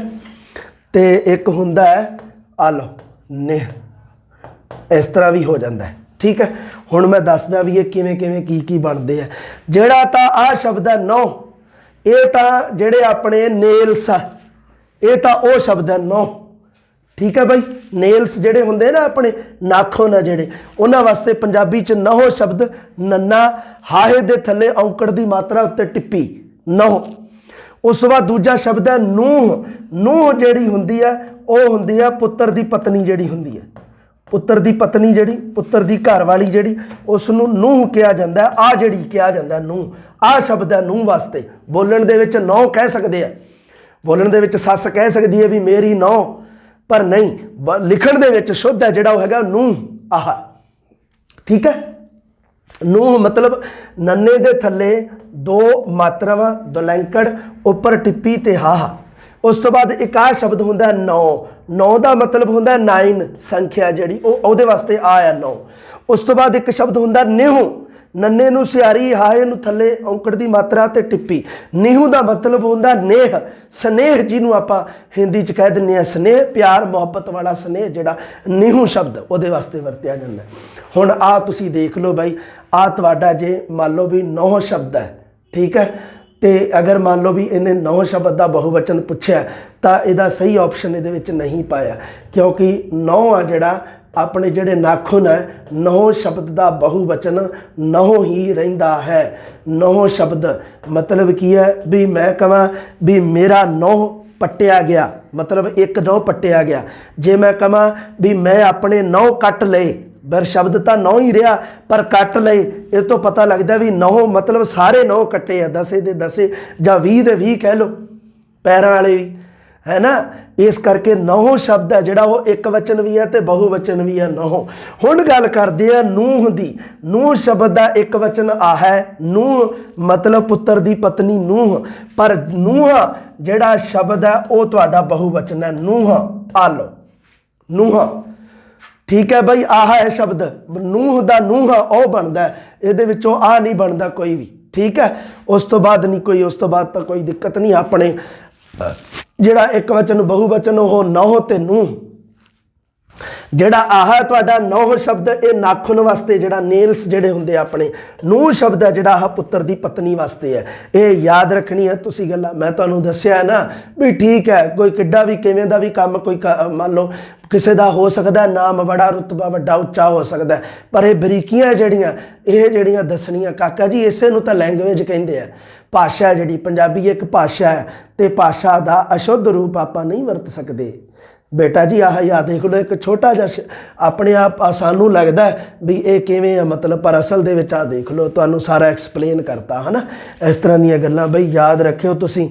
ते एक हुंदा है आ लो नेह, इस तरह भी हो जाता है, ठीक है। हुण मैं दसदा भी ये किवें किवें की बनते हैं। जिहड़ा तां आ शब्द है 9, ये तां जिहड़े अपने नेल्स आ, ये तां ओ शब्द है 9, ठीक है भाई। नेल्स जिहड़े हुंदे ना अपने नाखून है जिहड़े, उन्हां वास्ते पंजाबी च 9 शब्द, नन्ना हाहे दे थल्ले औंकड़ दी मात्रा उत्ते टिप्पी 9। उस तो बाद दूजा शब्द है नूह, नूह जिहड़ी हुंदी है वो हुंदी है पुत्र दी पत्नी जिहड़ी हुंदी है, पुत्र दी पत्नी जिहड़ी, पुत्र दी घर वाली जिहड़ी, उसनूं नूह कहा जाता है। आ जिहड़ी कहा जाता है नूह, आ शब्द है नूह वास्ते। बोलण दे विच 9 कह सकते हैं, बोलण दे विच सस कह सकती है भी मेरी 9, पर नहीं लिखण दे विच शुद्ध है जिहड़ा हैगा नूह आह, ठीक है। नूह मतलब नन्ने दे थल्ले 2 मात्रावां, दुलैंकड़, उपर टिप्पी ते हाह। उस तो बाद एक आ शब्द हुंदा 9, 9 का मतलब हुंदा 9 संख्या जिहड़ी उहदे वास्ते आ है 9। उस तो बाद एक शब्द हुंदा निहू, नन्ने नूं सियारी, हाए नूं थल्ले औंकड़ दी मात्रा ते टिप्पी। निहू का मतलब हुंदा नेह, स्नेह जिन्हों आपां हिंदी च कह दिंदे आ स्नेह, प्यार मुहब्बत वाला स्नेह, जिहड़ा निहू शब्द उहदे वास्ते वरतिया जांदा है। हुण आ तुसीं देख लो बई, आ तुहाडा जे मान लो भी 9 शब्द है, ठीक है। तो अगर मान लो भी इन्हें 9 शब्द का बहुवचन पूछा तो यदा सही ऑप्शन ये नहीं पाया, क्योंकि 9 आ जिहड़ा अपने जिहड़े नाखून है 9 शब्द का बहुवचन 9 ही रहिंदा है। 9 शब्द मतलब की है भी मैं कहां भी मेरा 9 पट्टिया गया, मतलब एक 9 पट्टिया गया। जे मैं कहां भी मैं अपने 9 कट लए, पर शब्द तो 9 ही रहा पर कट लए, इस तो पता लगता भी 9 मतलब सारे 9 कट्टे आ, 10 दे 10 या 20 दे 20 कह लो, पैरां वाले भी है ना। इस करके 9 शब्द है जिहड़ा वो एक वचन भी है तो बहुवचन भी है 9। हुण गल करदे आ नूह दी। नूह शब्द का एक वचन आ है, नूह मतलब पुत्र दी पत्नी नूह, पर नूह जिहड़ा शब्द है वो तुहाडा बहुवचन है नूह, आ लो नूह, ठीक है बई। आह है शब्द नूह दा नूह ओ बनता है, ये आ नहीं बनता कोई भी, ठीक है। उस तो बाद नहीं कोई, उस तो बाद तो कोई दिक्कत नहीं। अपने जिहड़ा एक वचन बहुवचन वो 9 ते नूह, जिहड़ा आह तुहाडा 9 शब्द ये नाखून वास्ते, जिहड़ा नेल्स जिहड़े हुंदे अपने, नूह शब्द है जिहड़ा आह पुत्र दी पत्नी वास्ते है। ये याद रखनी है तुसीं गल्लां मैं तुहानूं दस्सिआ है ना भी, ठीक है। कोई किड्डा भी किवें दा भी काम कोई मान लो किसी का हो सकता है, नाम बड़ा रुतबा वड्डा उच्चा हो सकता है, पर ये बरीकियां जड़ियां दसनियां काका जी, इसे नूं तां लैंगवेज कहंदे आ। भाषा जिहड़ी पंजाबी एक भाषा है, तो भाषा का अशुद्ध रूप आपां नहीं वरत सकते बेटा जी। आह याद देख लो एक छोटा जिहा अपने आप सानू लगता है भी ये किवें है, मतलब पर असल दे विच आ देख लो, तुहानूं सारा एक्सप्लेन करता है ना। इस तरह दीयां गल्लां बई याद रखियो तुसीं,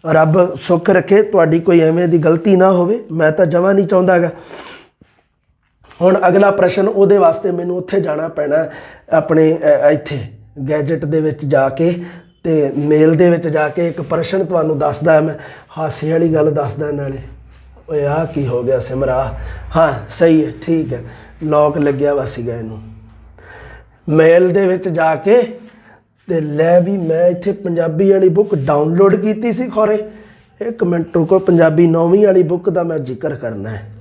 रब सुख रखे तुहाडी कोई एवें दी गलती ना होवे, मैं तो जमा नहीं चाहुंदा गा। हुण अगला प्रश्न उहदे वास्ते मैनूं उत्थे जाना पैना, अपने इत्थे गैजेट दे विच जाके ते मेल दे विच जाके एक प्रश्न तुहानूं दसदा। मैं हासे वाली गल दसदा नाले, ओए आ की हो गया सिमरा, हाँ सही है ठीक है, लॉक लग्या वा सीगा इनूं। ਮੇਲ ਦੇ ਵਿੱਚ ਜਾ ਕੇ ਤੇ ਲੈ ਵੀ ਮੈਂ ਇੱਥੇ ਪੰਜਾਬੀ ਵਾਲੀ ਬੁੱਕ ਡਾਊਨਲੋਡ ਕੀਤੀ ਸੀ ਖੋਰੇ। ਇੱਕ ਮਿੰਟ ਰੁਕੋ, ਪੰਜਾਬੀ 9ਵੀਂ ਵਾਲੀ ਬੁੱਕ ਦਾ ਮੈਂ ਜ਼ਿਕਰ ਕਰਨਾ ਹੈ।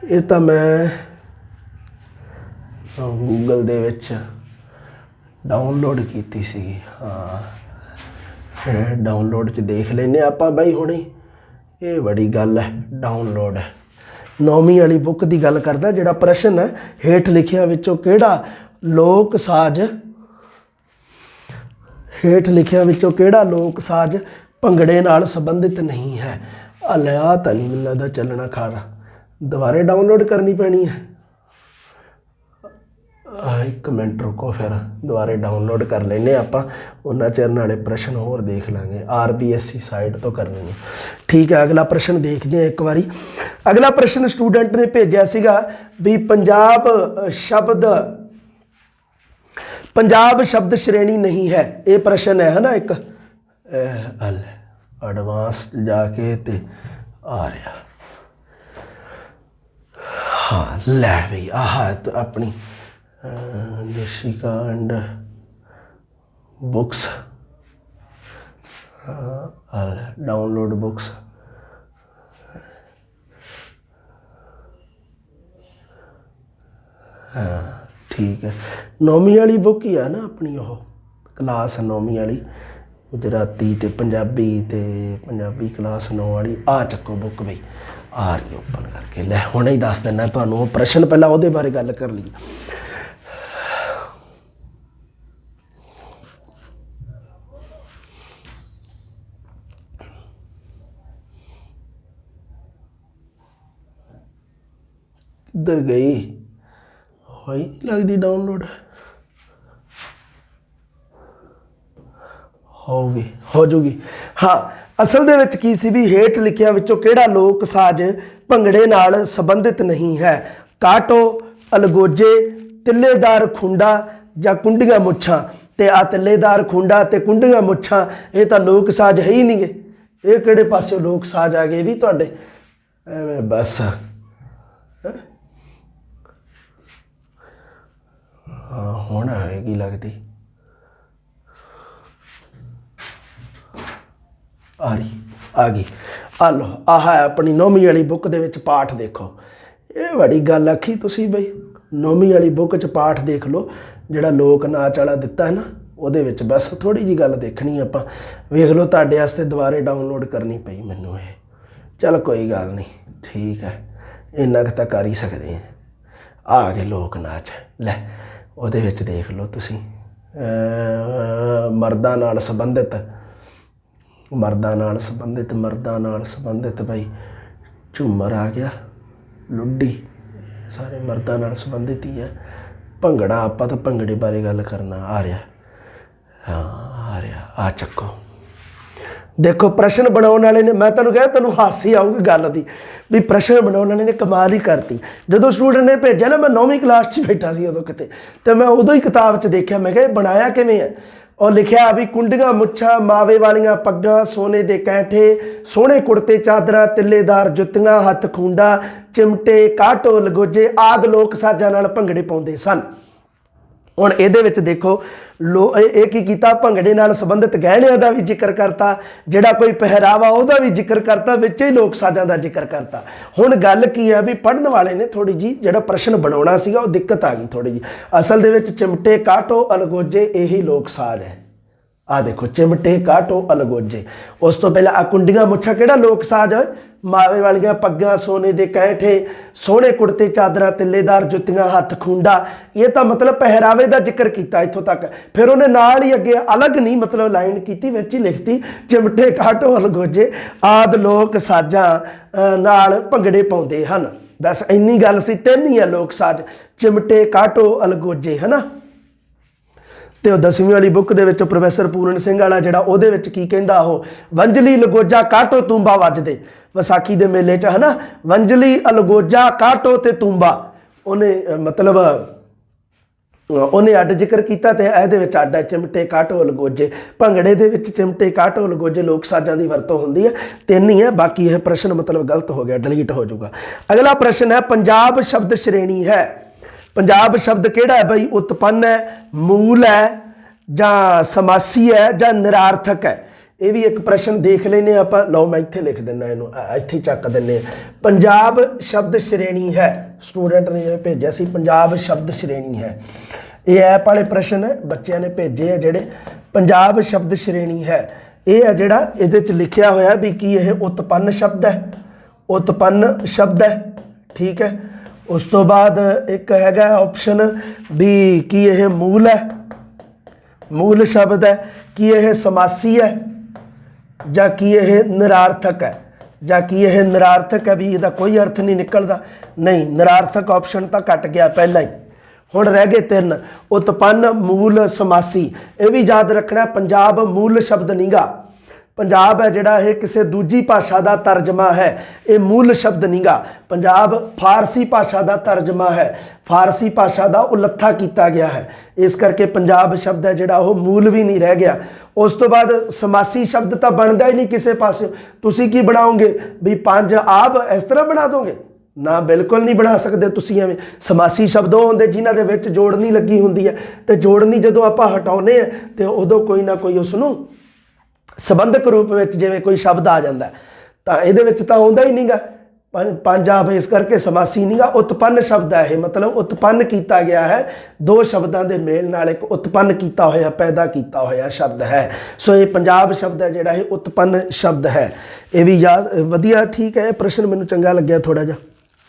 ਇਹ ਤਾਂ ਮੈਂ ਗੂਗਲ ਦੇ ਵਿੱਚ ਡਾਊਨਲੋਡ ਕੀਤੀ ਸੀ। ਹਾਂ, ਡਾਊਨਲੋਡ 'ਚ ਦੇਖ ਲੈਂਦੇ ਆਪਾਂ ਬਾਈ ਹੁਣੇ। ਇਹ ਬੜੀ ਗੱਲ ਹੈ, ਡਾਊਨਲੋਡ 9ਵੀਂ ਵਾਲੀ ਬੁੱਕ ਦੀ ਗੱਲ ਕਰਦਾ। ਜਿਹੜਾ ਪ੍ਰਸ਼ਨ ਹੈ, ਹੇਠ ਲਿਖਿਆਂ ਵਿੱਚੋਂ ਕਿਹੜਾ ਲੋਕ ਸਾਜ਼ ਭੰਗੜੇ ਨਾਲ ਸੰਬੰਧਿਤ ਨਹੀਂ ਹੈ? ਲਿਆ ਤਾਂ ਨਹੀਂ ਮੈਨੂੰ ਲੱਗਦਾ ਚੱਲਣਾ ਖਾਰਾ, ਦੁਬਾਰੇ ਡਾਊਨਲੋਡ ਕਰਨੀ ਪੈਣੀ ਹੈ। ਇੱਕ ਮਿੰਟ ਰੁਕੋ, ਫਿਰ ਦੁਬਾਰੇ ਡਾਊਨਲੋਡ ਕਰ ਲੈਂਦੇ ਆਪਾਂ। ਉਹਨਾਂ ਚਿਰ ਨਾਲੇ ਪ੍ਰਸ਼ਨ ਹੋਰ ਦੇਖ ਲਾਂਗੇ। RBSC ਸਾਈਟ ਤੋਂ ਕਰਨੀ ਹੈ। ਠੀਕ ਹੈ, ਅਗਲਾ ਪ੍ਰਸ਼ਨ ਦੇਖਦੇ ਹਾਂ ਇੱਕ ਵਾਰੀ। ਅਗਲਾ ਪ੍ਰਸ਼ਨ ਸਟੂਡੈਂਟ ਨੇ ਭੇਜਿਆ ਸੀਗਾ ਵੀ ਪੰਜਾਬ ਸ਼ਬਦ ਸ਼੍ਰੇਣੀ ਨਹੀਂ ਹੈ। ਇਹ ਪ੍ਰਸ਼ਨ ਹੈ ਨਾ ਇੱਕ। ਐਡਵਾਂਸ ਜਾ ਕੇ ਤੇ ਆ ਰਿਹਾ। ਹਾਂ ਲੈ ਬਈ, ਆਹ ਆਪਣੀ ਦੇਸ਼ਿਕਾ ਐਂਡ ਬੁੱਕਸ, ਡਾਊਨਲੋਡ ਬੁੱਕਸ। ਹਾਂ ਠੀਕ ਹੈ, 9ਵੀਂ ਵਾਲੀ ਬੁੱਕ ਹੀ ਆ ਨਾ ਆਪਣੀ, ਉਹ ਕਲਾਸ 9ਵੀਂ ਵਾਲੀ, ਗੁਜਰਾਤੀ ਤੇ ਪੰਜਾਬੀ ਕਲਾਸ 9 ਵਾਲੀ। ਆ ਚੱਕੋ ਬੁੱਕ ਬਈ, ਆ ਰਹੀ ਓਪਨ ਕਰਕੇ। ਲੈ ਹੁਣੇ ਹੀ ਦੱਸ ਦਿੰਦਾ ਤੁਹਾਨੂੰ ਉਹ ਪ੍ਰਸ਼ਨ, ਪਹਿਲਾਂ ਉਹਦੇ ਬਾਰੇ ਗੱਲ ਕਰ ਲਈਏ। ਕਿੱਧਰ ਗਈ? ਹੋਈ ਨਹੀਂ ਲੱਗਦੀ ਡਾਊਨਲੋਡ। ਹੋ ਜੂਗੀ। ਹਾਂ, ਅਸਲ ਦੇ ਵਿੱਚ ਕੀ ਸੀ ਵੀ ਹੇਠ ਲਿਖਿਆਂ ਵਿੱਚੋਂ ਕਿਹੜਾ ਲੋਕ ਸਾਜ਼ ਭੰਗੜੇ ਨਾਲ ਸੰਬੰਧਿਤ ਨਹੀਂ ਹੈ? ਕਾਟੋ, ਅਲਗੋਜੇ, ਤਿੱਲੇਦਾਰ ਖੁੰਡਾ ਜਾਂ ਕੁੰਡੀਆਂ ਮੁੱਛਾਂ। ਤੇ ਆ ਤਿੱਲੇਦਾਰ ਖੁੰਡਾ ਤੇ ਕੁੰਡੀਆਂ ਮੁੱਛਾਂ ਇਹ ਤਾਂ ਲੋਕ ਸਾਜ਼ ਹੈ ਹੀ ਨਹੀਂ ਗੇ। ਇਹ ਕਿਹੜੇ ਪਾਸੇ ਲੋਕ ਸਾਜ਼ ਆ ਗਏ ਵੀ ਤੁਹਾਡੇ? ਐਵੇਂ ਬਸ। ਹਾਂ ਹੁਣ ਆਏਗੀ ਲੱਗਦੀ। ਆ ਗਈ। ਆ ਲਓ, ਆਹ ਹੈ ਆਪਣੀ 9ਵੀਂ ਵਾਲੀ ਬੁੱਕ ਦੇ ਵਿੱਚ ਪਾਠ। ਦੇਖੋ, ਇਹ ਬੜੀ ਗੱਲ ਆਖੀ ਤੁਸੀਂ ਬਈ। 9ਵੀਂ ਵਾਲੀ ਬੁੱਕ 'ਚ ਪਾਠ ਦੇਖ ਲਓ, ਜਿਹੜਾ ਲੋਕ ਨਾਚ ਵਾਲਾ ਦਿੱਤਾ ਹੈ ਨਾ, ਉਹਦੇ ਵਿੱਚ ਬਸ ਥੋੜ੍ਹੀ ਜਿਹੀ ਗੱਲ ਦੇਖਣੀ ਆਪਾਂ। ਵੇਖ ਲਓ, ਤੁਹਾਡੇ ਵਾਸਤੇ ਦੁਬਾਰੇ ਡਾਊਨਲੋਡ ਕਰਨੀ ਪਈ ਮੈਨੂੰ ਇਹ। ਚੱਲ ਕੋਈ ਗੱਲ ਨਹੀਂ, ਠੀਕ ਹੈ, ਇੰਨਾ ਕੁ ਤਾਂ ਕਰ ਹੀ ਸਕਦੇ ਹਾਂ। ਆ ਗਏ ਲੋਕ ਨਾਚ। ਲੈ ਉਹਦੇ ਵਿੱਚ ਦੇਖ ਲਓ ਤੁਸੀਂ, ਮਰਦਾਂ ਨਾਲ ਸੰਬੰਧਿਤ ਭਾਈ ਝੂਮਰ ਆ ਗਿਆ, ਲੁੱਡੀ, ਸਾਰੇ ਮਰਦਾਂ ਨਾਲ ਸੰਬੰਧਿਤ ਹੀ ਹੈ। ਭੰਗੜਾ, ਆਪਾਂ ਤਾਂ ਭੰਗੜੇ ਬਾਰੇ ਗੱਲ ਕਰਨਾ। ਆ ਰਿਹਾ, ਹਾਂ ਆ ਰਿਹਾ। ਆ ਚੱਕੋ। ਦੇਖੋ ਪ੍ਰਸ਼ਨ ਬਣਾਉਣ ਵਾਲੇ ਨੇ, ਮੈਂ ਤੁਹਾਨੂੰ ਕਿਹਾ ਤੁਹਾਨੂੰ ਹਾਸੀ ਆਊਗੀ ਗੱਲ ਦੀ ਵੀ ਪ੍ਰਸ਼ਨ ਬਣਾਉਣ ਵਾਲੇ ਨੇ ਕਮਾਲ ਹੀ ਕਰਤੀ। ਜਦੋਂ ਸਟੂਡੈਂਟ ਨੇ ਭੇਜਿਆ ਨਾ, ਮੈਂ 9ਵੀਂ ਕਲਾਸ 'ਚ ਬੈਠਾ ਸੀ ਉਦੋਂ ਕਿਤੇ, ਅਤੇ ਮੈਂ ਉਦੋਂ ਹੀ ਕਿਤਾਬ 'ਚ ਦੇਖਿਆ। ਮੈਂ ਕਿਹਾ ਇਹ ਬਣਾਇਆ ਕਿਵੇਂ ਹੈ? ਉਹ ਲਿਖਿਆ ਵੀ ਕੁੰਡੀਆਂ ਮੁੱਛਾਂ, ਮਾਵੇ ਵਾਲੀਆਂ ਪੱਗਾਂ, ਸੋਨੇ ਦੇ ਕੈਂਠੇ, ਸੋਹਣੇ ਕੁੜਤੇ ਚਾਦਰਾਂ, ਤਿੱਲੇਦਾਰ ਜੁੱਤੀਆਂ, ਹੱਥ ਖੂੰਡਾ, ਚਿਮਟੇ, ਕਾਟੋ, ਲਗੋਜੇ ਆਦਿ ਲੋਕ ਸਾਜ਼ਾਂ ਨਾਲ ਭੰਗੜੇ ਪਾਉਂਦੇ ਸਨ। ਹੁਣ ਇਹਦੇ ਵਿੱਚ ਦੇਖੋ ਇਹ ਕੀ ਕੀਤਾ? ਭੰਗੜੇ ਨਾਲ ਸੰਬੰਧਿਤ ਗਹਿਣਿਆਂ ਦਾ ਵੀ ਜ਼ਿਕਰ ਕਰਤਾ, ਜਿਹੜਾ ਕੋਈ ਪਹਿਰਾਵਾ ਉਹਦਾ ਵੀ ਜ਼ਿਕਰ ਕਰਤਾ, ਵਿੱਚ ਹੀ ਲੋਕ ਸਾਜ਼ਾਂ ਦਾ ਜ਼ਿਕਰ ਕਰਤਾ। ਹੁਣ ਗੱਲ ਕੀ ਹੈ ਵੀ ਪੜ੍ਹਨ ਵਾਲੇ ਨੇ ਥੋੜ੍ਹੀ ਜਿਹੀ ਜਿਹੜਾ ਪ੍ਰਸ਼ਨ ਬਣਾਉਣਾ ਸੀਗਾ ਉਹ ਦਿੱਕਤ ਆ ਗਈ ਥੋੜ੍ਹੀ ਜਿਹੀ। ਅਸਲ ਦੇ ਵਿੱਚ ਚਿਮਟੇ, ਕਾਟੋ, ਅਲਗੋਜੇ ਇਹੀ ਲੋਕ ਸਾਜ਼ ਹੈ। ਆ ਦੇਖੋ, ਚਿਮਟੇ, ਕਾਟੋ, ਅਲਗੋਜੇ। ਉਸ ਤੋਂ ਪਹਿਲਾਂ ਆ ਕੁੰਡੀਆਂ ਮੁੱਛਾਂ ਕਿਹੜਾ ਲੋਕ ਸਾਜ਼ ਹੈ? ਮਾਵੇ ਵਾਲੀਆਂ ਪੱਗਾਂ, ਸੋਨੇ ਦੇ ਕੈਂਠੇ, ਸੋਹਣੇ ਕੁੜਤੇ ਚਾਦਰਾਂ, ਤਿੱਲੇਦਾਰ ਜੁੱਤੀਆਂ, ਹੱਥ ਖੂੰਡਾ। ਇਹ ਤਾਂ ਮਤਲਬ ਪਹਿਰਾਵੇ ਦਾ ਜ਼ਿਕਰ ਕੀਤਾ ਇੱਥੋਂ ਤੱਕ। ਫਿਰ ਉਹਨੇ ਨਾਲ ਹੀ ਅੱਗੇ ਅਲੱਗ ਨਹੀਂ ਮਤਲਬ ਲਾਈਨ ਕੀਤੀ, ਵਿੱਚ ਹੀ ਲਿਖਤੀ ਚਿਮਟੇ, ਕਾਟੋ, ਅਲਗੋਜੇ ਆਦਿ ਲੋਕ ਸਾਜ਼ਾਂ ਨਾਲ ਭੰਗੜੇ ਪਾਉਂਦੇ ਹਨ। ਬਸ ਇੰਨੀ ਗੱਲ ਸੀ। ਤਿੰਨ ਹੀ ਆ ਲੋਕ ਸਾਜ਼, ਚਿਮਟੇ, ਕਾਟੋ, ਅਲਗੋਜੇ, ਹੈ ਨਾ। ਤੇ ਉਹ 10ਵੀਂ ਵਾਲੀ ਬੁੱਕ ਦੇ ਵਿੱਚ ਪ੍ਰੋਫੈਸਰ ਪੂਰਨ ਸਿੰਘ ਵਾਲਾ ਜਿਹੜਾ, ਉਹਦੇ ਵਿੱਚ ਕੀ ਕਹਿੰਦਾ ਉਹ? ਵੰਜਲੀ, ਲਗੋਜਾ, ਕਾਟੋ, ਤੂੰਬਾ ਵੱਜਦੇ ਵਿਸਾਖੀ ਦੇ ਮੇਲੇ 'ਚ, ਹੈ ਨਾ। ਵੰਜਲੀ, ਅਲਗੋਜਾ, ਕਾਟੋ ਤੇ ਤੂੰਬਾ ਉਹਨੇ ਮਤਲਬ ਉਹਨੇ ਅੱਡ ਜ਼ਿਕਰ ਕੀਤਾ, ਤੇ ਇਹਦੇ ਵਿੱਚ ਅੱਡ ਹੈ ਚਿਮਟੇ, ਕਾਟੋ, ਅਲਗੋਜੇ। ਭੰਗੜੇ ਦੇ ਵਿੱਚ ਚਿਮਟੇ, ਕਾਟੋ, ਅਲਗੋਜੇ ਲੋਕ ਸਾਜ਼ਾਂ ਦੀ ਵਰਤੋਂ ਹੁੰਦੀ ਹੈ। ਤਿੰਨ ਹੀ ਹੈ, ਬਾਕੀ ਇਹ ਪ੍ਰਸ਼ਨ ਮਤਲਬ ਗਲਤ ਹੋ ਗਿਆ, ਡਿਲੀਟ ਹੋ ਜਾਊਗਾ। ਅਗਲਾ ਪ੍ਰਸ਼ਨ ਹੈ, ਪੰਜਾਬ ਸ਼ਬਦ ਸ਼੍ਰੇਣੀ ਹੈ। पंजाब शब्द किहड़ा है बई? उत्पन्न है, मूल है, ਜਾਂ समासी है, ਜਾਂ निरार्थक है? ये भी एक प्रश्न देख लेने आप। लो मैं इत्थे लिख दिना, इनू इत्थे चक दिने। पंजाब शब्द श्रेणी है, स्टूडेंट ने जिवें भेजिया सी पंजाब शब्द श्रेणी है, ये ऐप वाले प्रश्न है बच्चों ने भेजे है जिहड़े। पंजाब शब्द श्रेणी है ये है जिहड़ा इहदे च लिखिया होया भी की यह उत्पन्न शब्द है, उत्पन्न शब्द है, ठीक है। उस तो बाद एक हैगा ऑप्शन भी की यह मूल है, मूल शब्द है, कि यह समासी है, ਜਾਂ कि यह निरार्थक है, ਜਾਂ कि यह निरार्थक है भी इसका कोई अर्थ नहीं निकलता। नहीं, निरार्थक ऑप्शन तो कट गया पहला ही। हुण रह गए 3, उत्पन्न, मूल, समासी। ये भी याद रखना, पंजाब मूल शब्द नहीं गा। पंजाब है जिहड़ा ये किसी दूजी भाषा का तर्जमा है, ये मूल शब्द नहीं गा। पंजाब फारसी भाषा का तर्जमा है, फारसी भाषा का उलत्था किया गया है, इस करके पंजाब शब्द है जिहड़ा वो मूल भी नहीं रह गया। उस तो बाद समासी शब्द तो बनता ही नहीं किसी पास। तुसी की बनाओगे भी 5 आप इस तरह बना दोगे ना, बिल्कुल नहीं बना सकते तुसी एवें। समासी शब्द वो होंदे जिन्हां दे विच जोड़नी लगी हुंदी है, ते जोड़नी जदों आपां हटाउने ते उदों कोई ना कोई उसनूं संबंधक रूप में जिवें कोई शब्द आ जाता है, तो ये तो आउंदा ही नहीं गा। 5 आप इस करके समासी नहीं गा। उत्पन्न शब्द है ये, मतलब उत्पन्न किया गया है 2 शब्दों के मेल नाल एक उत्पन्न किया होया, पैदा किया होया शब्द है। सो ये पंजाब शब्द है जिहड़ा ये उत्पन्न शब्द है। ये भी याद वधिया, ठीक है। प्रश्न मैनूं चंगा लग्या थोड़ा जिहा,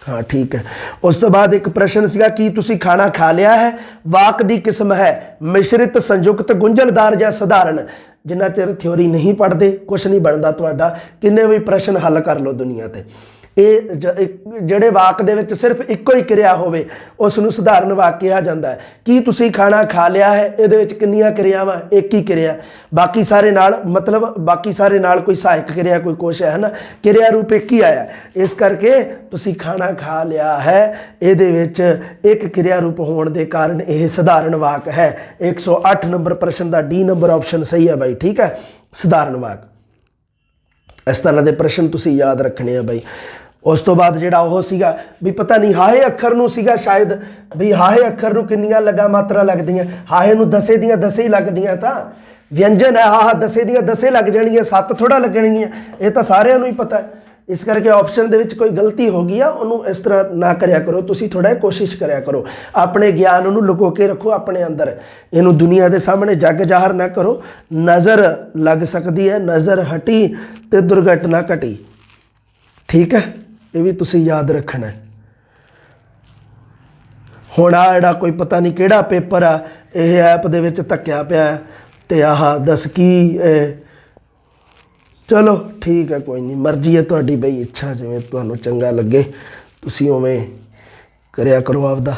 हाँ ठीक है। उस तो बाद एक प्रश्न सीगा कि तुसी खाना खा लिया है, वाक दी किस्म है मिश्रित, संयुक्त, गुंझलदार या सधारण। जिन्ना चिर थ्योरी नहीं पढ़ते कुछ नहीं बनता तुहाडा। किन्ने भी प्रश्न हल कर लो दुनिया ते। ये ਜਿਹੜੇ वाक दे विच सिर्फ इको ही क्रिया होवे उसनूं सधारण वाक कहा जाता है। कि तुसी खाना खा लिया है, ये विच किन्नियां क्रियावां? एक ही क्रिया, बाकी सारे नाल मतलब बाकी सारे नाल कोई सहायक क्रिया कोई कुछ है ना, क्रिया रूप एक ही आया। इस करके तुसी खाना खा लिया है ये विच एक क्रिया रूप होने के कारण यह सधारण वाक है। 108 नंबर प्रश्न का डी नंबर ऑप्शन सही है भाई, ठीक है, सधारण वाक। इस तरह के प्रश्न तुसी याद रखने हैं भाई। उस तो बाद जिहड़ा वो सीगा भी पता नहीं हाहे अखर नूं सीगा शायद भी हाहे अखर नूं किन्नियां लगा मात्रा लगदियां, हाहे नूं दसे दियां दसे ही लगदियां, तां व्यंजन है हा दसे दियां दसे लग जाणगियां, 7 थोड़ा लगणगियां, ये तो सारिआं नूं ही पता है। इस करके ऑप्शन दे विच कोई गलती हो गई है, उन्होंने इस तरह ना करिया करो। तुसी थोड़ा कोशिश करिया करो, अपने ज्ञान नूं लुको के रखो अपने अंदर, इनू दुनिया के सामने जग जाहिर ना करो। नज़र लग सकती है, नज़र हटी तो दुर्घटना घटी, ठीक है। ये भी तुसी याद रखना है। हुण आ जिहड़ा कोई पता नहीं किहड़ा पेपर आ यह ऐप दे विच धक्या पिया ते आह दस की चलो ठीक है, कोई नहीं, मर्जी है तुहाडी बई, इच्छा जिवें तुहानूं चंगा लगे तुसीं उवें करिया करो आपदा,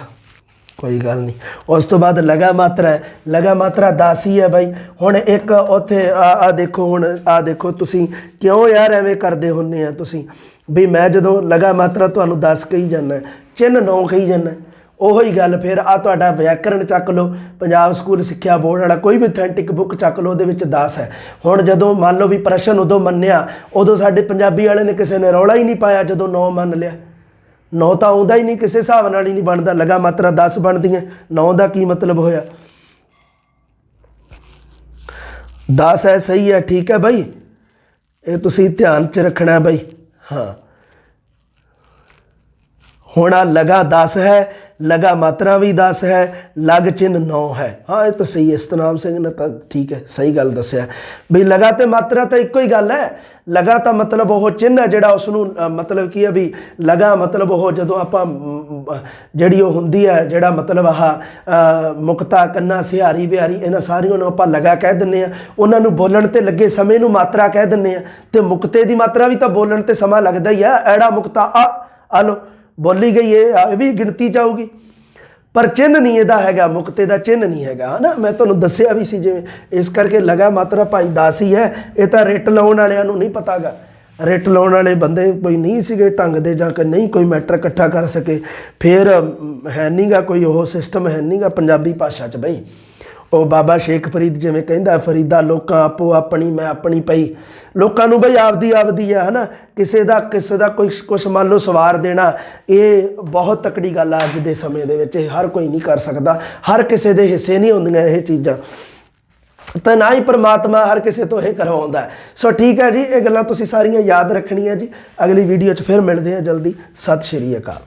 कोई गल नहीं। उस तो बाद लगा मात्रा है, लगा मात्रा 10 ही है बई। हुण एक उत्थे आ देखो, हुण आ देखो तुसीं क्यों यार एवें करदे हुंदे आ तुसीं भी मैं जदों लगा मात्रा तुहानूं 10 कही जाना, चिन्ह 9 कही जाना, ਉਹੀ ਗੱਲ। फिर आ तुहाडा व्याकरण चक लो, पंजाब स्कूल सिक्ख्या बोर्ड वाला कोई भी ऑथेंटिक बुक चक लो, ਉਹਦੇ ਵਿੱਚ 10 है। हुण जदों मान लो भी प्रश्न उदों मन्निया, उदों साडे पंजाबी वाले ने किसी ने रौला ही नहीं पाया जदों 9 मान लिया। 9 तो आउंदा ही नहीं, किसी हिसाब नाल ही नहीं बनता। लगा मात्रा 10 बनदी है, 9 का की मतलब होया? 10 है, सही है, ठीक है बई, ये तुसीं ध्यान च रखना है बई। हाँ हुण आ लगा 10 है, लगा मात्रा भी 10 है, लग चिन्ह 9 है। हाँ ये तो सही है, सतनाम सिंह ने तो ठीक है सही गल दस्या भी लगा तो मात्रा तो एको ही गल है। लगा तो मतलब वो चिन्ह है जिहड़ा उसनूं मतलब की है भी लगा मतलब वो जदों आपां जिहड़ी वो हुंदी है जिहड़ा मतलब आह मुक्ता कन्ना सिहारी बिहारी इन्हां सारियां नूं आपां लगा कह दिंदे आ। उन्हां नूं बोलण ते लगे समय नूं मात्रा कह दिंदे आ, ते मुक्ते दी मात्रा भी तो बोलण ते समा लगदा ही है। ऐड़ा मुक्ता आ लो बोली गई है, ये भी गिणती च आऊगी, पर चिन्ह नहीं इहदा हैगा, मुक्ते का चिन्ह नहीं हैगा, है ना। मैं तुहानूं दस्सिया भी सी जिवें, इस करके लगा मात्रा भाई 10 ही है। ये तो रिट लाउण वालिआं नूं नहीं पता गा, रिट लाउण वाले बंदे कोई नहीं सीगे ढंग दे, जां कि नहीं कोई मैटर इकट्ठा कर सके, फिर है नहीं गा कोई वो सिस्टम है नहीं गा पंजाबी भाषा च बई। ਉਹ ਬਾਬਾ ਸ਼ੇਖ ਫਰੀਦ ਜਿਵੇਂ ਕਹਿੰਦਾ, ਫਰੀਦਾ ਲੋਕਾਂ ਆਪੋ ਆਪਣੀ ਮੈਂ ਆਪਣੀ ਪਈ। ਲੋਕਾਂ ਨੂੰ ਬਈ ਆਪਦੀ ਆਪਦੀ ਹੈ ਹਨਾ, ਕਿਸੇ ਦਾ ਕੋਈ ਕੁਛ ਮੰਨ ਲਓ ਸਵਾਰ ਦੇਣਾ, ਇਹ ਬਹੁਤ ਤਕੜੀ ਗੱਲ ਆ ਅੱਜ ਦੇ ਸਮੇਂ ਦੇ ਵਿੱਚ। ਇਹ ਹਰ ਕੋਈ ਨਹੀਂ ਕਰ ਸਕਦਾ, ਹਰ ਕਿਸੇ ਦੇ ਹਿੱਸੇ ਨਹੀਂ ਹੁੰਦੀਆਂ ਇਹ ਚੀਜ਼ਾਂ, ਤਾਂ ਨਾ ਹੀ ਪਰਮਾਤਮਾ ਹਰ ਕਿਸੇ ਤੋਂ ਇਹ ਕਰਵਾਉਂਦਾ। ਸੋ ਠੀਕ ਹੈ ਜੀ, ਇਹ ਗੱਲਾਂ ਤੁਸੀਂ ਸਾਰੀਆਂ ਯਾਦ ਰੱਖਣੀਆਂ ਜੀ। ਅਗਲੀ ਵੀਡੀਓ 'ਚ ਫਿਰ ਮਿਲਦੇ ਹਾਂ ਜਲਦੀ। ਸਤਿ ਸ਼੍ਰੀ ਅਕਾਲ।